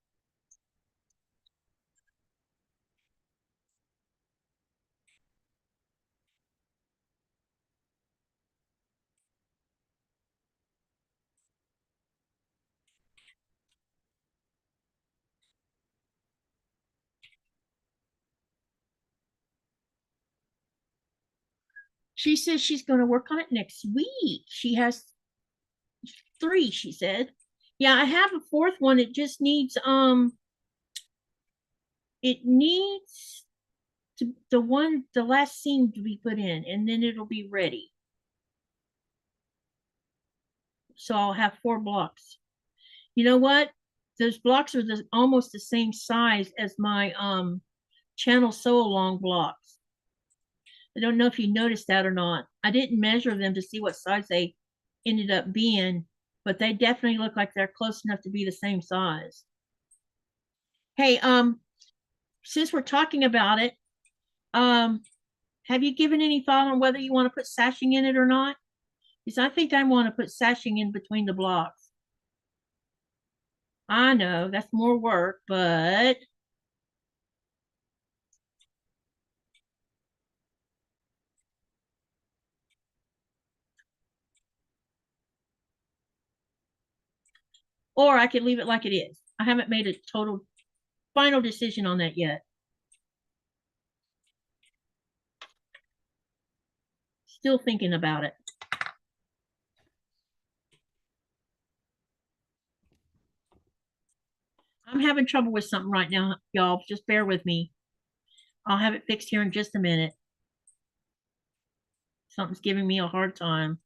She says she's going to work on it next week. She has 3, she said. Yeah, I have a 4th one. It just needs, it needs to, the last seam to be put in, and then it'll be ready. So I'll have 4 blocks. You know what? Those blocks are almost the same size as my channel sew along blocks. I don't know if you noticed that or not. I didn't measure them to see what size they ended up being, but they definitely look like they're close enough to be the same size. Hey, since we're talking about it, have you given any thought on whether you want to put sashing in it or not? Because I think I want to put sashing in between the blocks. I know that's more work, but or I could leave it like it is. I haven't made a total final decision on that yet. Still thinking about it. I'm having trouble with something right now, y'all. Just bear with me. I'll have it fixed here in just a minute. Something's giving me a hard time.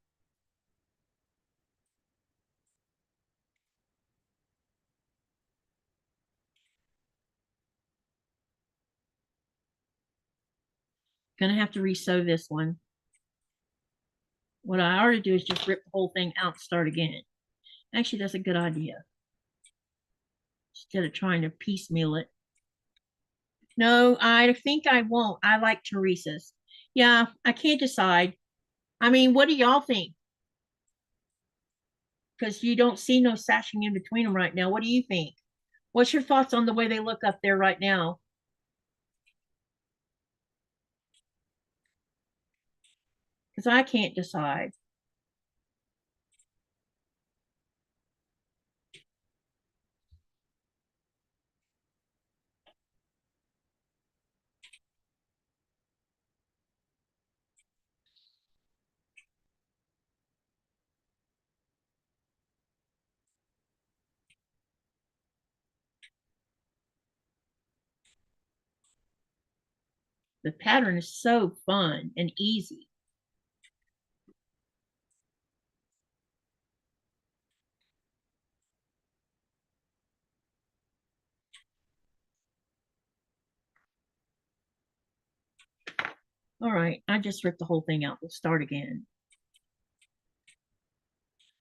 Gonna have to resew this one. What I ought to do is just rip the whole thing out and start again. Actually, that's a good idea. Instead of trying to piecemeal it. No, I think I won't. I like Teresa's. Yeah, I can't decide. I mean, what do y'all think? Because you don't see no sashing in between them right now. What do you think? What's your thoughts on the way they look up there right now? Because I can't decide. The pattern is so fun and easy. All right, I just ripped the whole thing out. We'll start again.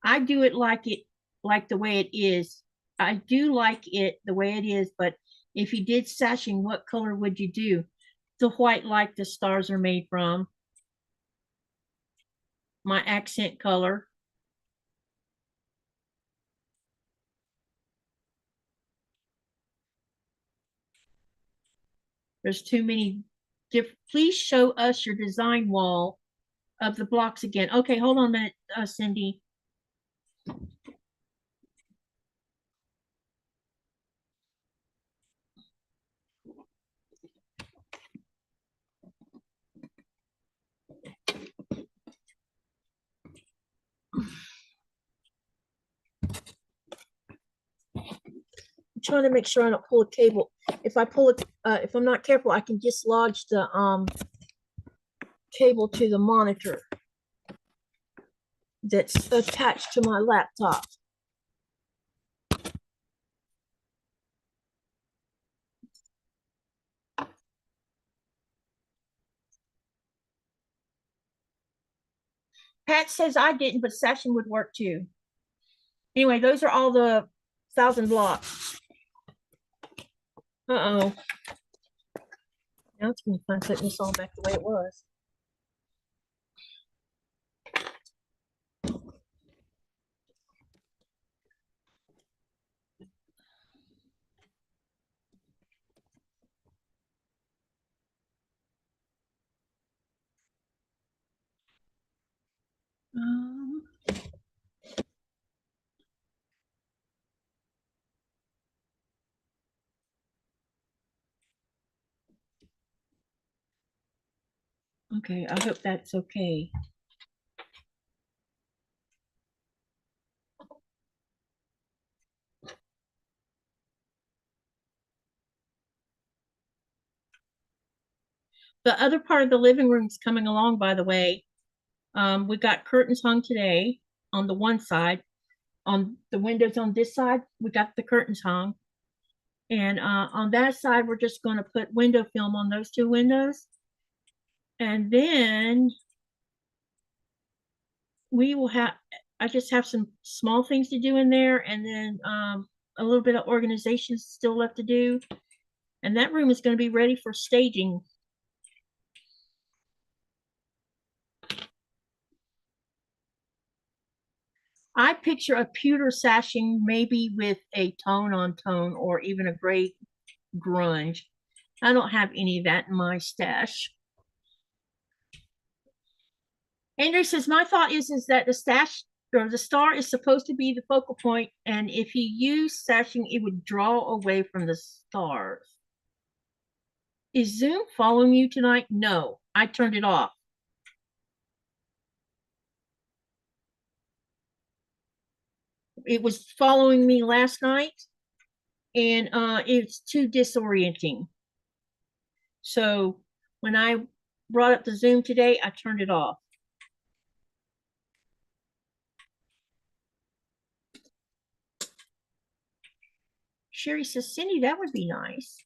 I do it like the way it is. I do like it the way it is, but if you did sashing, what color would you do? The white like the stars are made from. My accent color. There's too many please show us your design wall of the blocks again. Okay, hold on a minute, Cindy. I'm trying to make sure I don't pull a cable. If I pull it, if I'm not careful, I can dislodge the cable to the monitor that's attached to my laptop. Pat says I didn't, but session would work too. Anyway, those are all the 1,000 blocks. Uh-oh. Now it's gonna be fun putting this all back the way it was. Um, okay, I hope that's okay. The other part of the living room is coming along, by the way. We got curtains hung today on the one side. On the windows on this side, we got the curtains hung. And on that side, we're just going to put window film on those two windows. And then we will have, I just have some small things to do in there, and then a little bit of organization still left to do. And that room is going to be ready for staging. I picture a pewter sashing maybe with a tone on tone or even a gray grunge. I don't have any of that in my stash. Andrew says, my thought is that the stash or the star is supposed to be the focal point, and if you use sashing, it would draw away from the stars. Is Zoom following you tonight? No, I turned it off. It was following me last night, and it's too disorienting. So when I brought up the Zoom today, I turned it off. Sherry says, Cindy, that would be nice.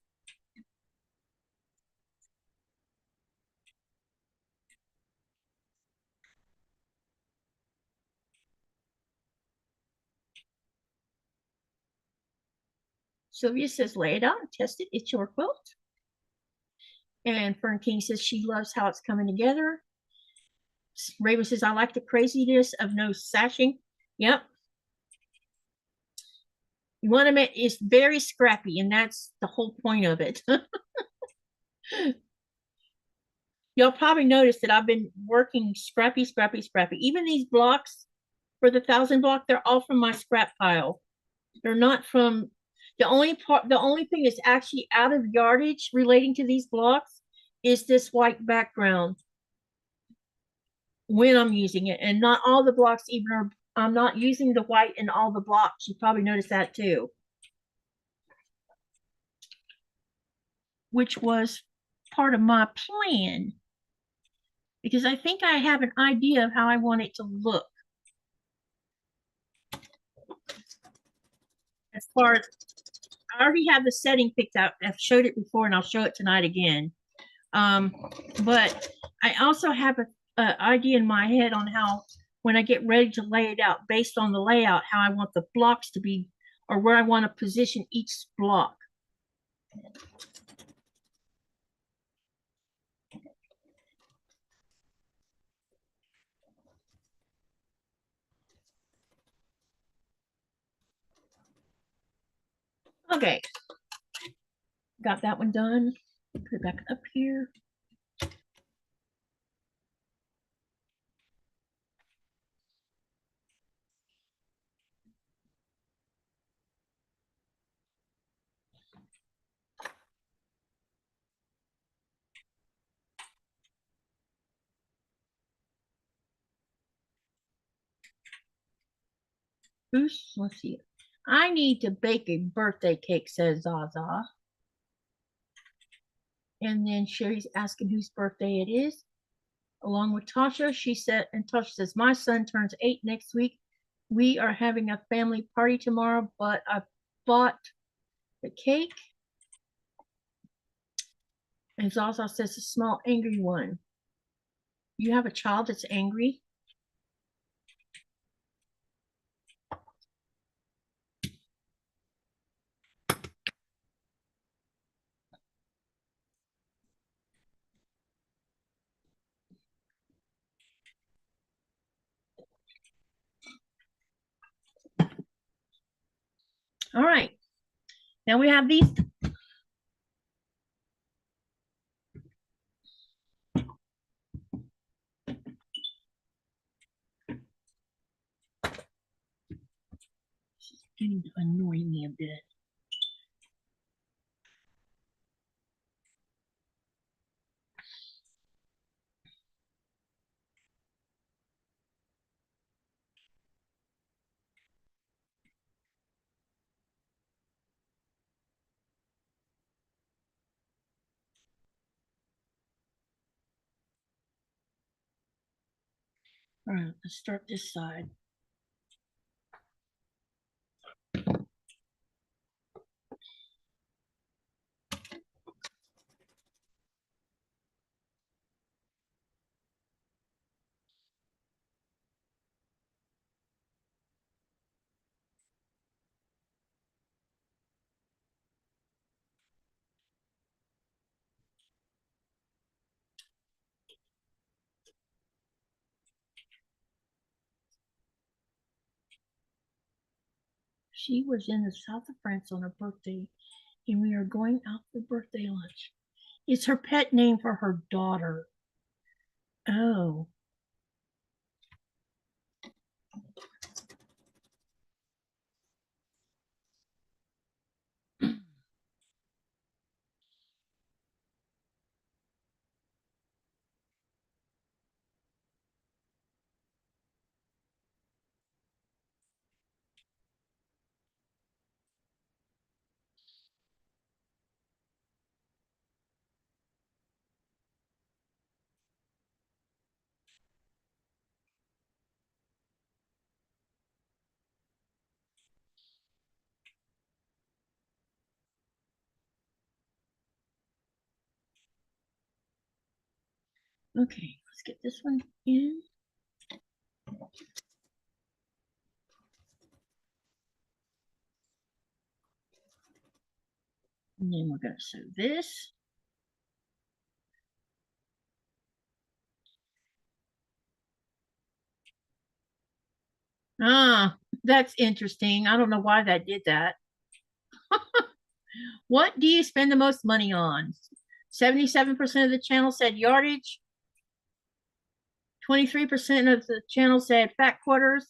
Sylvia says, lay it out and test it. It's your quilt. And Fern King says she loves how it's coming together. Raven says, I like the craziness of no sashing. Yep. You want to make it's very scrappy, and that's the whole point of it. You'll probably notice that I've been working scrappy, scrappy, scrappy. Even these blocks for the 1,000 block, they're all from my scrap pile. They're not from the only thing that's actually out of yardage relating to these blocks is this white background when I'm using it, and not all the blocks even are. I'm not using the white in all the blocks. You probably noticed that too, which was part of my plan, because I think I have an idea of how I want it to look. As far as I already have the setting picked out. I've showed it before and I'll show it tonight again. But I also have a idea in my head on how, when I get ready to lay it out, based on the layout, how I want the blocks to be, or where I want to position each block. Okay, got that one done. Put it back up here. Oops, let's see. I need to bake a birthday cake, says Zaza. And then Sherry's asking whose birthday it is, along with Tasha. She said, and Tasha says, my son turns 8 next week. We are having a family party tomorrow, but I bought the cake. And Zaza says, a small angry one. You have a child that's angry? All right. Now we have these. This is getting to annoy me a bit. All right, let's start this side. She was in the south of France on her birthday, and we are going out for birthday lunch. It's her pet name for her daughter. Oh. Okay, let's get this one in. And then we're going to sew this. Ah, that's interesting. I don't know why that did that. What do you spend the most money on? 77% of the channel said yardage. 23% of the channel said fat quarters.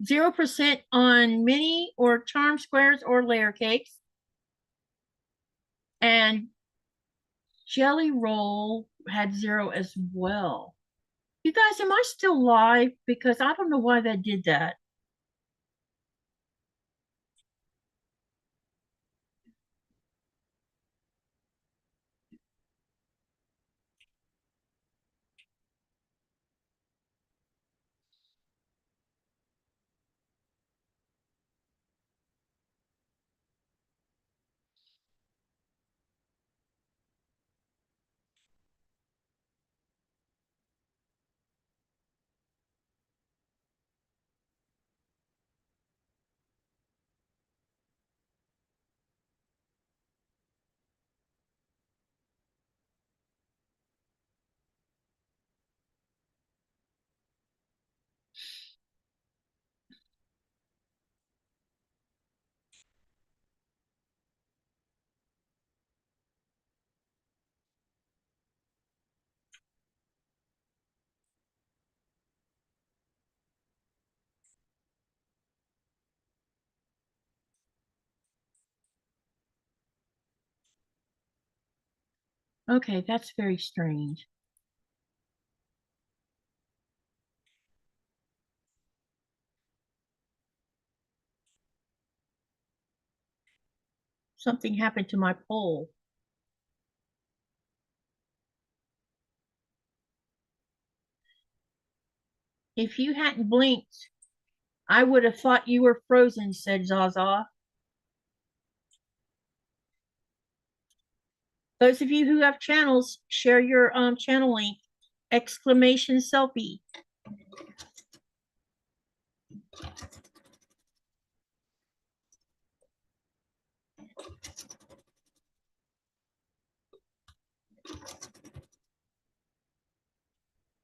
0% on mini or charm squares or layer cakes. And jelly roll had 0 as well. You guys, am I still live? Because I don't know why that did that. Okay, that's very strange. Something happened to my poll. If you hadn't blinked, I would have thought you were frozen, said Zaza. Those of you who have channels, share your channel link. Exclamation selfie.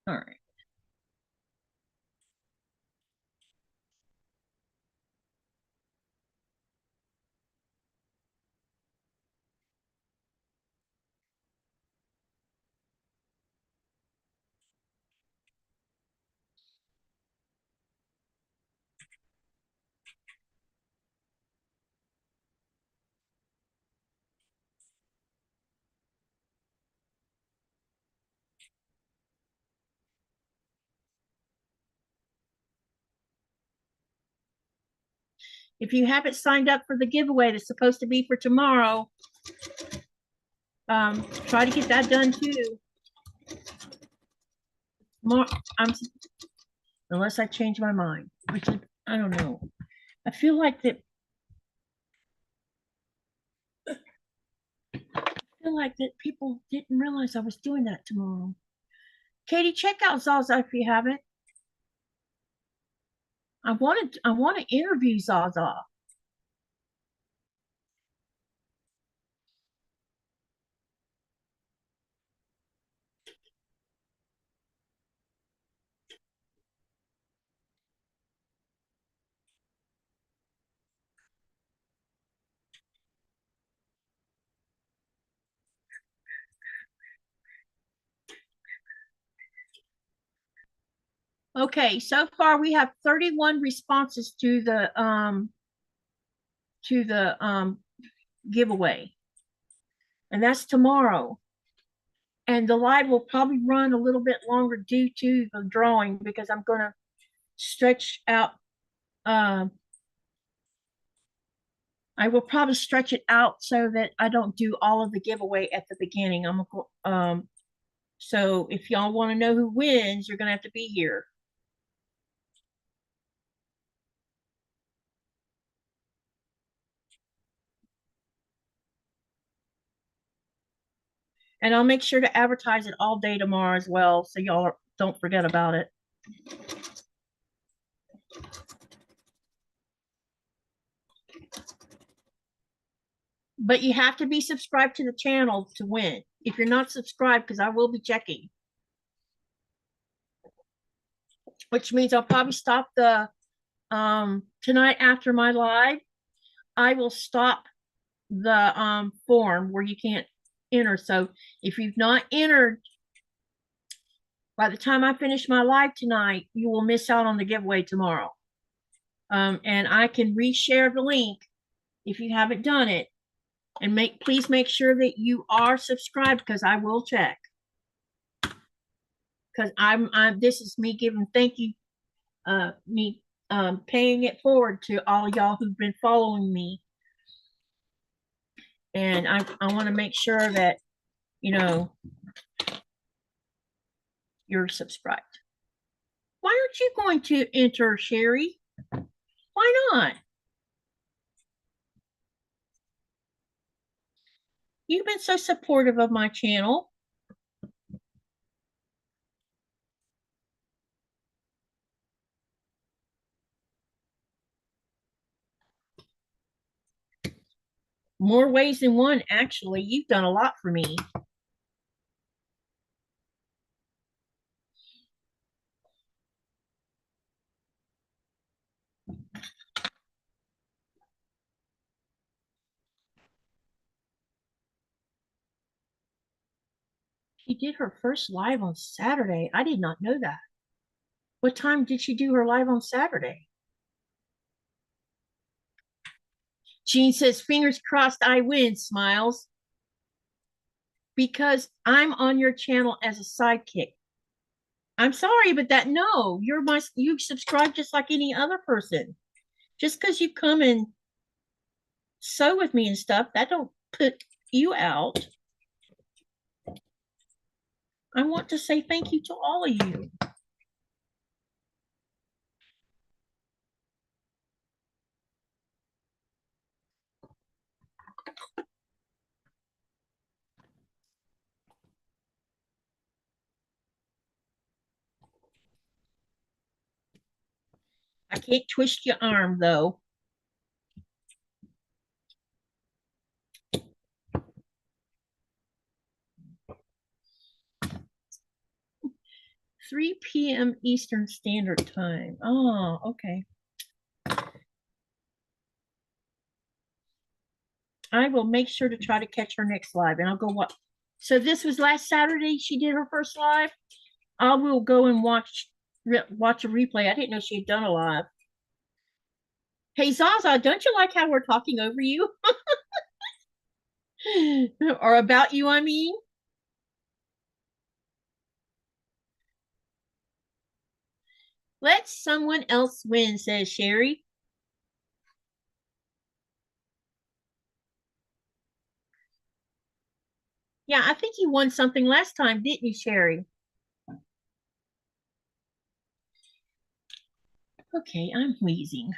All right. If you haven't signed up for the giveaway that's supposed to be for tomorrow, try to get that done too. More, unless I change my mind, which I don't know. I feel like that. People didn't realize I was doing that tomorrow. Katie, check out Zaza if you haven't. I want to interview Zaza. Okay, so far we have 31 responses to the giveaway. And that's tomorrow. And the live will probably run a little bit longer due to the drawing because I'm going to stretch out. I will probably stretch it out so that I don't do all of the giveaway at the beginning. So if y'all want to know who wins, you're going to have to be here. And I'll make sure to advertise it all day tomorrow as well, so y'all don't forget about it. But you have to be subscribed to the channel to win. If you're not subscribed, because I will be checking. Which means I'll probably stop the tonight after my live. I will stop the form where you can't enter. So if you've not entered by the time I finish my live tonight, you will miss out on the giveaway tomorrow. And I can reshare the link if you haven't done it. And please make sure that you are subscribed, because I will check. Because this is me giving thank you, paying it forward to all of y'all who've been following me. And I want to make sure that, you know, you're subscribed. Why aren't you going to enter, Sherry? Why not? You've been so supportive of my channel. More ways than one, actually. You've done a lot for me. She did her first live on Saturday. I did not know that. What time did she do her live on Saturday? Jean says, fingers crossed I win, smiles. Because I'm on your channel as a sidekick. I'm sorry, but you subscribe just like any other person. Just because you come and sew with me and stuff, that don't put you out. I want to say thank you to all of you. I can't twist your arm though. "3 p.m. Eastern Standard Time." Oh, okay. I will make sure to try to catch her next live, and I'll go watch. So this was last Saturday. She did her first live. I will go and watch a replay. I didn't know she had done a live. Hey Zaza, don't you like how we're talking over you? Or about you, I mean. Let someone else win, says Sherry. Yeah, I think you won something last time, didn't you, Sherry? Okay, I'm wheezing.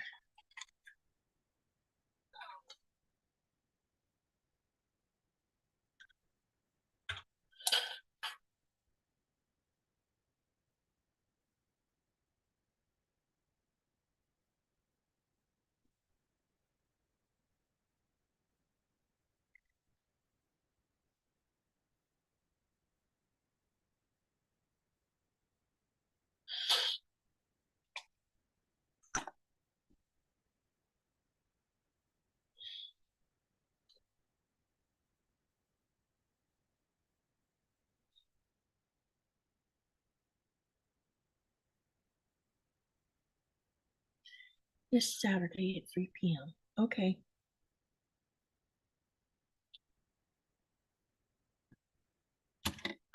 This Saturday at 3 p.m. Okay.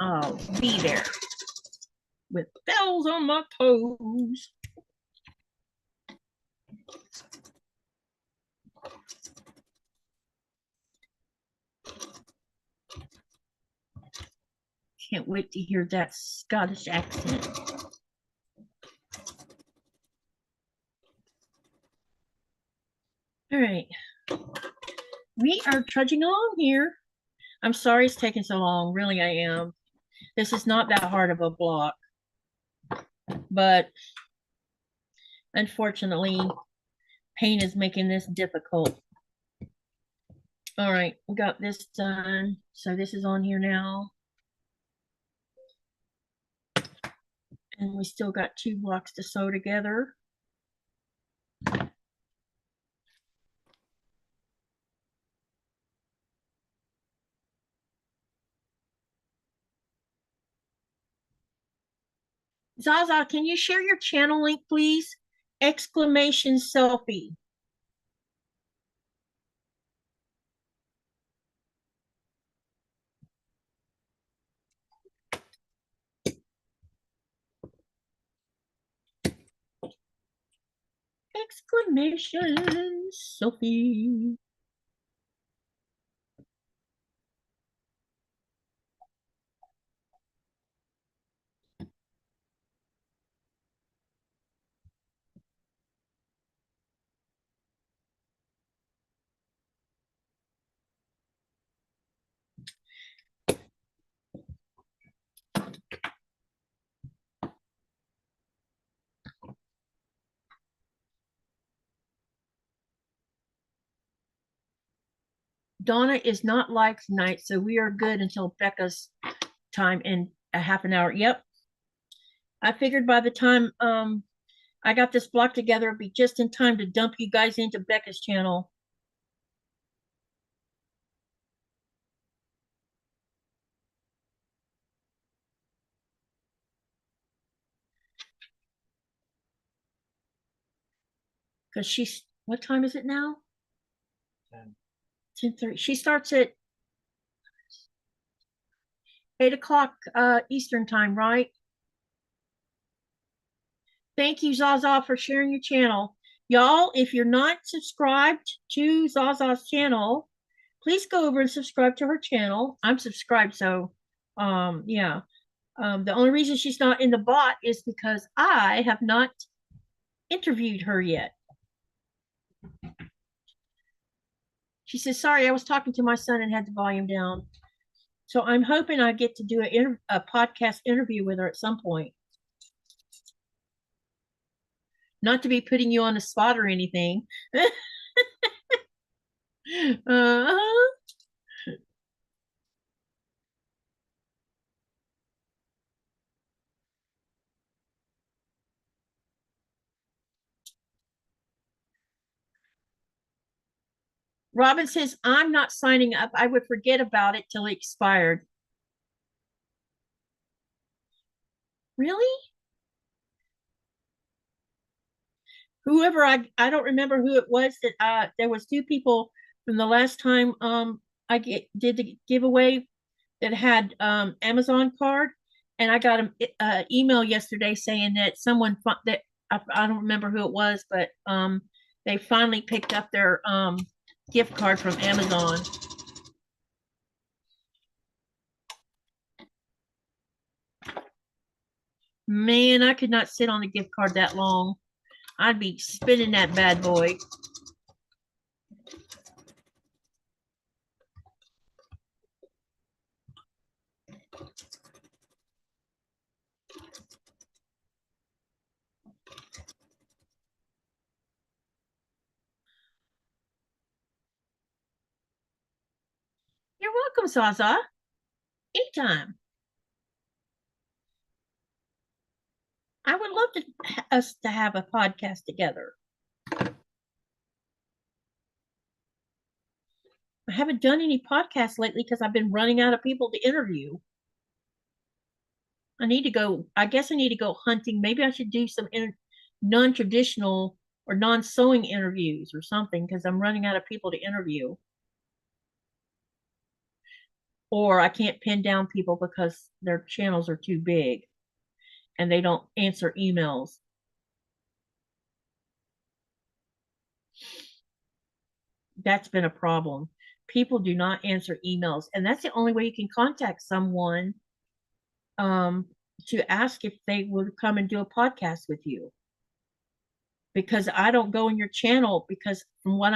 I'll be there with bells on my toes. Can't wait to hear that Scottish accent. All right. We are trudging along here. I'm sorry it's taking so long. Really, I am. This is not that hard of a block. But unfortunately, pain is making this difficult. All right, we got this done. So this is on here now. And we still got 2 blocks to sew together. Zaza, can you share your channel link, please? Exclamation selfie. Exclamation selfie. Donna is not live tonight, so we are good until Becca's time in a half an hour. Yep. I figured by the time I got this block together, it'd be just in time to dump you guys into Becca's channel. Because she's, what time is it now? 10:30. She starts at 8 o'clock Eastern time, right? Thank you, Zaza, for sharing your channel. Y'all, if you're not subscribed to Zaza's channel, please go over and subscribe to her channel. I'm subscribed, so yeah. The only reason she's not in the bot is because I have not interviewed her yet. She says, sorry, I was talking to my son and had the volume down. So I'm hoping I get to do a podcast interview with her at some point. Not to be putting you on the spot or anything. Robin says, I'm not signing up. I would forget about it till it expired. Really? Whoever, I don't remember who it was that there was 2 people from the last time did the giveaway that had Amazon card, and I got an email yesterday saying that someone that I don't remember who it was, but they finally picked up their gift card from Amazon. Man, I could not sit on a gift card that long. I'd be spinning that bad boy. You're welcome, Zaza. Anytime. I would love us to have a podcast together. I haven't done any podcasts lately because I've been running out of people to interview. I guess I need to go hunting. Maybe I should do some non-traditional or non-sewing interviews or something because I'm running out of people to interview. Or I can't pin down people because their channels are too big and they don't answer emails. That's been a problem. People do not answer emails, and that's the only way you can contact someone to ask if they would come and do a podcast with you. Because I don't go in your channel because from what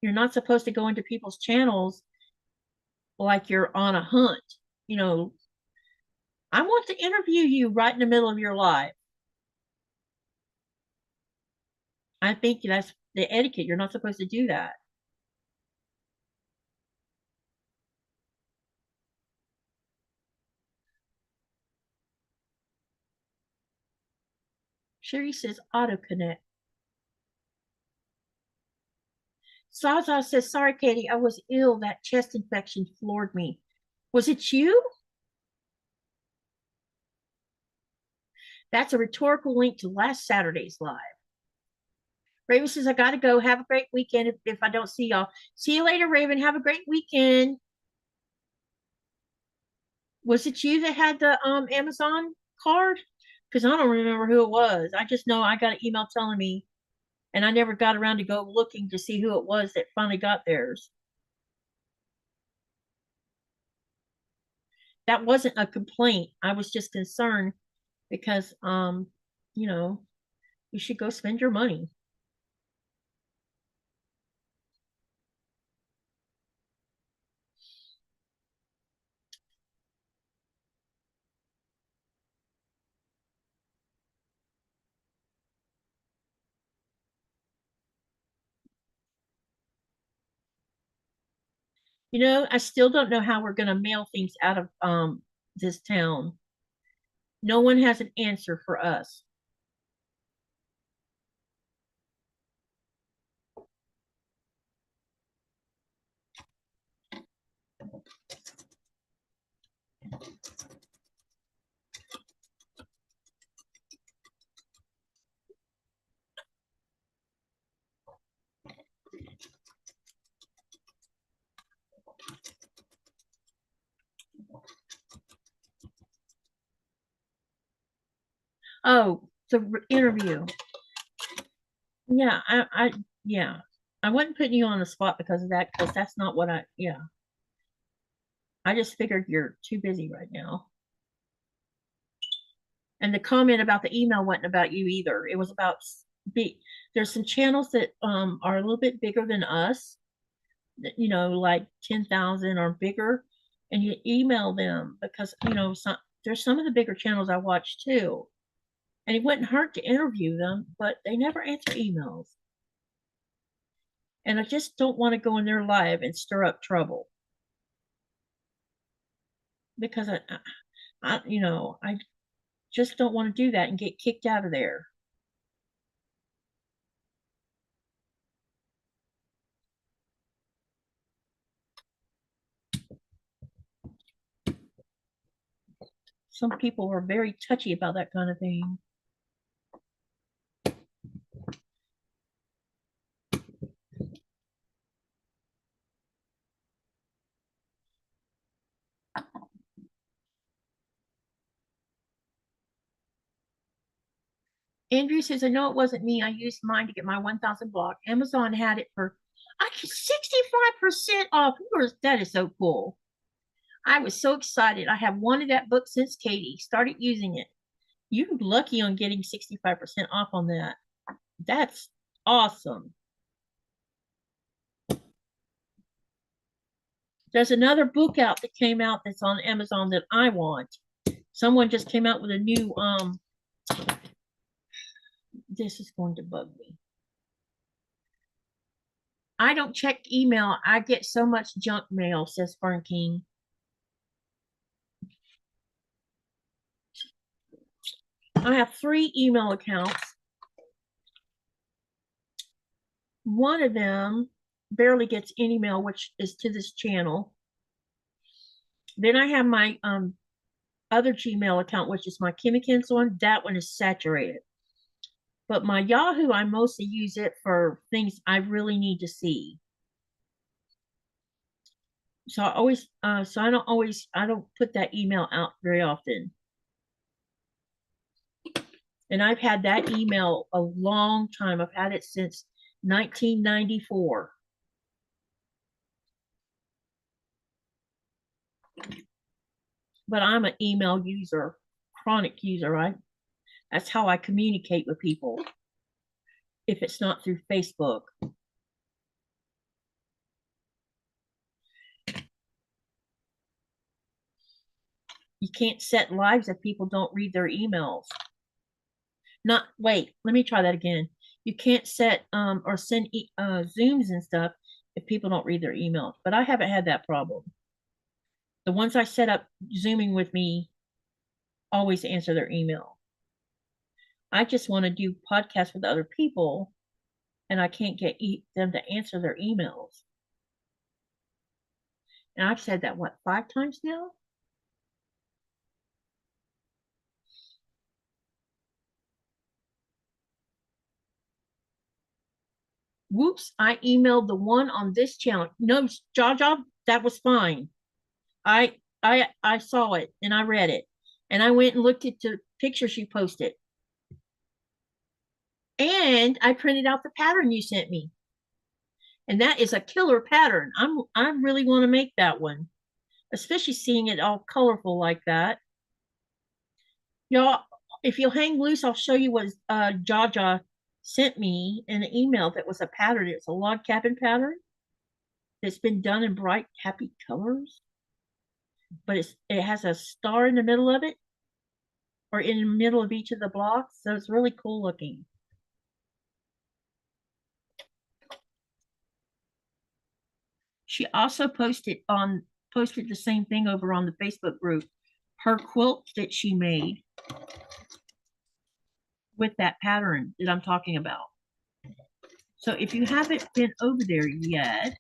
you're not supposed to go into people's channels like you're on a hunt. You know, I want to interview you right in the middle of your live. I think that's the etiquette. You're not supposed to do that. Sherry says auto connect. Zaza says, sorry, Katie, I was ill. That chest infection floored me. Was it you? That's a rhetorical link to last Saturday's live. Raven says, I got to go. Have a great weekend if I don't see y'all. See you later, Raven. Have a great weekend. Was it you that had the Amazon card? Because I don't remember who it was. I just know I got an email telling me, and I never got around to go looking to see who it was that finally got theirs. That wasn't a complaint. I was just concerned because you know, you should go spend your money. You know, I still don't know how we're going to mail things out of this town. No one has an answer for us. Oh, the interview. Yeah, yeah. I wasn't putting you on the spot because of that, because that's not what yeah. I just figured you're too busy right now. And the comment about the email wasn't about you either. It was about there's some channels that are a little bit bigger than us, you know, like 10,000 or bigger, and you email them because, you know, there's some of the bigger channels I watch too. And it wouldn't hurt to interview them, but they never answer emails. And I just don't want to go in their live and stir up trouble. Because you know, I just don't want to do that and get kicked out of there. Some people are very touchy about that kind of thing. Andrew says, I know it wasn't me. I used mine to get my 1,000 block. Amazon had it for 65% off. That is so cool. I was so excited. I have wanted that book since Katie started using it. You're lucky on getting 65% off on that. That's awesome. There's another book out that came out that's on Amazon that I want. Someone just came out with a new this is going to bug me. I don't check email. I get so much junk mail, says Fern King. I have 3 email accounts. One of them barely gets any mail, which is to this channel. Then I have my other Gmail account, which is my Kimmikins one. That one is saturated. But my Yahoo, I mostly use it for things I really need to see. So I always, so I don't put that email out very often. And I've had that email a long time. I've had it since 1994. But I'm an email user, chronic user, right? That's how I communicate with people if it's not through Facebook. You can't set lives if people don't read their emails. Wait, let me try that again. You can't set or send Zooms and stuff if people don't read their emails. But I haven't had that problem. The ones I set up Zooming with me always answer their email. I just want to do podcasts with other people, and I can't get them to answer their emails. And I've said that, what, 5 times now? Whoops, I emailed the one on this channel. No, Jaja, that was fine. I saw it and I read it. And I went and looked at the pictures you posted. And I printed out the pattern you sent me. And that is a killer pattern. I really want to make that one, especially seeing it all colorful like that. Y'all, if you'll hang loose, I'll show you what Jaja sent me in an email that was a pattern. It's a log cabin pattern that's been done in bright, happy colors, but it has a star in the middle of it, or in the middle of each of the blocks, so it's really cool looking. She also posted the same thing over on the Facebook group, her quilt that she made with that pattern that I'm talking about. So if you haven't been over there yet,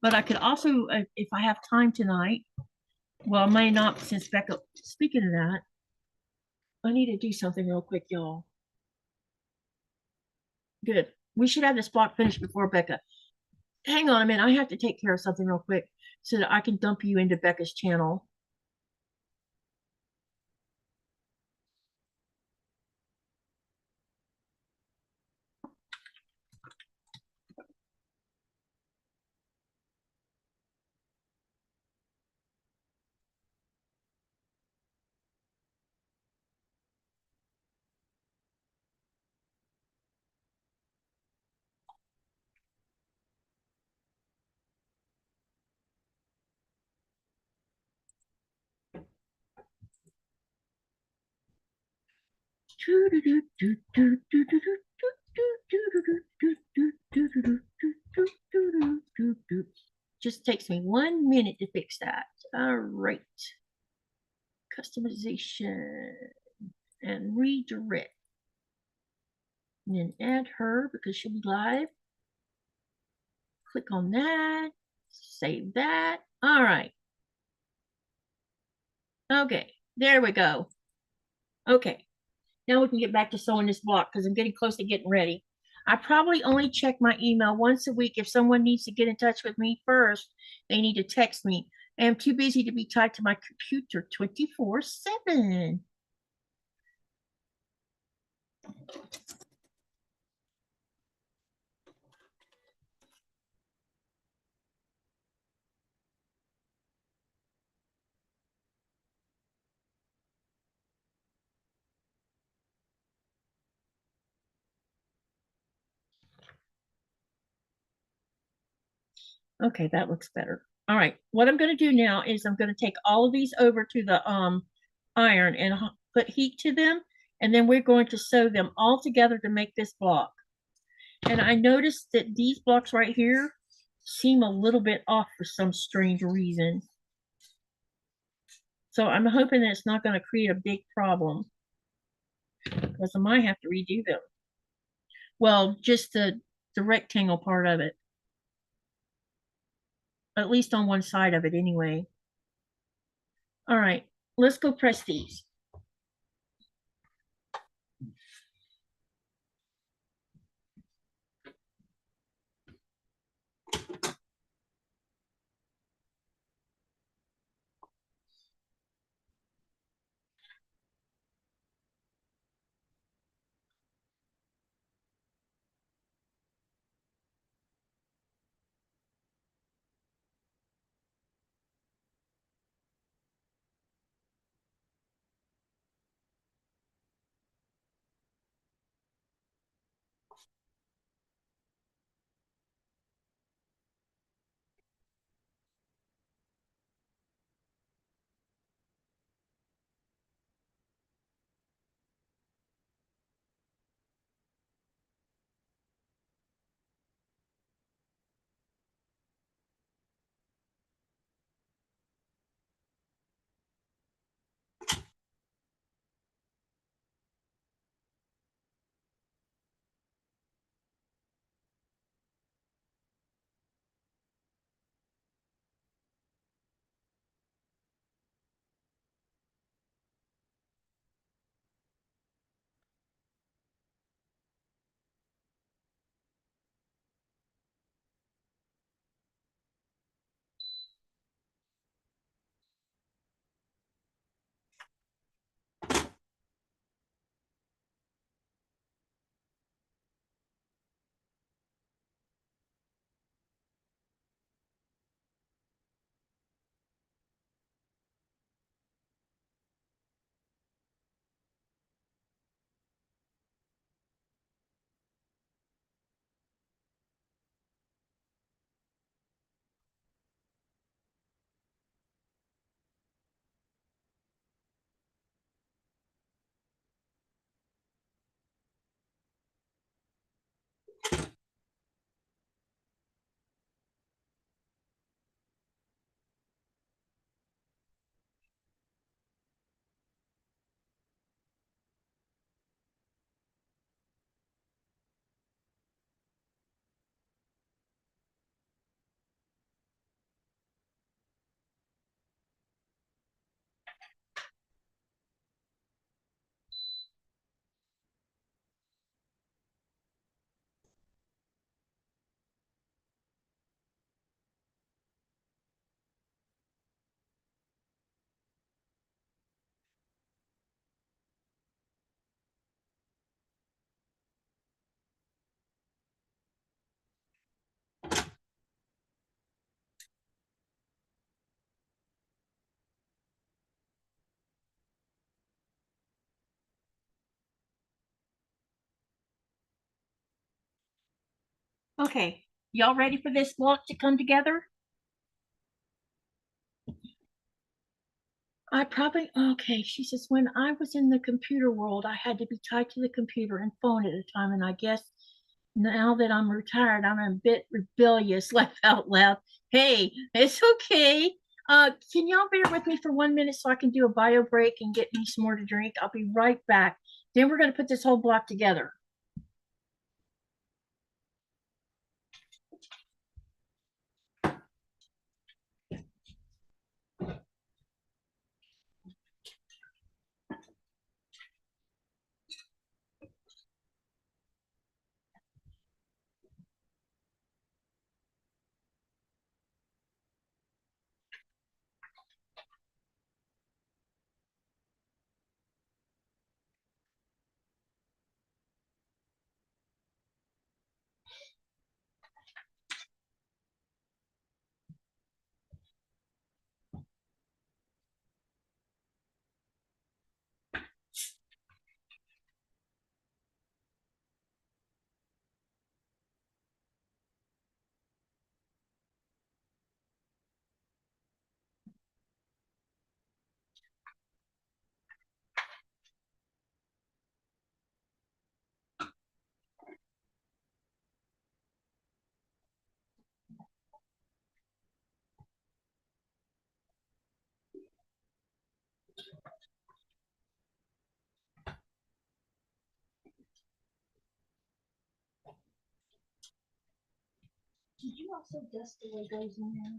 but I could also, if I have time tonight, well, I may not, since Becca, speaking of that, I need to do something real quick, y'all. Good. We should have this block finished before Becca. Hang on a minute. I have to take care of something real quick so that I can dump you into Becca's channel. Just takes me 1 minute to fix that. All right. Customization and redirect. And then add her because she'll be live. Click on that. Save that. All right. Okay, there we go. Okay, now we can get back to sewing this block because I'm getting close to getting ready. I probably only check my email once a week. If someone needs to get in touch with me first, they need to text me. I am too busy to be tied to my computer 24/7. Okay, that looks better. All right, what I'm going to do now is I'm going to take all of these over to the iron and put heat to them, and then we're going to sew them all together to make this block. And I noticed that these blocks right here seem a little bit off for some strange reason. So I'm hoping that it's not going to create a big problem because I might have to redo them. Well, just the rectangle part of it. At least on one side of it anyway. All right, let's go press these. Okay, y'all ready for this block to come together? Okay, she says, when I was in the computer world, I had to be tied to the computer and phone at a time. And I guess now that I'm retired, I'm a bit rebellious, laugh out loud. Hey, it's okay. Can y'all bear with me for 1 minute so I can do a bio break and get me some more to drink? I'll be right back. Then we're going to put this whole block together. Did you also dust the Legos in there?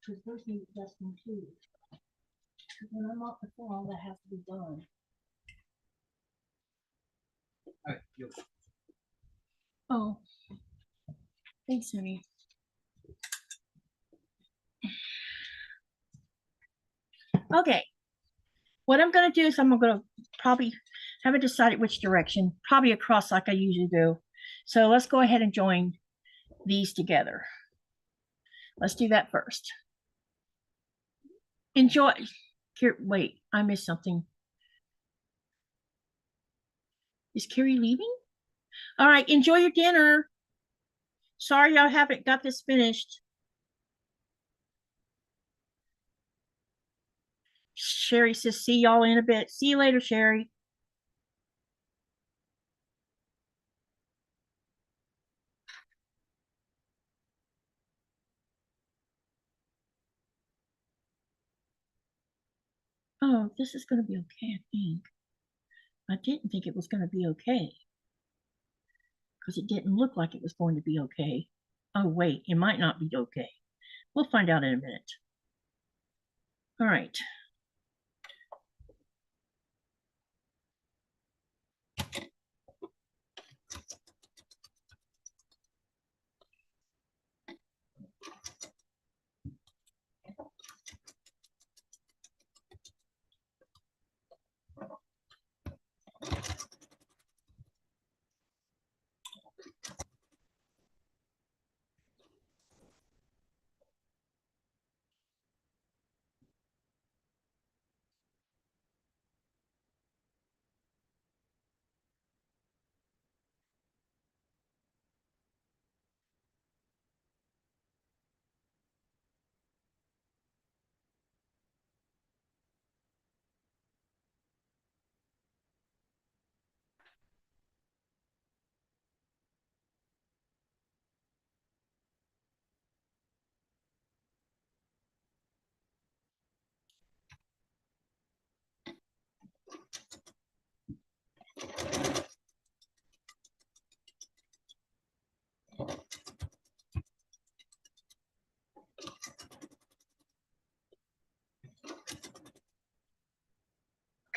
Because those need dusting too. Because when I'm off the floor, all that has to be done. All right, you. Oh, thanks, honey. Okay, what I'm going to do is I'm going to probably haven't decided which direction, probably across like I usually do. So let's go ahead and join these together. Let's do that first. Enjoy. Here, wait, I missed something. Is Carrie leaving? All right, enjoy your dinner. Sorry I haven't got this finished. Sherry says, see y'all in a bit. See you later, Sherry. Oh, this is going to be okay, I think. I didn't think it was going to be okay because it didn't look like it was going to be okay. Oh, wait, it might not be okay. We'll find out in a minute. All right.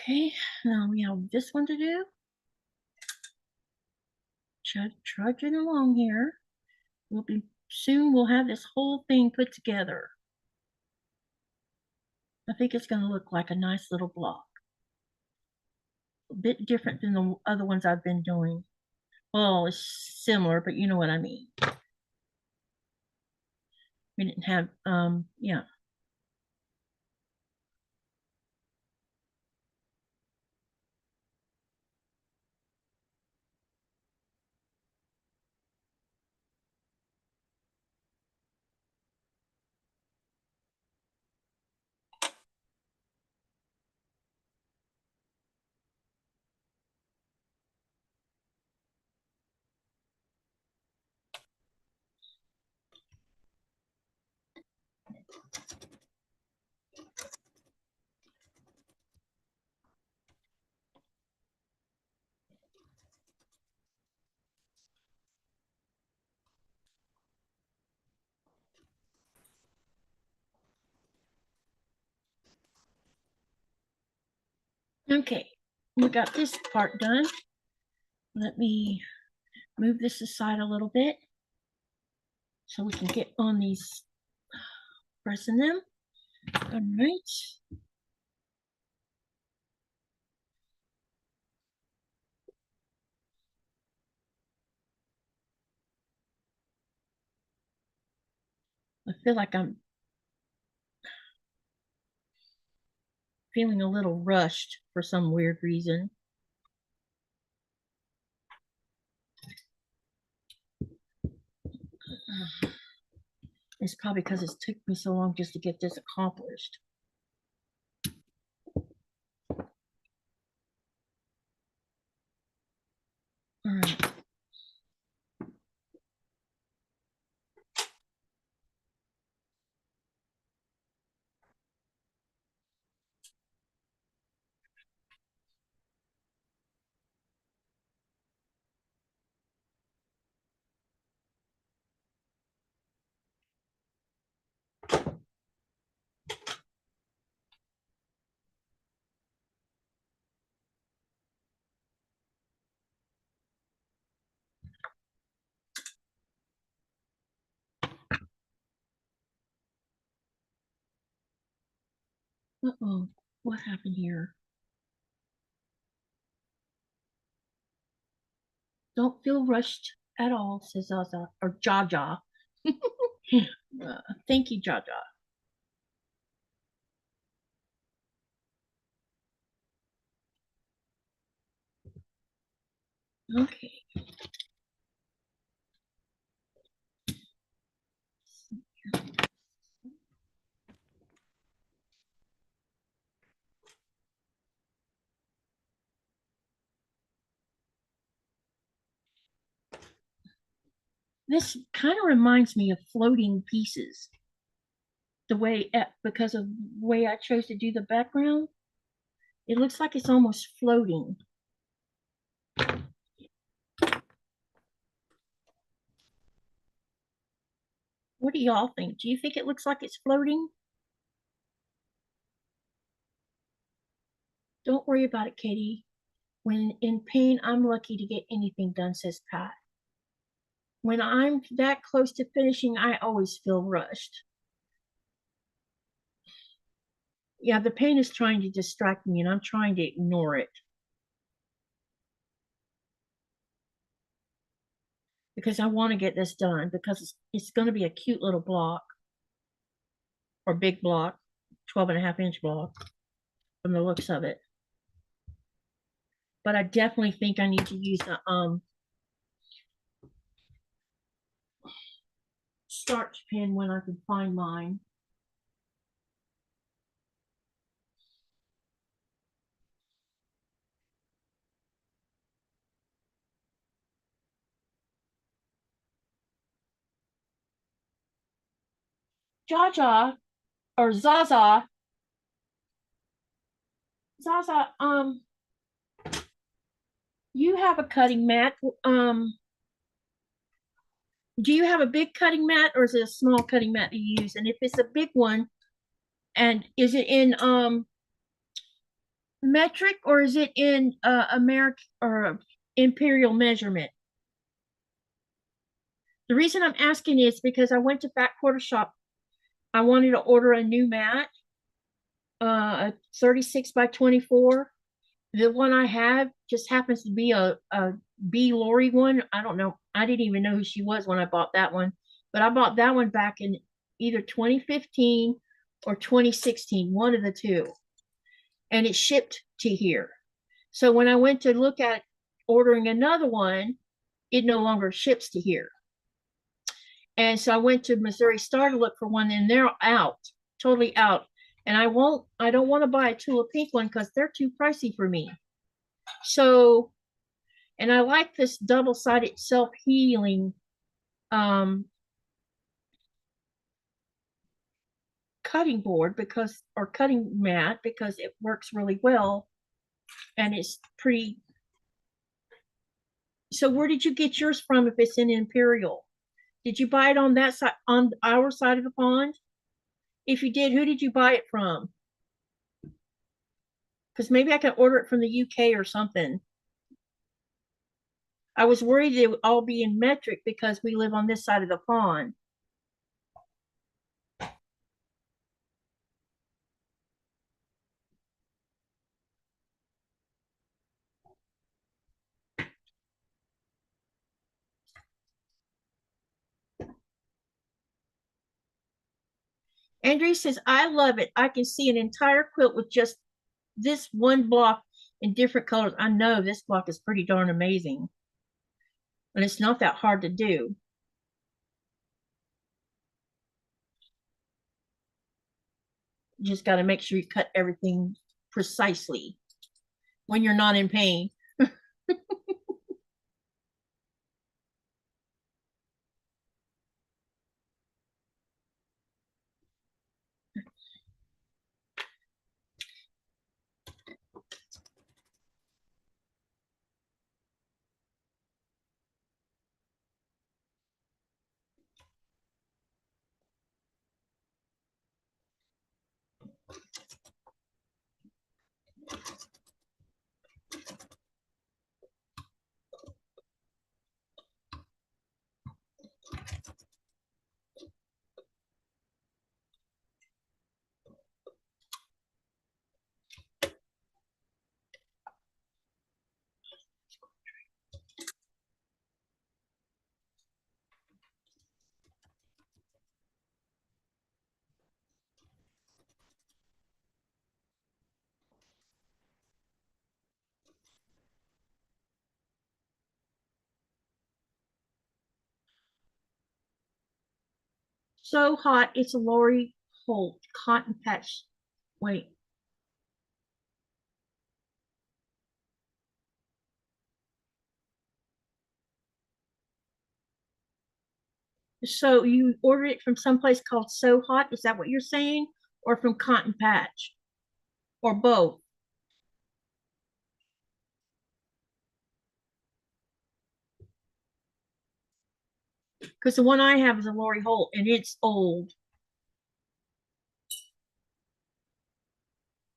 Okay, now we have this one to do. Trudging along here. We'll have this whole thing put together. I think it's going to look like a nice little block. A bit different than the other ones I've been doing. Well, it's similar, but you know what I mean. We didn't have, yeah. Okay, we got this part done. Let me move this aside a little bit so we can get on these, pressing them. All right. I feel like I'm feeling a little rushed for some weird reason. It's probably because it took me so long just to get this accomplished. All right. Uh-oh, what happened here? Don't feel rushed at all, says Zaza, or Jaja. Thank you, Jaja. Okay. This kind of reminds me of floating pieces. The way, because of the way I chose to do the background, it looks like it's almost floating. What do y'all think? Do you think it looks like it's floating? Don't worry about it, Katie. When in pain, I'm lucky to get anything done, says Pat. When I'm that close to finishing, I always feel rushed. Yeah, the pain is trying to distract me, and I'm trying to ignore it. Because I want to get this done, because it's going to be a cute little block, or big block, 12.5-inch block, from the looks of it. But I definitely think I need to use the starch pen when I can find mine. Jaja or Zaza, Zaza, you have a cutting mat. Do you have a big cutting mat, or is it a small cutting mat that you use? And if it's a big one, and is it in metric, or is it in American or imperial measurement? The reason I'm asking is because I went to Fat Quarter Shop. I wanted to order a new mat, a 36 by 24. The one I have just happens to be a B. Lori one. I don't know. I didn't even know who she was when I bought that one. But I bought that one back in either 2015 or 2016, one of the two. And it shipped to here. So when I went to look at ordering another one, it no longer ships to here. And so I went to Missouri Star to look for one, and they're out, totally out. And I don't want to buy a Tula Pink one because they're too pricey for me. So, and I like this double-sided self-healing cutting board because, or cutting mat, because it works really well and it's pretty. So where did you get yours from if it's in Imperial? Did you buy it on that side, on our side of the pond? If you did, who did you buy it from? Because maybe I can order it from the UK or something. I was worried it would all be in metric because we live on this side of the pond. Andrea says, I love it. I can see an entire quilt with just this one block in different colors. I know this block is pretty darn amazing. And it's not that hard to do. You just got to make sure you cut everything precisely when you're not in pain. So hot, it's a Lori Holt cotton patch. Wait. So you ordered it from someplace called So Hot? Is that what you're saying? Or from Cotton Patch? Or both? Because the one I have is a Lori Holt and it's old.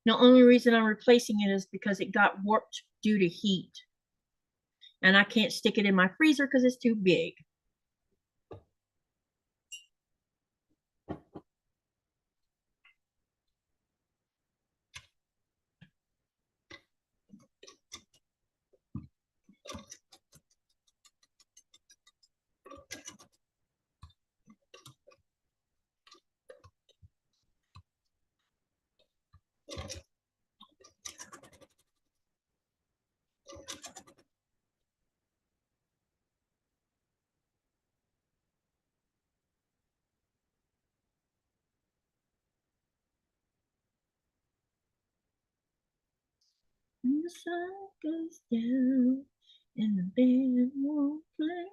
The only reason I'm replacing it is because it got warped due to heat. And I can't stick it in my freezer because it's too big. And the sun goes down and the band won't play.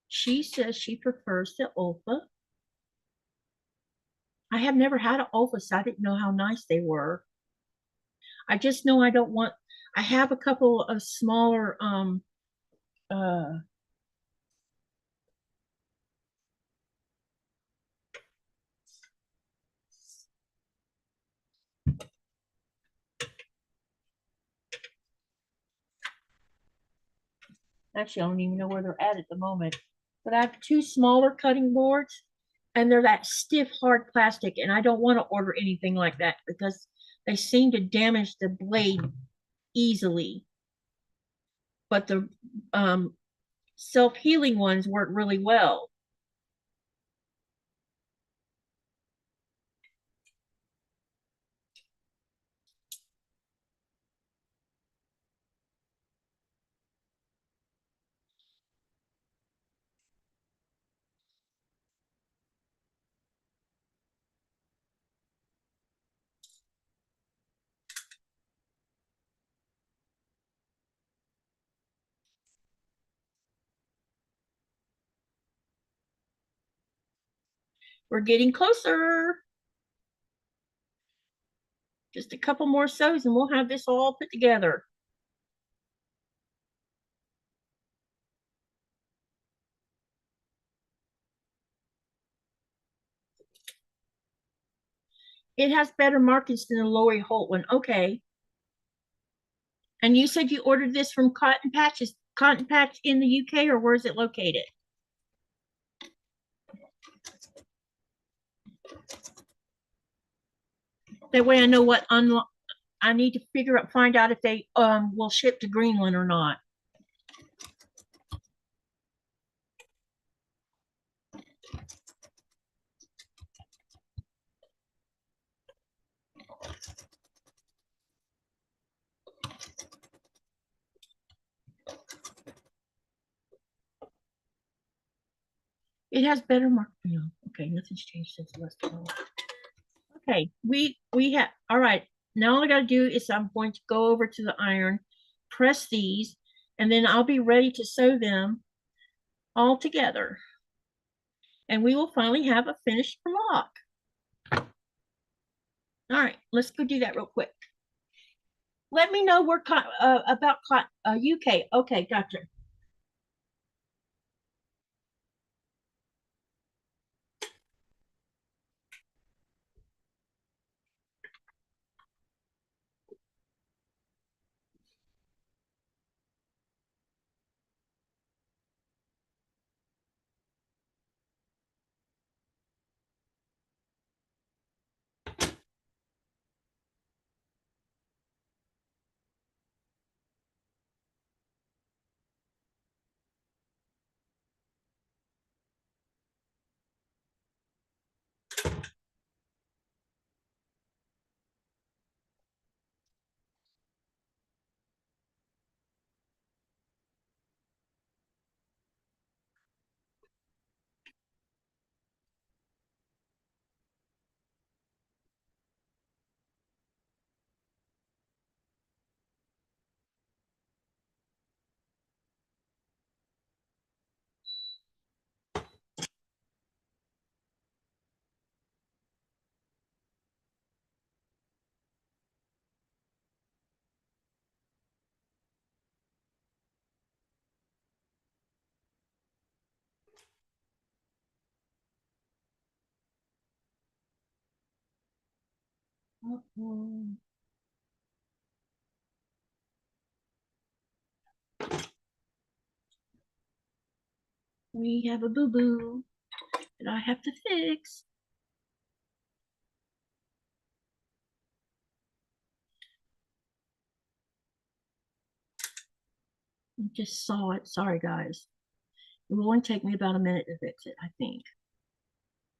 She says she prefers the Olfa. I have never had an Olfa, so I didn't know how nice they were. I just know I don't want, I have a couple of smaller uh actually I don't even know where they're at the moment. But I have two smaller cutting boards and they're that stiff hard plastic and I don't want to order anything like that because they seem to damage the blade easily. But the self-healing ones work really well. We're getting closer. Just a couple more sews and we'll have this all put together. It has better markings than the Lori Holt one. Okay. And you said you ordered this from Cotton Patch. Is Cotton Patch in the UK or where is it located? That way I know what I need to find out if they will ship to Greenland or not. It has better mark. No, okay, nothing's changed since the last time. Okay, we have all right. Now all I gotta do is I'm going to go over to the iron, press these, and then I'll be ready to sew them all together. And we will finally have a finished block. All right, let's go do that real quick. Let me know where about UK. Okay, gotcha. We have a boo-boo that I have to fix. I just saw it. Sorry, guys. It will only take me about a minute to fix it, I think.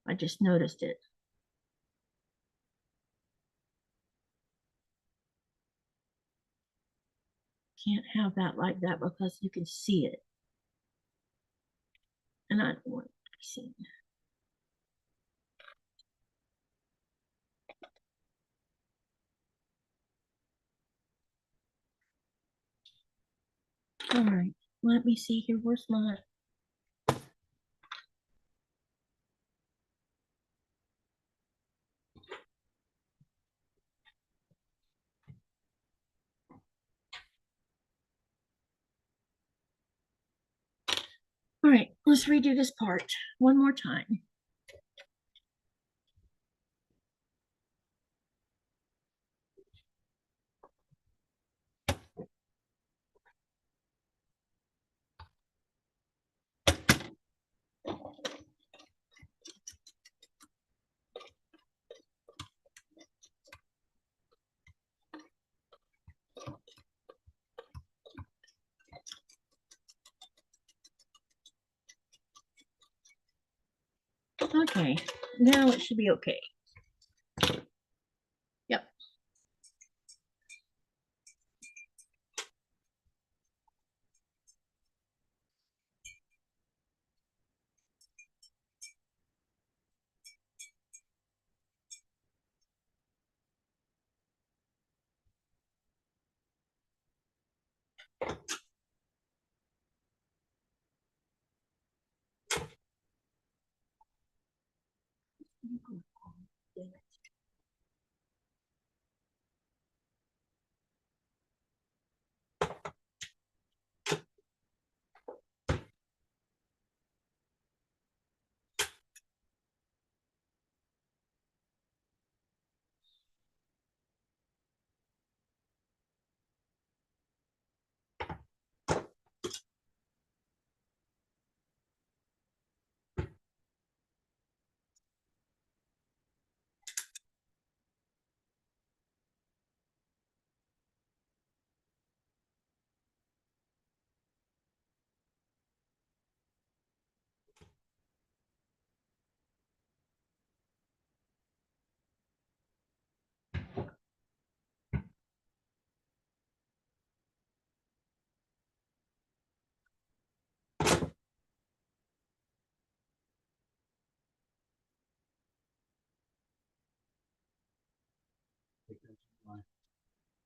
I just noticed it. Can't have that like that because you can see it. And I don't want it to be seen. All right, let me see here. Where's my all right, let's redo this part one more time. Okay, now it should be okay. Yep.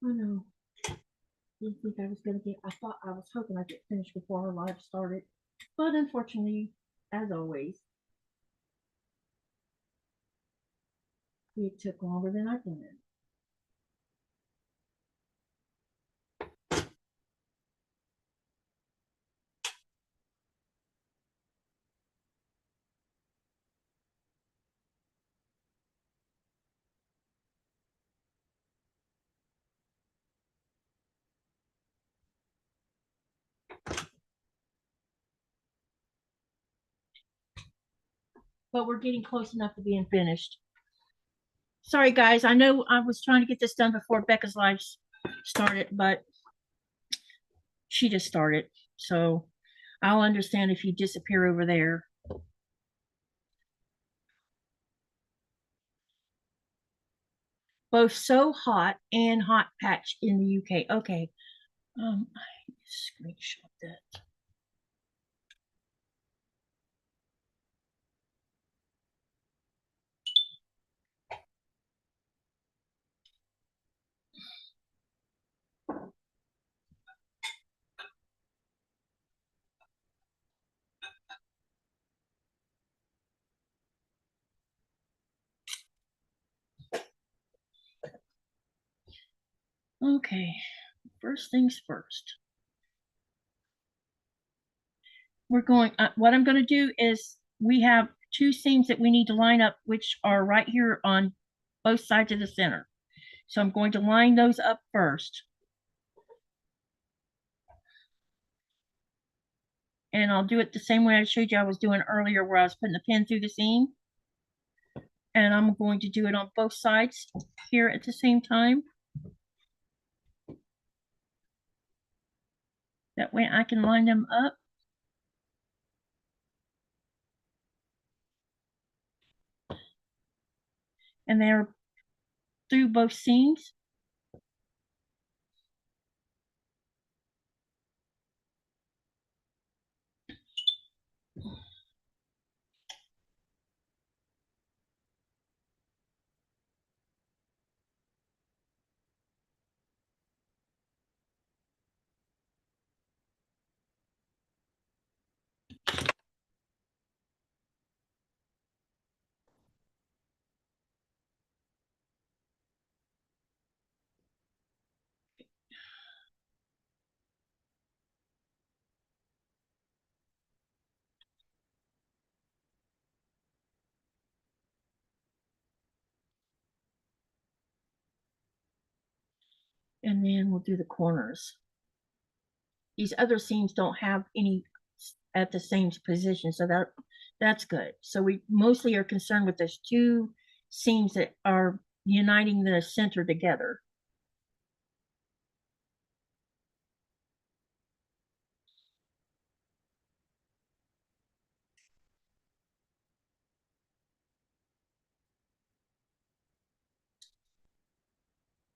I know. Didn't think I was gonna get. I was hoping I'd get finished before her live started, but unfortunately, as always, it took longer than I planned. But we're getting close enough to being finished. Sorry, guys. I know I was trying to get this done before Becca's live started, but she just started. So I'll understand if you disappear over there. Both So Hot and Hot Patch in the UK. Okay. I screenshot that. Okay. First things first. We're going, what I'm going to do is we have two seams that we need to line up, which are right here on both sides of the center. So I'm going to line those up first. And I'll do it the same way I showed you I was doing earlier, where I was putting the pin through the seam. And I'm going to do it on both sides here at the same time. That way I can line them up. And they're through both seams. And then we'll do the corners. These other seams don't have any at the same position, so that's good. So we mostly are concerned with those two seams that are uniting the center together.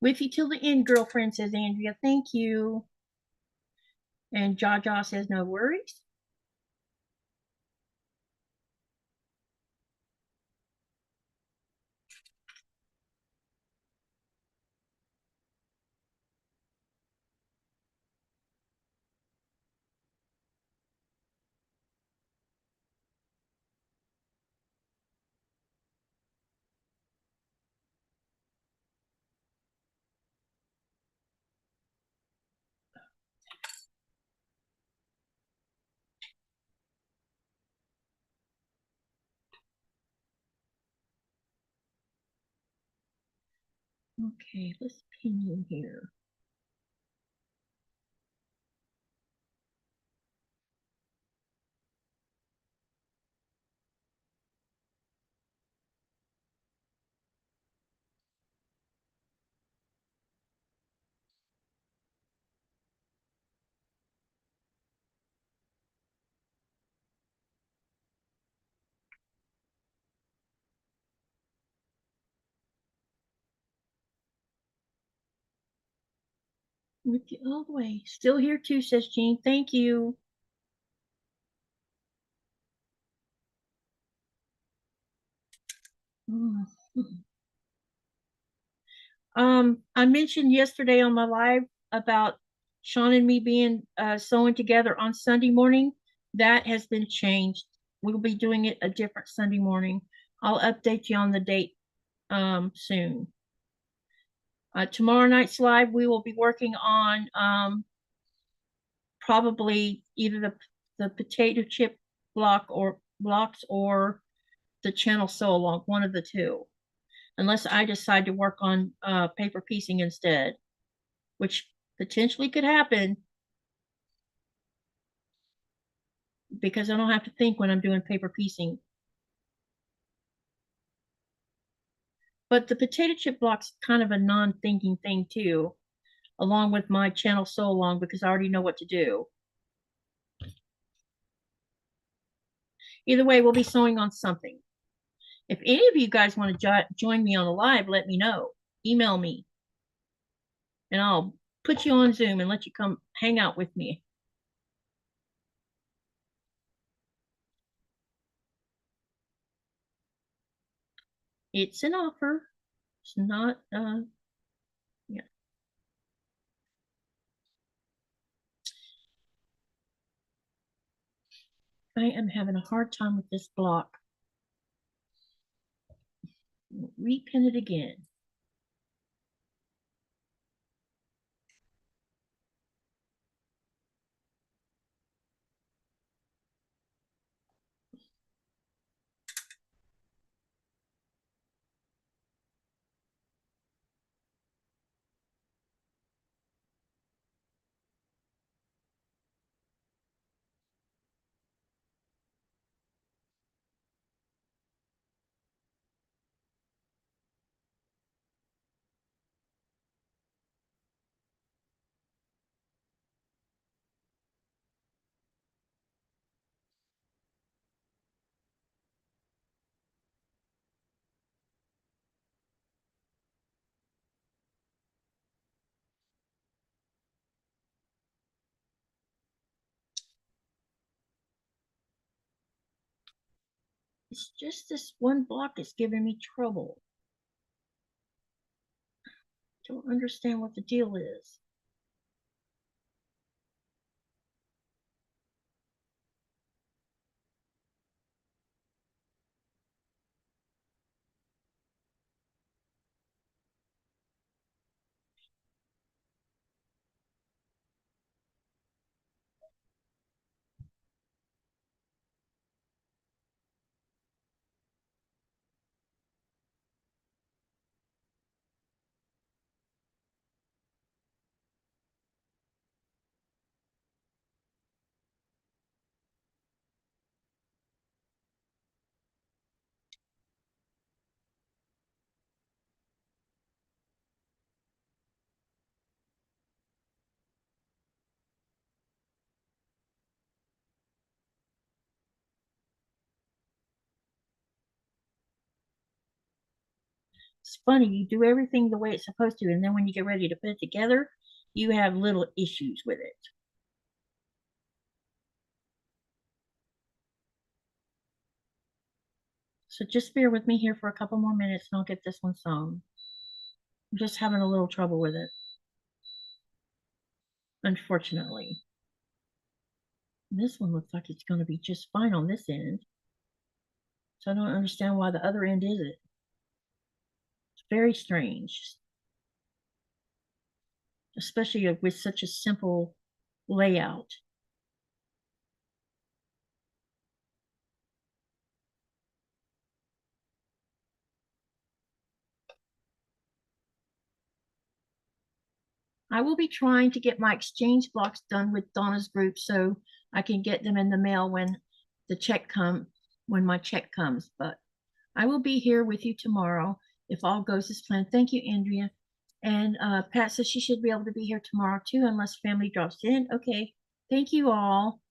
With you till the end, girlfriend, says Andrea. Thank you. And Jaja says no worries. Okay, let's pin you here. With you all the way. Still here too, says Jean. Thank you. I mentioned yesterday on my live about Sean and me being sewing together on Sunday morning. That has been changed. We'll be doing it a different Sunday morning. I'll update you on the date soon. Tomorrow night's live, we will be working on probably either the potato chip block or blocks or the channel sew along, one of the two, unless I decide to work on paper piecing instead, which potentially could happen because I don't have to think when I'm doing paper piecing. But the potato chip block's kind of a non-thinking thing too, along with my channel sew along because I already know what to do. Either way, we'll be sewing on something. If any of you guys want to join me on the live, let me know. Email me and I'll put you on Zoom and let you come hang out with me. It's an offer. It's not, yeah. I am having a hard time with this block. Repin it again. It's just this one block is giving me trouble. Don't understand what the deal is. It's funny, you do everything the way it's supposed to, and then when you get ready to put it together, you have little issues with it. So just bear with me here for a couple more minutes and I'll get this one sewn. I'm just having a little trouble with it, unfortunately. This one looks like it's going to be just fine on this end. So I don't understand why the other end isn't. It's very strange, especially with such a simple layout. I will be trying to get my exchange blocks done with Donna's group so I can get them in the mail when my check comes. But I will be here with you tomorrow if all goes as planned. Thank you, Andrea. And Pat says she should be able to be here tomorrow too, unless family drops in. Okay. Thank you all.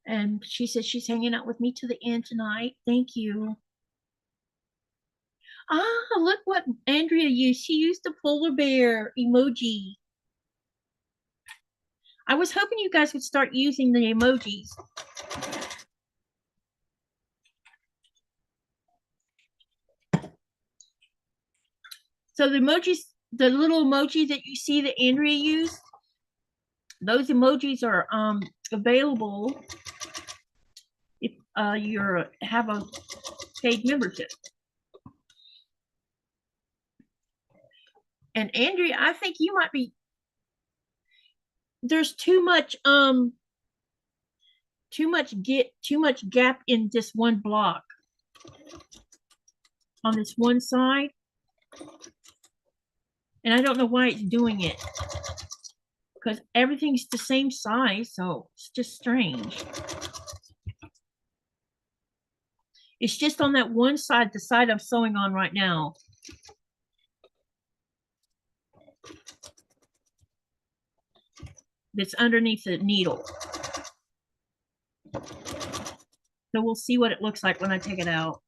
And she says she's hanging out with me to the end tonight. Thank you. Ah, look what Andrea used. She used the polar bear emoji. I was hoping you guys would start using the emojis. So the emojis the little emoji that you see that Andrea used, those emojis are available if you have a paid membership. And Andrea, I think you might be, there's too much gap in this one block on this one side. And I don't know why it's doing it, because everything's the same size, so it's just strange. It's just on that one side, the side I'm sewing on right now. That's underneath the needle. So we'll see what it looks like when I take it out.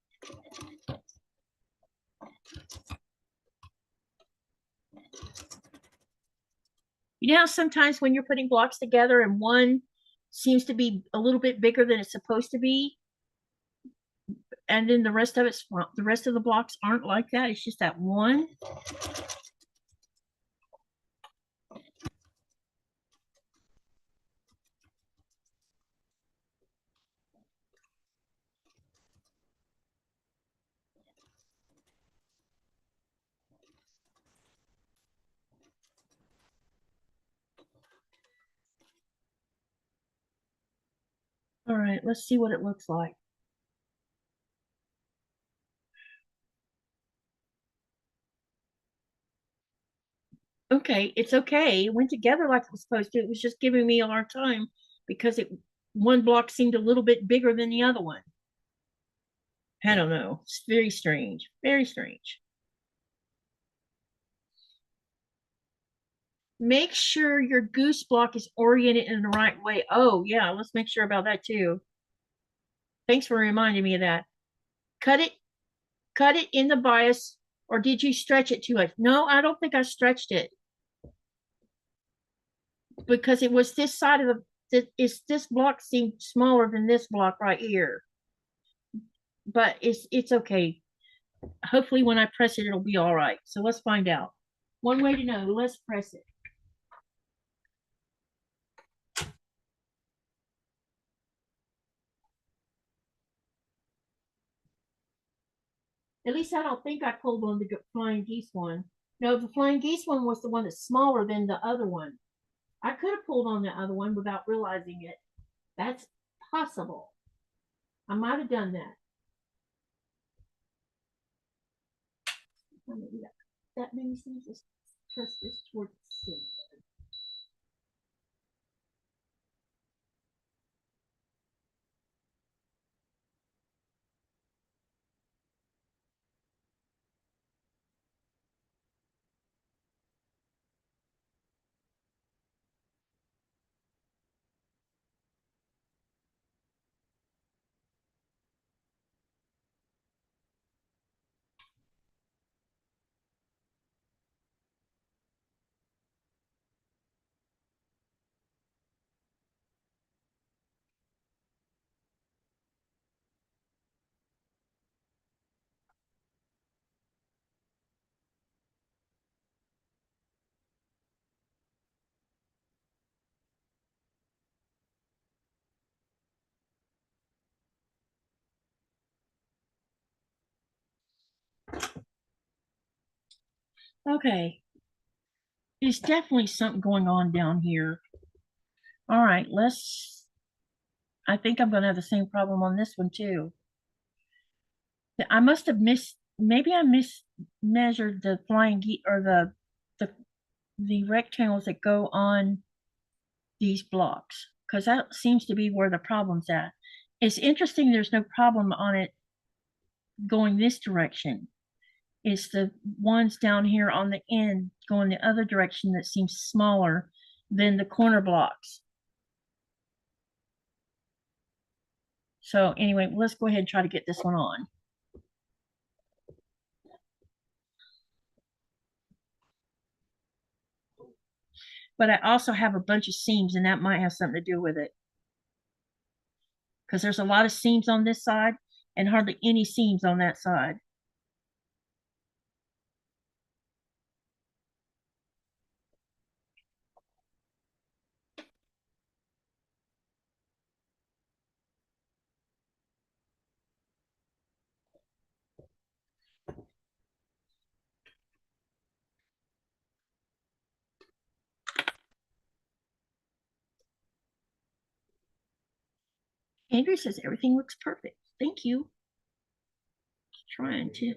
You know how sometimes when you're putting blocks together and one seems to be a little bit bigger than it's supposed to be, and then the rest of the blocks aren't like that. It's just that one. All right, let's see what it looks like. Okay, it's okay. It went together like it was supposed to. It was just giving me a hard time because one block seemed a little bit bigger than the other one. I don't know. It's very strange. Very strange. Make sure your goose block is oriented in the right way. Oh, yeah, let's make sure about that too. Thanks for reminding me of that. Cut it in the bias, or did you stretch it too much? No, I don't think I stretched it. Because it was this side of this block seemed smaller than this block right here. But it's okay. Hopefully when I press it, it'll be all right. So let's find out. One way to know, let's press it. At least I don't think I pulled on the flying geese one. No, the flying geese one was the one that's smaller than the other one. I could have pulled on the other one without realizing it. That's possible. I might have done that. That makes sense. Just press this towards the center. Okay. There's definitely something going on down here. All right, I think I'm going to have the same problem on this one too. I must have maybe I mismeasured the flying geese or the rectangles that go on these blocks, because that seems to be where the problem's at. It's interesting there's no problem on it going this direction. It's the ones down here on the end going the other direction that seems smaller than the corner blocks. So anyway, let's go ahead and try to get this one on. But I also have a bunch of seams, and that might have something to do with it. Because there's a lot of seams on this side and hardly any seams on that side. Andrea says everything looks perfect. Thank you. Trying to.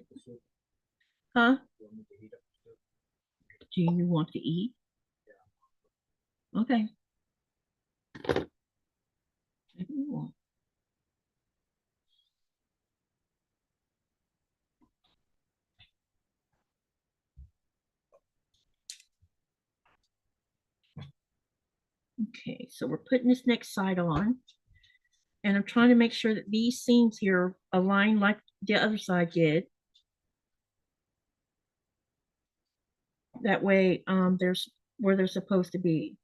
Huh? Do you want to eat? Okay. Ooh. Okay, so we're putting this next side on. And I'm trying to make sure that these seams here align like the other side did. That way, there's where they're supposed to be.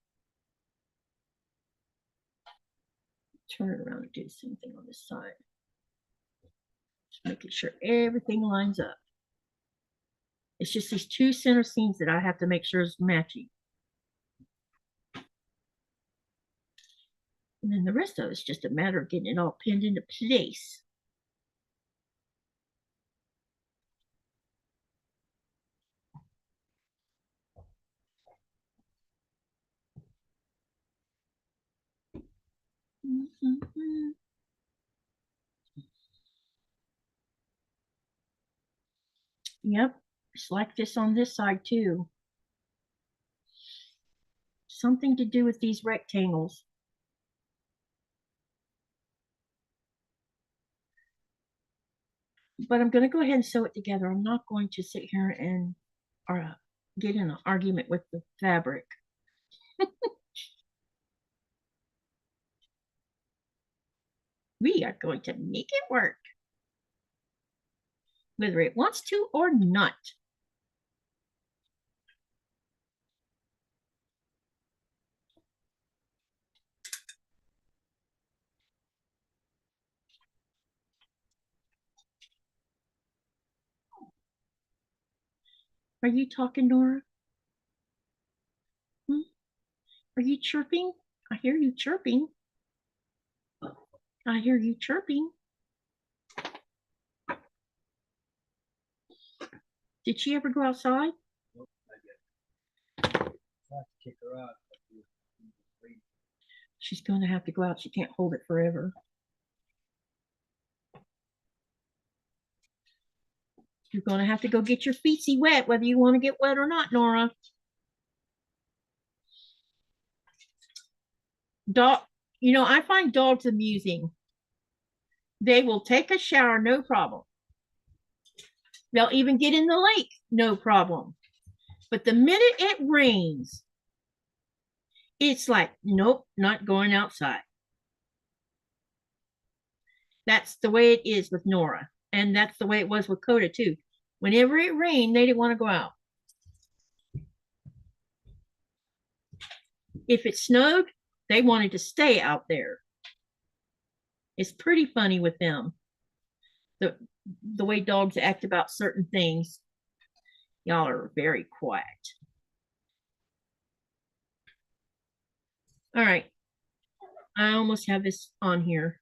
Turn it around and do the same thing on this side. Just making sure everything lines up. It's just these two center seams that I have to make sure is matching. And then the rest of it's just a matter of getting it all pinned into place. Yep, it's like this on this side too. Something to do with these rectangles. But I'm going to go ahead and sew it together. I'm not going to sit here and get in an argument with the fabric. We are going to make it work, whether it wants to or not. Are you talking, Nora? Hmm? Are you chirping? I hear you chirping. I hear you chirping. Did she ever go outside? Nope, not yet. I have to kick her out. She's going to have to go out. She can't hold it forever. You're going to have to go get your feetsy wet, whether you want to get wet or not, Nora. Dog, you know, I find dogs amusing. They will take a shower, no problem. They'll even get in the lake, no problem. But the minute it rains, it's like, nope, not going outside. That's the way it is with Nora. And that's the way it was with Coda, too. Whenever it rained, they didn't want to go out. If it snowed, they wanted to stay out there. It's pretty funny with them. The way dogs act about certain things. Y'all are very quiet. All right. I almost have this on here.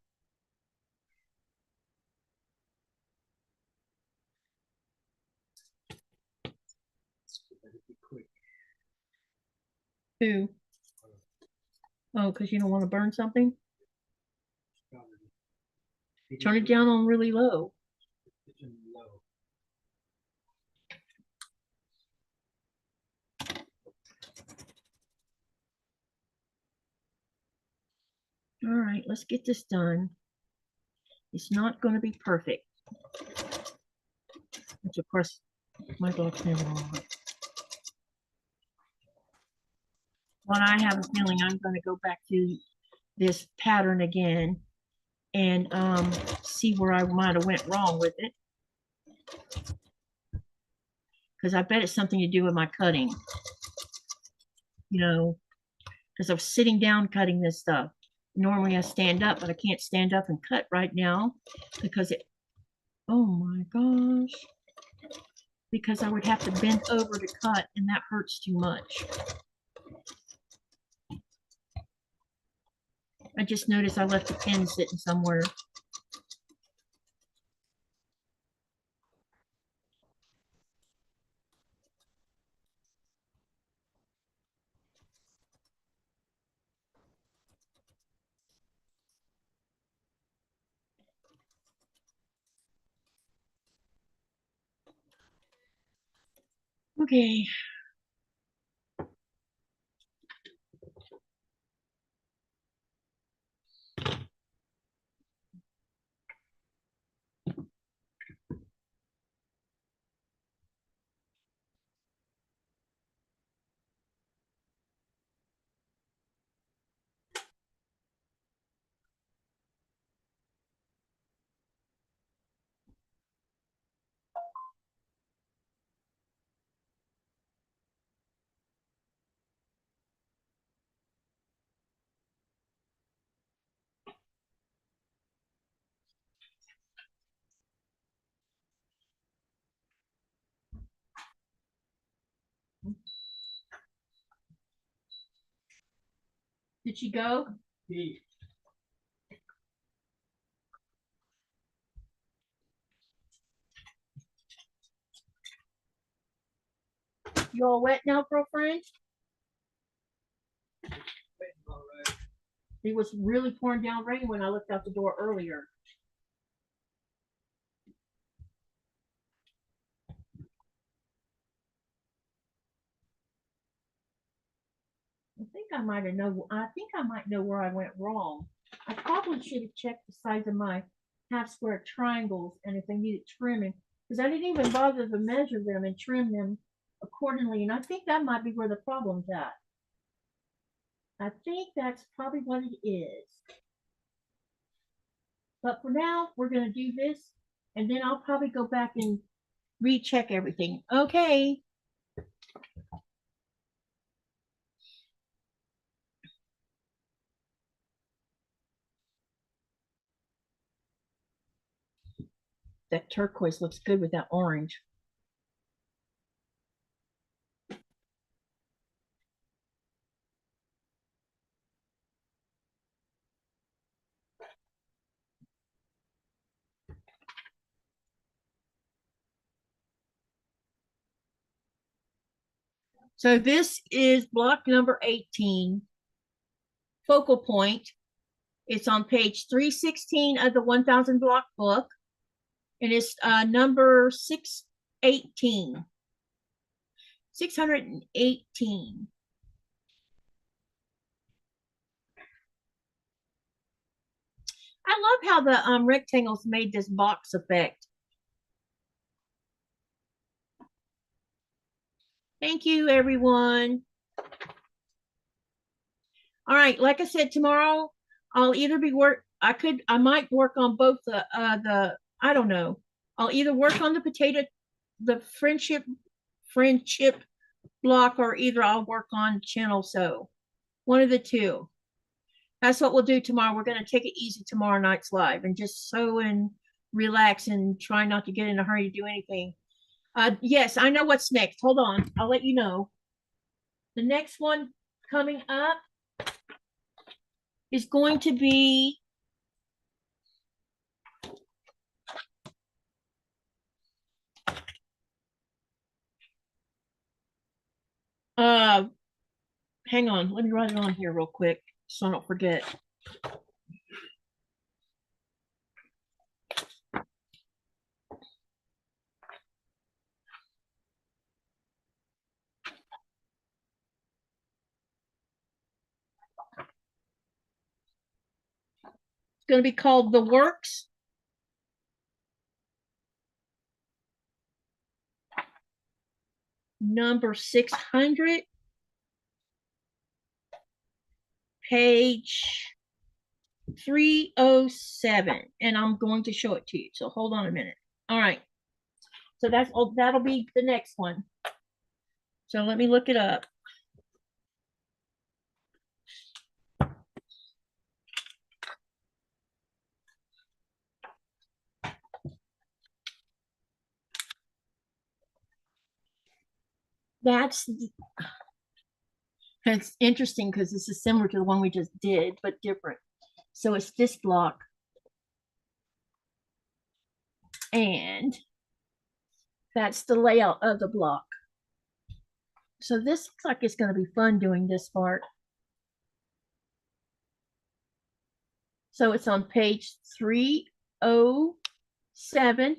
Who? Oh, because you don't want to burn something? Turn it down on really low. All right, let's get this done. It's not going to be perfect. Which, of course, my dog's never on. But I have a feeling I'm going to go back to this pattern again and see where I might have went wrong with it. Because I bet it's something to do with my cutting. You know, because I was sitting down cutting this stuff. Normally I stand up, but I can't stand up and cut right now because it, oh my gosh. Because I would have to bend over to cut and that hurts too much. I just noticed I left the pen sitting somewhere. Okay. Did she go? Yeah. You all wet now, girlfriend? All right. It was really pouring down rain when I looked out the door earlier. I think I might know where I went wrong. I probably should have checked the size of my half square triangles and if they needed trimming, because I didn't even bother to measure them and trim them accordingly. And I think that might be where the problem's at. I think that's probably what it is. But for now, we're going to do this, and then I'll probably go back and recheck everything. Okay. That turquoise looks good with that orange. So this is block number 18, focal point. It's on page 316 of the 1000 block book, and it's number 618. 618. I love how the rectangles made this box effect. Thank you, everyone. All right, like I said, tomorrow I'll either be I might work on both I don't know. I'll either work on the friendship block, or either I'll work on channel sew. One of the two. That's what we'll do tomorrow. We're going to take it easy tomorrow night's live and just sew and relax and try not to get in a hurry to do anything. Yes, I know what's next. Hold on. I'll let you know. The next one coming up is going to be hang on, let me write it on here real quick so I don't forget. It's going to be called The Works. Number 600, page 307, and I'm going to show it to you. So hold on a minute. All right. So that'll be the next one. So let me look it up. It's interesting because this is similar to the one we just did, but different. So it's this block. And that's the layout of the block. So this looks like it's going to be fun doing this part. So it's on page 307,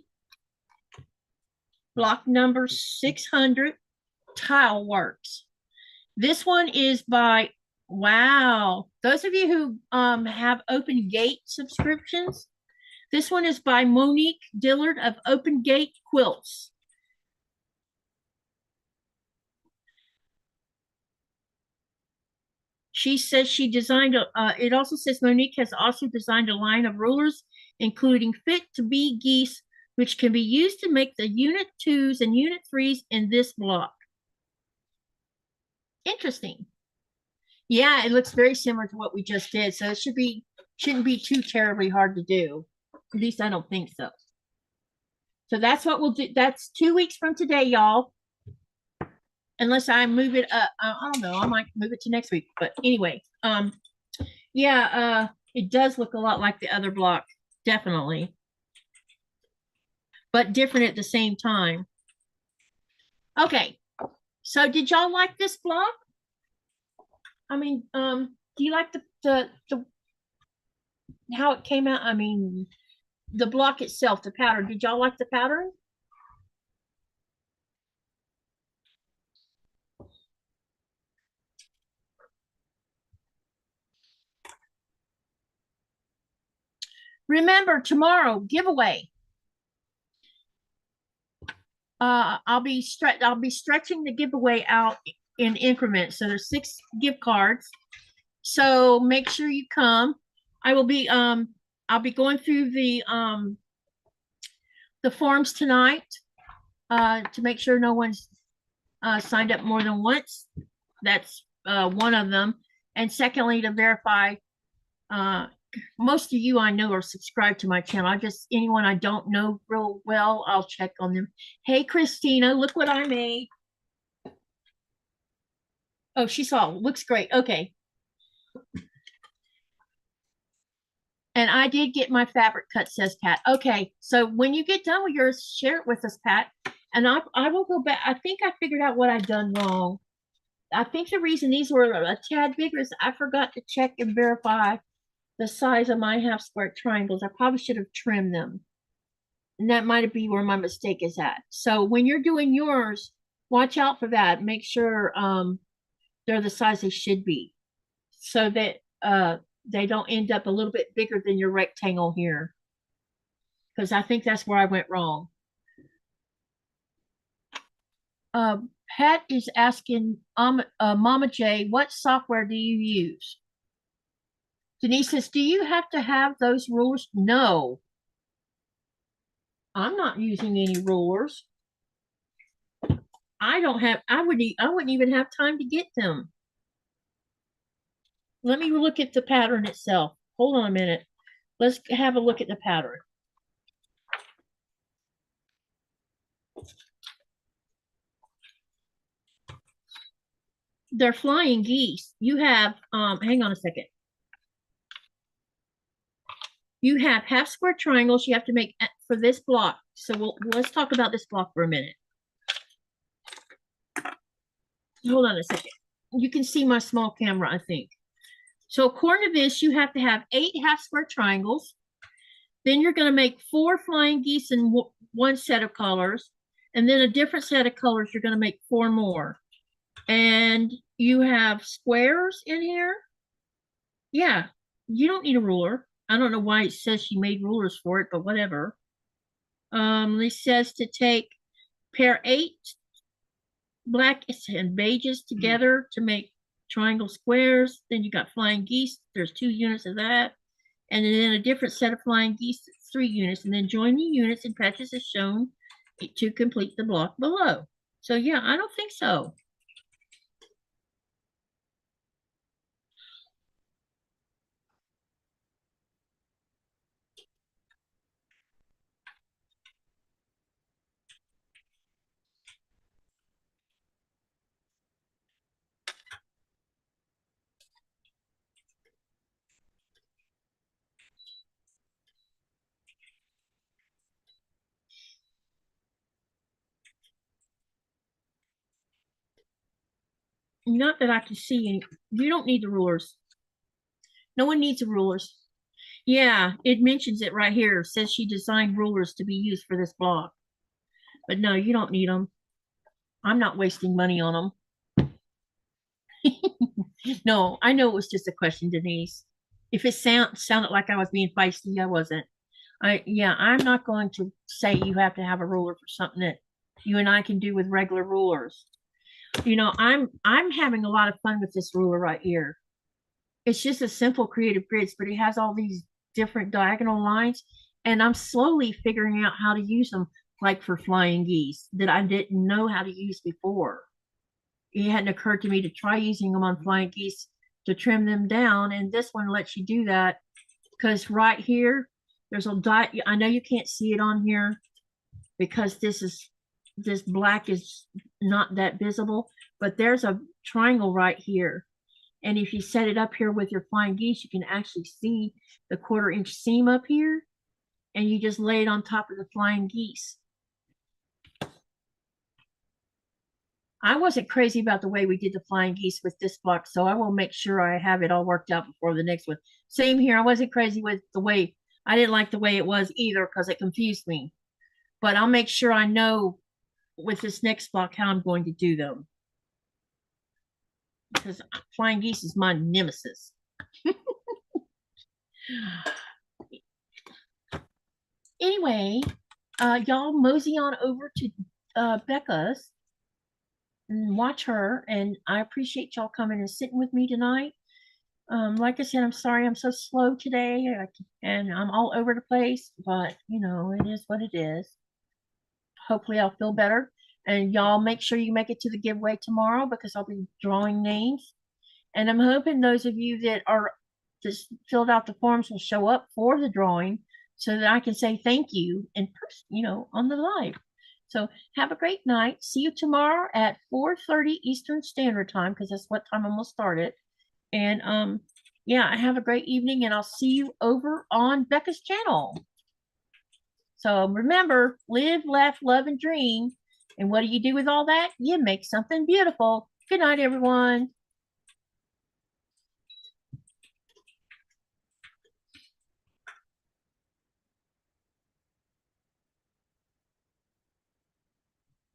block number 600. Tile Works. This one is by, wow, those of you who have Open Gate subscriptions, this one is by Monique Dillard of Open Gate Quilts. She says she designed, it also says Monique has also designed a line of rulers, including fit to be geese, which can be used to make the Unit 2s and Unit 3s in this block. Interesting. Yeah, it looks very similar to what we just did, so it shouldn't be too terribly hard to do. At least I don't think so. So that's what we'll do. That's 2 weeks from today, y'all. Unless I move it up. I don't know. I might move it to next week. But anyway, yeah, it does look a lot like the other block, definitely. But different at the same time. Okay. So did y'all like this block? I mean, do you like the how it came out? I mean, the block itself, the pattern. Did y'all like the pattern? Remember, tomorrow giveaway. I'll be stretching the giveaway out in increments. So there's 6 gift cards. So make sure you come. I will be I'll be going through the forms tonight to make sure no one's signed up more than once. That's one of them. And secondly, to verify, most of you I know are subscribed to my channel. Anyone I don't know real well, I'll check on them. Hey, Christina, look what I made. Oh, she saw. Looks great. Okay. And I did get my fabric cut, says Pat. Okay, so when you get done with yours, share it with us, Pat. And I will go back. I think I figured out what I've done wrong. I think the reason these were a tad bigger is I forgot to check and verify the size of my half square triangles. I probably should have trimmed them. And that might be where my mistake is at. So when you're doing yours, watch out for that. Make sure they're the size they should be, so that they don't end up a little bit bigger than your rectangle here. Because I think that's where I went wrong. Pat is asking Mama J, what software do you use? Denise says, do you have to have those rulers? No. I'm not using any rulers. I wouldn't even have time to get them. Let me look at the pattern itself. Hold on a minute. Let's have a look at the pattern. They're flying geese. You have, hang on a second. You have half square triangles you have to make for this block. So let's talk about this block for a minute. Hold on a second. You can see my small camera, I think. So according to this, you have to have 8 half square triangles. Then you're going to make 4 flying geese in one set of colors. And then a different set of colors, you're going to make 4 more. And you have squares in here. Yeah, you don't need a ruler. I don't know why it says she made rulers for it, but whatever. It says to pair 8 black and beiges together to make triangle squares. Then you got flying geese. There's 2 units of that. And then a different set of flying geese, 3 units. And then join the units in patches as shown to complete the block below. So yeah, I don't think so. Not that I can see any. You don't need the rulers. No one needs the rulers. Yeah, it mentions it right here. It says she designed rulers to be used for this block. But no, you don't need them. I'm not wasting money on them. No, I know it was just a question, Denise. If it sounded like I was being feisty, I wasn't. I'm not going to say you have to have a ruler for something that you and I can do with regular rulers. I'm having a lot of fun with this ruler right here. It's just a simple creative grids, but it has all these different diagonal lines, and I'm slowly figuring out how to use them, like for flying geese that I didn't know how to use before. It hadn't occurred to me to try using them on flying geese to trim them down, and this one lets you do that because right here there's a dot. I know you can't see it on here because this black is not that visible, but there's a triangle right here. And if you set it up here with your flying geese, you can actually see the 1/4 inch seam up here, and you just lay it on top of the flying geese. I wasn't crazy about the way we did the flying geese with this block, so I will make sure I have it all worked out before the next one. Same here. I wasn't crazy with the way, I didn't like the way it was either because it confused me. But I'll make sure I know with this next block how I'm going to do them. Because flying geese is my nemesis. Anyway, y'all mosey on over to Becca's and watch her. And I appreciate y'all coming and sitting with me tonight. Like I said, I'm sorry I'm so slow today and I'm all over the place, but it is what it is. Hopefully I'll feel better. And y'all make sure you make it to the giveaway tomorrow because I'll be drawing names. And I'm hoping those of you that are just filled out the forms will show up for the drawing so that I can say thank you in person, on the live. So have a great night. See you tomorrow at 4:30 Eastern Standard Time because that's what time I'm gonna start it. And yeah, have a great evening, and I'll see you over on Becca's channel. So remember, live, laugh, love, and dream. And what do you do with all that? You make something beautiful. Good night, everyone.